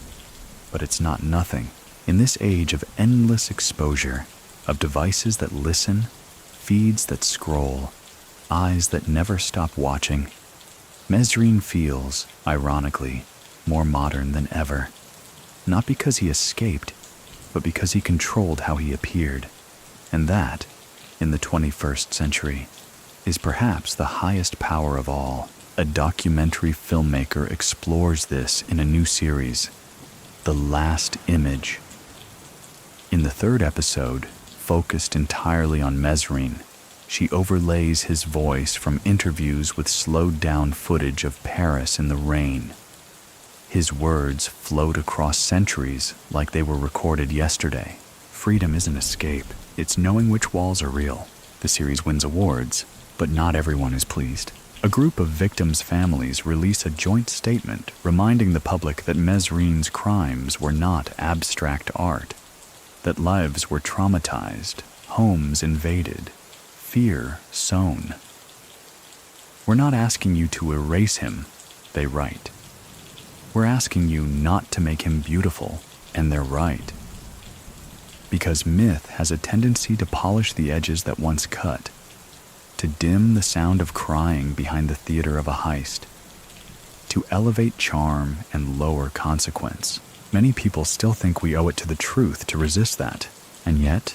[SPEAKER 1] But it's not nothing. In this age of endless exposure, of devices that listen, feeds that scroll, eyes that never stop watching, Mesrine feels, ironically, more modern than ever. Not because he escaped, but because he controlled how he appeared. And that, in the 21st century, is perhaps the highest power of all. A documentary filmmaker explores this in a new series, The Last Image. In the third episode, focused entirely on Mesrine, she overlays his voice from interviews with slowed-down footage of Paris in the rain. His words float across centuries like they were recorded yesterday. Freedom isn't escape. It's knowing which walls are real. The series wins awards, but not everyone is pleased. A group of victims' families release a joint statement reminding the public that Mesrine's crimes were not abstract art, that lives were traumatized, homes invaded, fear sown. "We're not asking you to erase him," they write. "We're asking you not to make him beautiful," and they're right. Because myth has a tendency to polish the edges that once cut, to dim the sound of crying behind the theater of a heist, to elevate charm and lower consequence. Many people still think we owe it to the truth to resist that, and yet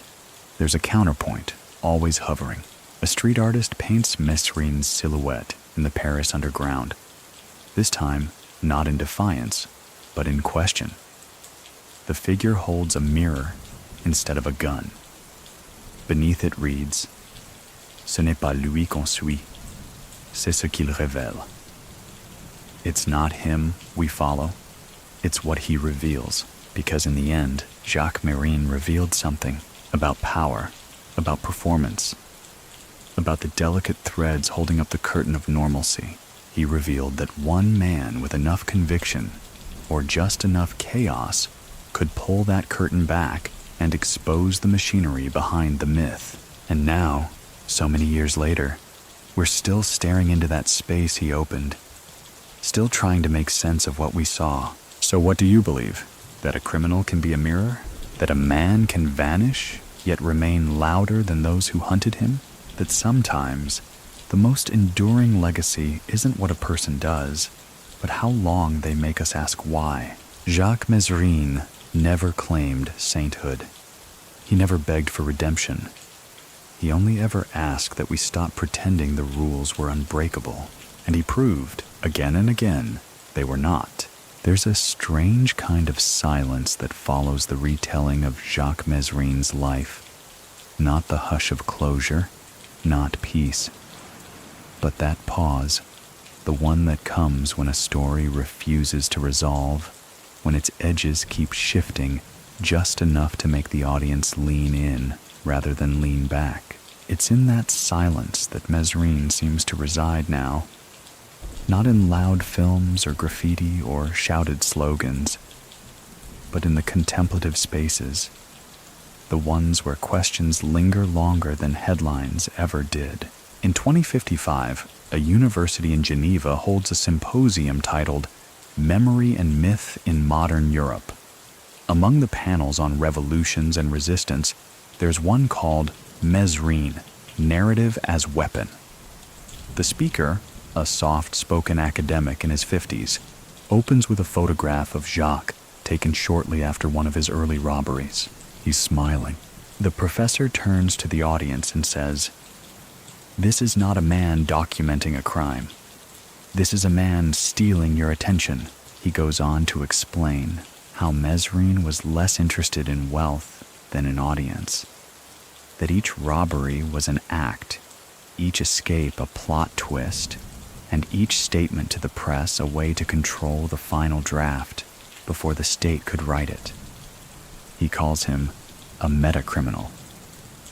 [SPEAKER 1] there's a counterpoint, always hovering. A street artist paints Mesrine's silhouette in the Paris underground, this time not in defiance, but in question. The figure holds a mirror instead of a gun. Beneath it reads, "Ce n'est pas lui qu'on suit, c'est ce qu'il révèle." It's not him we follow, it's what he reveals, because in the end, Jacques Mesrine revealed something about power, about performance, about the delicate threads holding up the curtain of normalcy. He revealed that one man with enough conviction, or just enough chaos, could pull that curtain back and expose the machinery behind the myth. And now, so many years later, we're still staring into that space he opened, still trying to make sense of what we saw. So what do you believe? That a criminal can be a mirror? That a man can vanish, yet remain louder than those who hunted him? That sometimes the most enduring legacy isn't what a person does, but how long they make us ask why. Jacques Mesrine never claimed sainthood. He never begged for redemption. He only ever asked that we stop pretending the rules were unbreakable, and he proved, again and again, they were not. There's a strange kind of silence that follows the retelling of Jacques Mesrine's life. Not the hush of closure, not peace, but that pause, the one that comes when a story refuses to resolve, when its edges keep shifting just enough to make the audience lean in rather than lean back. It's in that silence that Mesrine seems to reside now, not in loud films or graffiti or shouted slogans, but in the contemplative spaces, the ones where questions linger longer than headlines ever did. In 2055, a university in Geneva holds a symposium titled Memory and Myth in Modern Europe. Among the panels on revolutions and resistance, there's one called Mesrine, Narrative as Weapon. The speaker, a soft-spoken academic in his 50s, opens with a photograph of Jacques taken shortly after one of his early robberies. He's smiling. The professor turns to the audience and says, "This is not a man documenting a crime. This is a man stealing your attention." He goes on to explain how Mesrine was less interested in wealth than in audience, that each robbery was an act, each escape a plot twist, and each statement to the press a way to control the final draft before the state could write it. He calls him a meta-criminal,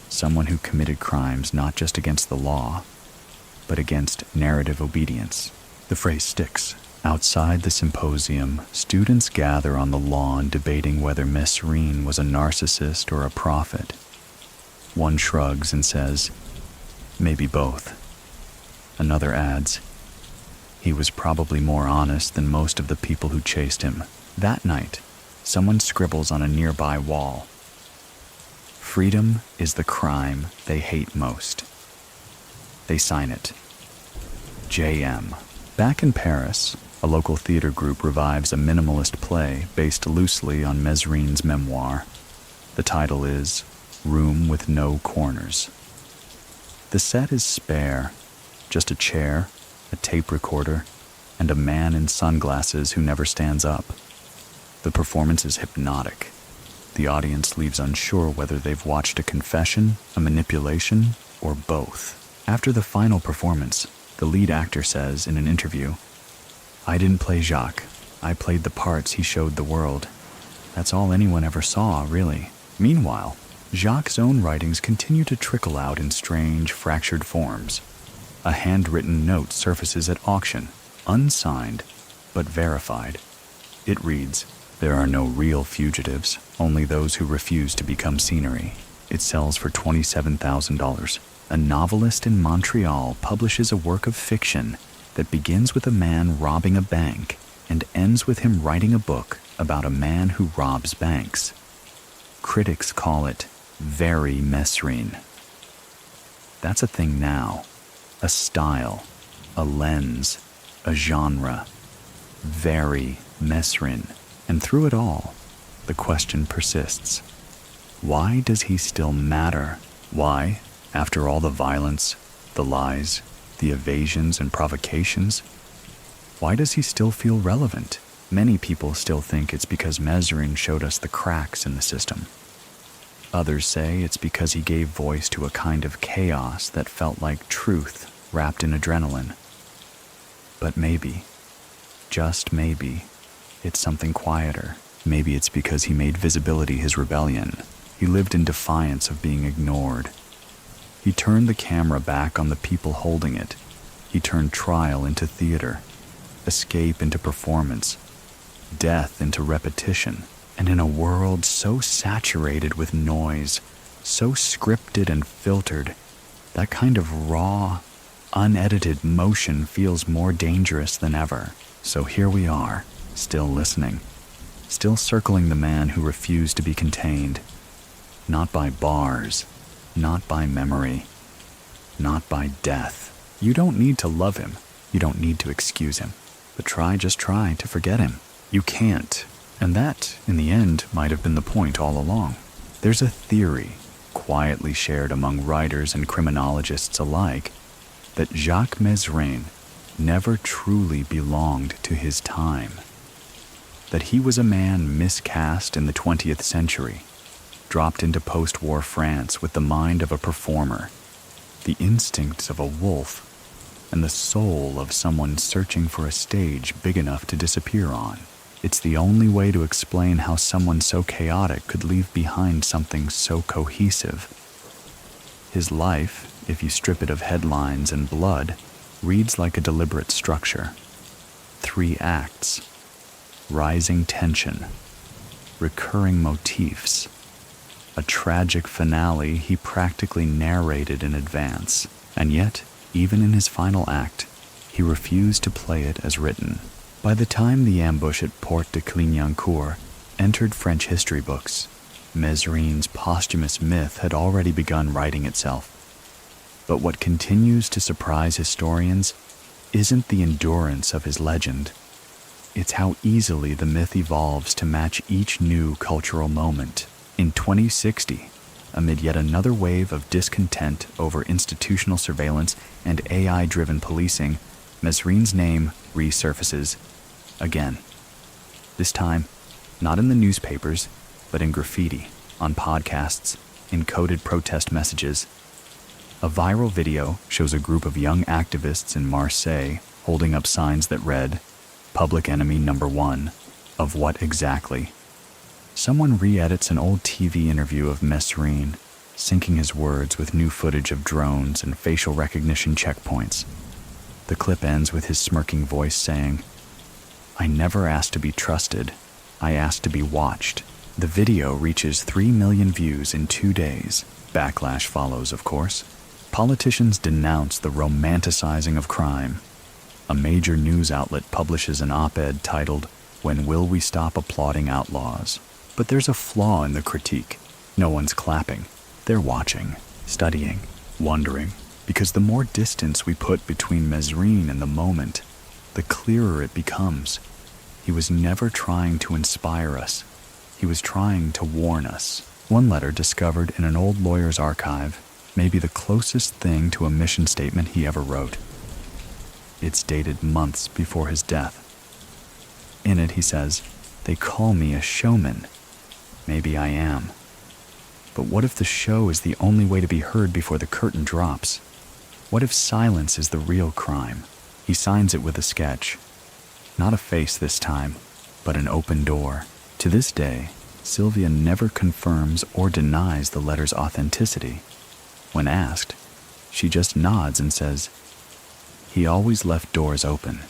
[SPEAKER 1] someone who committed crimes not just against the law, but against narrative obedience. The phrase sticks. Outside the symposium, students gather on the lawn debating whether Mesrine was a narcissist or a prophet. One shrugs and says, "Maybe both." Another adds, "He was probably more honest than most of the people who chased him." That night, someone scribbles on a nearby wall, "Freedom is the crime they hate most." They sign it, JM. Back in Paris, a local theater group revives a minimalist play based loosely on Mesrine's memoir. The title is Room with No Corners. The set is spare, just a chair, a tape recorder, and a man in sunglasses who never stands up. The performance is hypnotic. The audience leaves unsure whether they've watched a confession, a manipulation, or both. After the final performance, the lead actor says in an interview, "I didn't play Jacques. I played the parts he showed the world. That's all anyone ever saw, really." Meanwhile, Jacques' own writings continue to trickle out in strange, fractured forms. A handwritten note surfaces at auction, unsigned, but verified. It reads, "There are no real fugitives, only those who refuse to become scenery." It sells for $27,000. A novelist in Montreal publishes a work of fiction that begins with a man robbing a bank and ends with him writing a book about a man who robs banks. Critics call it very Mesrine. That's a thing now. A style, a lens, a genre. Very Mesrine. And through it all, the question persists. Why does he still matter? Why, after all the violence, the lies, the evasions and provocations, why does he still feel relevant? Many people still think it's because Mesrine showed us the cracks in the system. Others say it's because he gave voice to a kind of chaos that felt like truth wrapped in adrenaline. But maybe, just maybe, it's something quieter. Maybe it's because he made visibility his rebellion. He lived in defiance of being ignored. He turned the camera back on the people holding it. He turned trial into theater, escape into performance, death into repetition. And in a world so saturated with noise, so scripted and filtered, that kind of raw, unedited motion feels more dangerous than ever. So here we are, still listening, still circling the man who refused to be contained. Not by bars, not by memory, not by death. You don't need to love him. You don't need to excuse him. But just try to forget him. You can't. And that, in the end, might have been the point all along. There's a theory, quietly shared among writers and criminologists alike, that Jacques Mesrine never truly belonged to his time. That he was a man miscast in the 20th century, dropped into post-war France with the mind of a performer, the instincts of a wolf, and the soul of someone searching for a stage big enough to disappear on. It's the only way to explain how someone so chaotic could leave behind something so cohesive. His life, if you strip it of headlines and blood, reads like a deliberate structure. 3 acts, rising tension, recurring motifs, a tragic finale he practically narrated in advance. And yet, even in his final act, he refused to play it as written. By the time the ambush at Porte de Clignancourt entered French history books, Mesrine's posthumous myth had already begun writing itself. But what continues to surprise historians isn't the endurance of his legend. It's how easily the myth evolves to match each new cultural moment. In 2060, amid yet another wave of discontent over institutional surveillance and AI-driven policing, Mesrine's name resurfaces again. This time, not in the newspapers, but in graffiti, on podcasts, in coded protest messages. A viral video shows a group of young activists in Marseille holding up signs that read, "Public Enemy Number 1, of what exactly?" Someone re-edits an old TV interview of Mesrine, syncing his words with new footage of drones and facial recognition checkpoints. The clip ends with his smirking voice saying, I never asked to be trusted. I asked to be watched. The video reaches 3 million views in 2 days. Backlash follows, of course. Politicians denounce the romanticizing of crime. A major news outlet publishes an op-ed titled, "When Will We Stop Applauding Outlaws?" But there's a flaw in the critique. No one's clapping. They're watching, studying, wondering. Because the more distance we put between Mesrine and the moment, the clearer it becomes. He was never trying to inspire us. He was trying to warn us. One letter discovered in an old lawyer's archive may be the closest thing to a mission statement he ever wrote. It's dated months before his death. In it, he says, "They call me a showman. Maybe I am. But what if the show is the only way to be heard before the curtain drops? What if silence is the real crime?" He signs it with a sketch. Not a face this time, but an open door. To this day, Sylvia never confirms or denies the letter's authenticity. When asked, she just nods and says, "He always left doors open,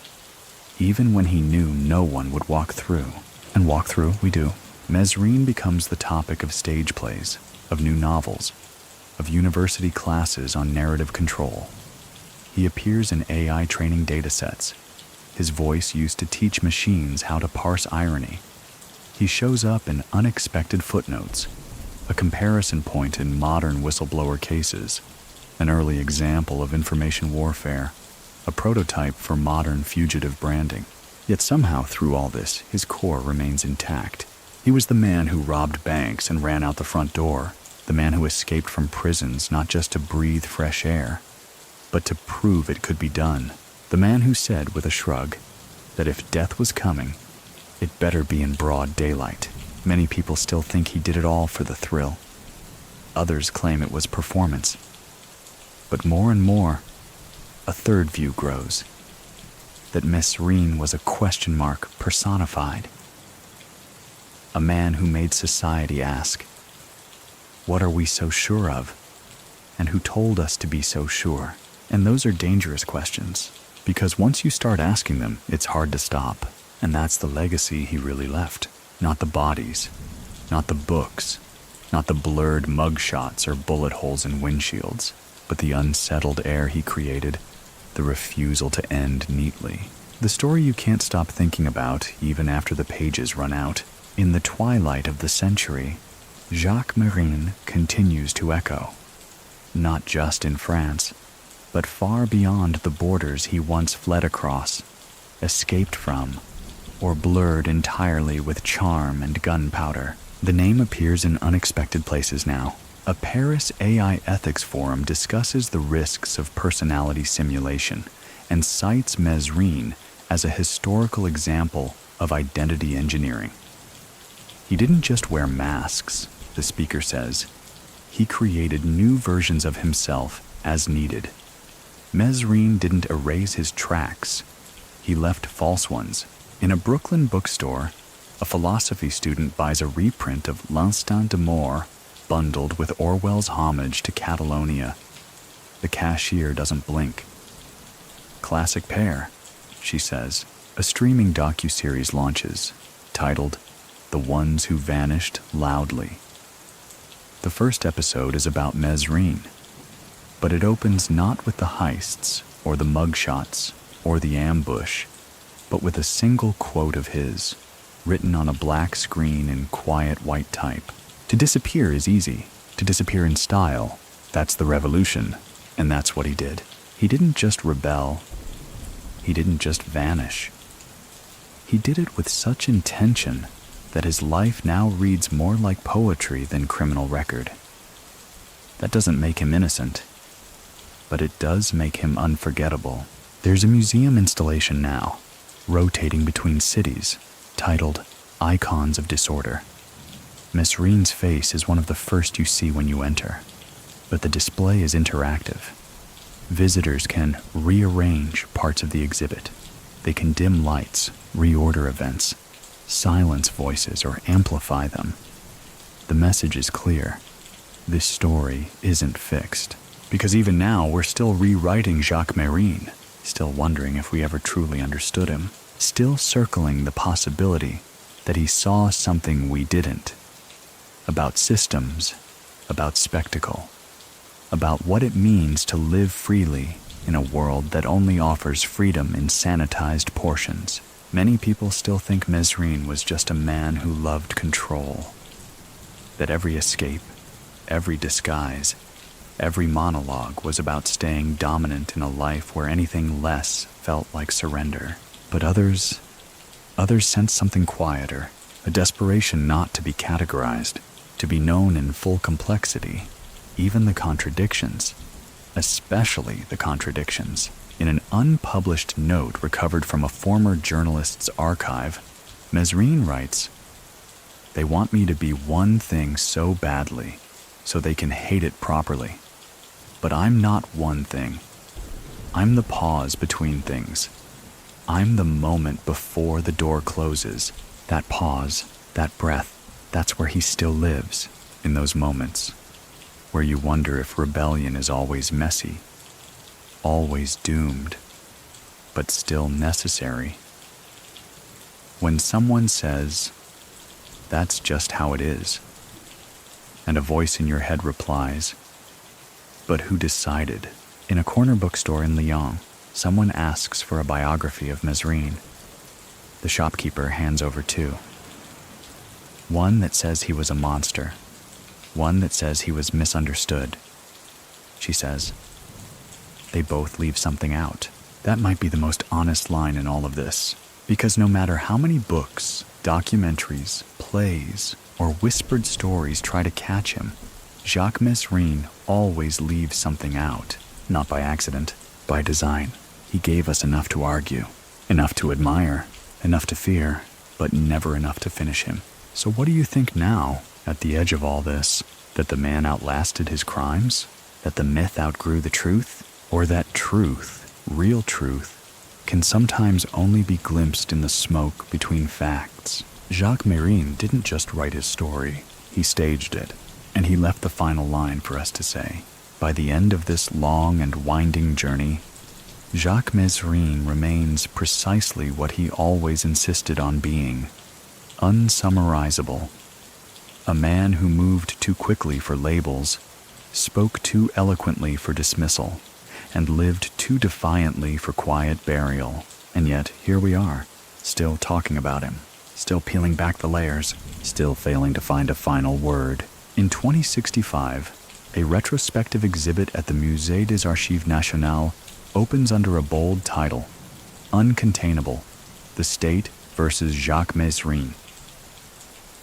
[SPEAKER 1] even when he knew no one would walk through." And walk through we do. Mesrine becomes the topic of stage plays, of new novels, of university classes on narrative control. He appears in AI training datasets, his voice used to teach machines how to parse irony. He shows up in unexpected footnotes, a comparison point in modern whistleblower cases, an early example of information warfare, a prototype for modern fugitive branding. Yet somehow through all this, his core remains intact. He was the man who robbed banks and ran out the front door, the man who escaped from prisons not just to breathe fresh air, but to prove it could be done. The man who said with a shrug that if death was coming, it better be in broad daylight. Many people still think he did it all for the thrill. Others claim it was performance. But more and more, a third view grows, that Mesrine was a question mark personified. A man who made society ask, what are we so sure of? And who told us to be so sure? And those are dangerous questions, because once you start asking them, it's hard to stop. And that's the legacy he really left. Not the bodies, not the books, not the blurred mugshots or bullet holes in windshields, but the unsettled air he created, the refusal to end neatly. The story you can't stop thinking about even after the pages run out. In the twilight of the century, Jacques Mesrine continues to echo, not just in France, but far beyond the borders he once fled across, escaped from, or blurred entirely with charm and gunpowder. The name appears in unexpected places now. A Paris AI ethics forum discusses the risks of personality simulation and cites Mesrine as a historical example of identity engineering. He didn't just wear masks, the speaker says. He created new versions of himself as needed. Mesrine didn't erase his tracks. He left false ones. In a Brooklyn bookstore, a philosophy student buys a reprint of L'Instant de Mort bundled with Orwell's homage to Catalonia. The cashier doesn't blink. Classic pair, she says. A streaming docuseries launches, titled The Ones Who Vanished Loudly. The first episode is about Mesrine, but it opens not with the heists or the mugshots or the ambush, but with a single quote of his, written on a black screen in quiet white type. To disappear is easy. To disappear in style, that's the revolution, and that's what he did. He didn't just rebel. He didn't just vanish. He did it with such intention that his life now reads more like poetry than criminal record. That doesn't make him innocent, but it does make him unforgettable. There's a museum installation now, rotating between cities, titled Icons of Disorder. Mesrine's face is one of the first you see when you enter, but the display is interactive. Visitors can rearrange parts of the exhibit. They can dim lights, reorder events, silence voices, or amplify them. The message is clear. This story isn't fixed. Because even now, we're still rewriting Jacques Mesrine, still wondering if we ever truly understood him. still circling the possibility that he saw something we didn't, about systems, about spectacle, about what it means to live freely in a world that only offers freedom in sanitized portions. Many people still think Mesrine was just a man who loved control, that every escape, every disguise, every monologue was about staying dominant in a life where anything less felt like surrender. But others sensed something quieter, a desperation not to be categorized, to be known in full complexity, even the contradictions, especially the contradictions. In an unpublished note recovered from a former journalist's archive, Mesrine writes, "They want me to be one thing so badly, so they can hate it properly. But I'm not one thing. I'm the pause between things. I'm the moment before the door closes. That pause, that breath, that's where he still lives, in those moments, where you wonder if rebellion is always messy, always doomed, but still necessary. When someone says, 'That's just how it is,' and a voice in your head replies, 'But who decided?' In a corner bookstore in Lyon, someone asks for a biography of Mesrine. The shopkeeper hands over two. One that says he was a monster, one that says he was misunderstood. She says, "They both leave something out." That might be the most honest line in all of this, because no matter how many books, documentaries, plays, or whispered stories try to catch him, Jacques Mesrine always leaves something out, not by accident, by design. He gave us enough to argue, enough to admire, enough to fear, but never enough to finish him. So what do you think now, at the edge of all this? That the man outlasted his crimes? That the myth outgrew the truth? Or that truth, real truth, can sometimes only be glimpsed in the smoke between facts? Jacques Mesrine didn't just write his story, he staged it, and he left the final line for us to say. By the end of this long and winding journey, Jacques Mesrine remains precisely what he always insisted on being: unsummarizable. A man who moved too quickly for labels, spoke too eloquently for dismissal, and lived too defiantly for quiet burial. And yet, here we are, still talking about him, still peeling back the layers, still failing to find a final word. In 2065, a retrospective exhibit at the Musée des Archives Nationales opens under a bold title, Uncontainable: The State versus Jacques Mesrine.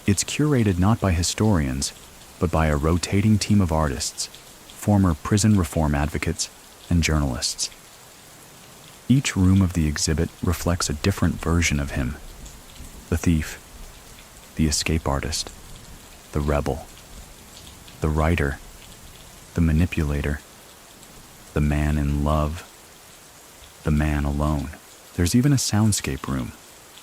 [SPEAKER 1] It's curated not by historians, but by a rotating team of artists, former prison reform advocates, and journalists. Each room of the exhibit reflects a different version of him: the thief, the escape artist, the rebel, the writer, the manipulator, the man in love, the man alone. There's even a soundscape room,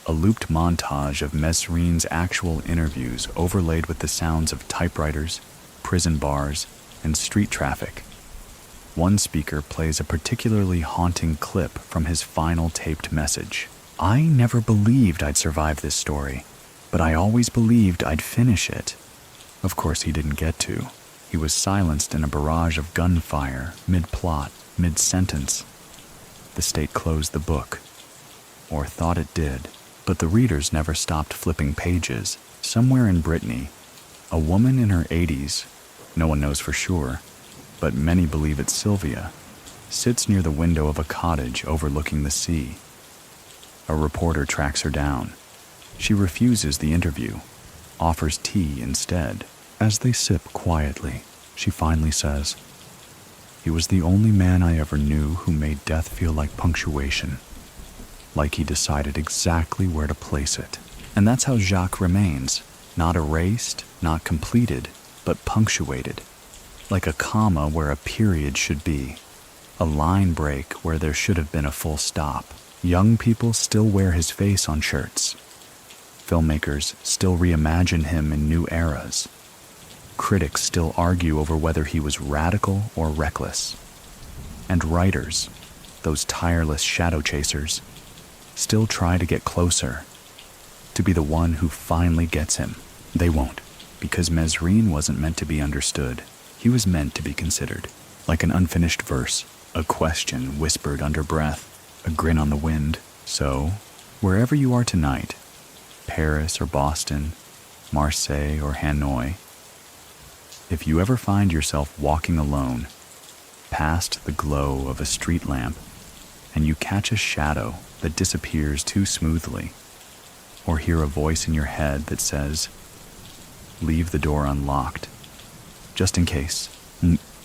[SPEAKER 1] a looped montage of Mesrine's actual interviews overlaid with the sounds of typewriters, prison bars, and street traffic. One speaker plays a particularly haunting clip from his final taped message. "I never believed I'd survive this story, but I always believed I'd finish it." Of course he didn't get to. He was silenced in a barrage of gunfire, mid-plot, mid-sentence. The state closed the book, or thought it did. But the readers never stopped flipping pages. Somewhere in Brittany, a woman in her 80s, no one knows for sure, but many believe it's Sylvia, sits near the window of a cottage overlooking the sea. A reporter tracks her down. She refuses the interview, offers tea instead. As they sip quietly, she finally says, "He was the only man I ever knew who made death feel like punctuation, like he decided exactly where to place it." And that's how Jacques remains, not erased, not completed, but punctuated, like a comma where a period should be, a line break where there should have been a full stop. Young people still wear his face on shirts. Filmmakers still reimagine him in new eras. Critics still argue over whether he was radical or reckless. And writers, those tireless shadow chasers, still try to get closer, to be the one who finally gets him. They won't, because Mesrine wasn't meant to be understood. He was meant to be considered, like an unfinished verse, a question whispered under breath, a grin on the wind. So, wherever you are tonight, Paris or Boston, Marseille or Hanoi, if you ever find yourself walking alone, past the glow of a street lamp, and you catch a shadow that disappears too smoothly, or hear a voice in your head that says, "Leave the door unlocked," just in case.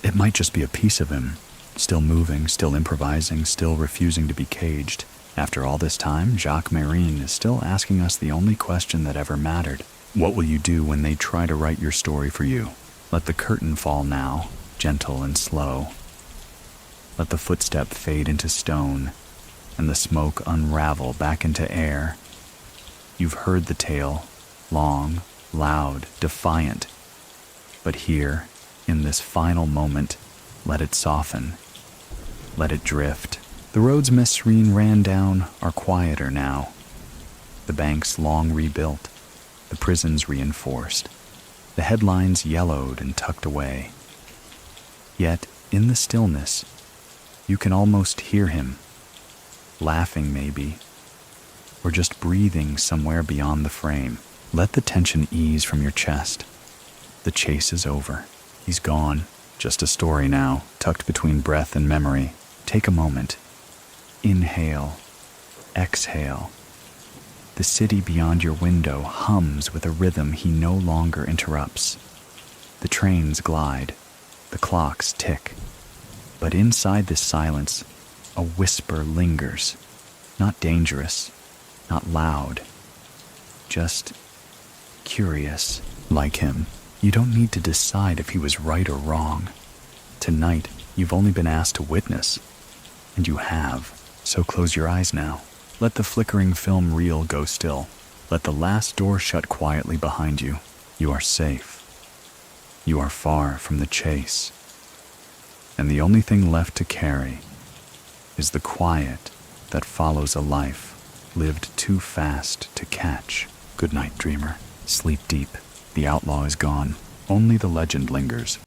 [SPEAKER 1] It might just be a piece of him, still moving, still improvising, still refusing to be caged. After all this time, Jacques Mesrine is still asking us the only question that ever mattered. What will you do when they try to write your story for you? Let the curtain fall now, gentle and slow. Let the footstep fade into stone, and the smoke unravel back into air. You've heard the tale, long, loud, defiant. But here, in this final moment, let it soften. Let it drift. The roads Mesrine ran down are quieter now. The banks long rebuilt, the prisons reinforced, the headlines yellowed and tucked away. Yet, in the stillness, you can almost hear him, laughing maybe, or just breathing somewhere beyond the frame. Let the tension ease from your chest. The chase is over. He's gone. Just a story now, tucked between breath and memory. Take a moment. Inhale. Exhale. The city beyond your window hums with a rhythm he no longer interrupts. The trains glide. The clocks tick. But inside this silence, a whisper lingers. Not dangerous, not loud. Just curious. Like him, you don't need to decide if he was right or wrong. Tonight, you've only been asked to witness. And you have. So close your eyes now. Let the flickering film reel go still. Let the last door shut quietly behind you. You are safe. You are far from the chase. And the only thing left to carry is the quiet that follows a life lived too fast to catch. Good night, dreamer. Sleep deep. The outlaw is gone. Only the legend lingers.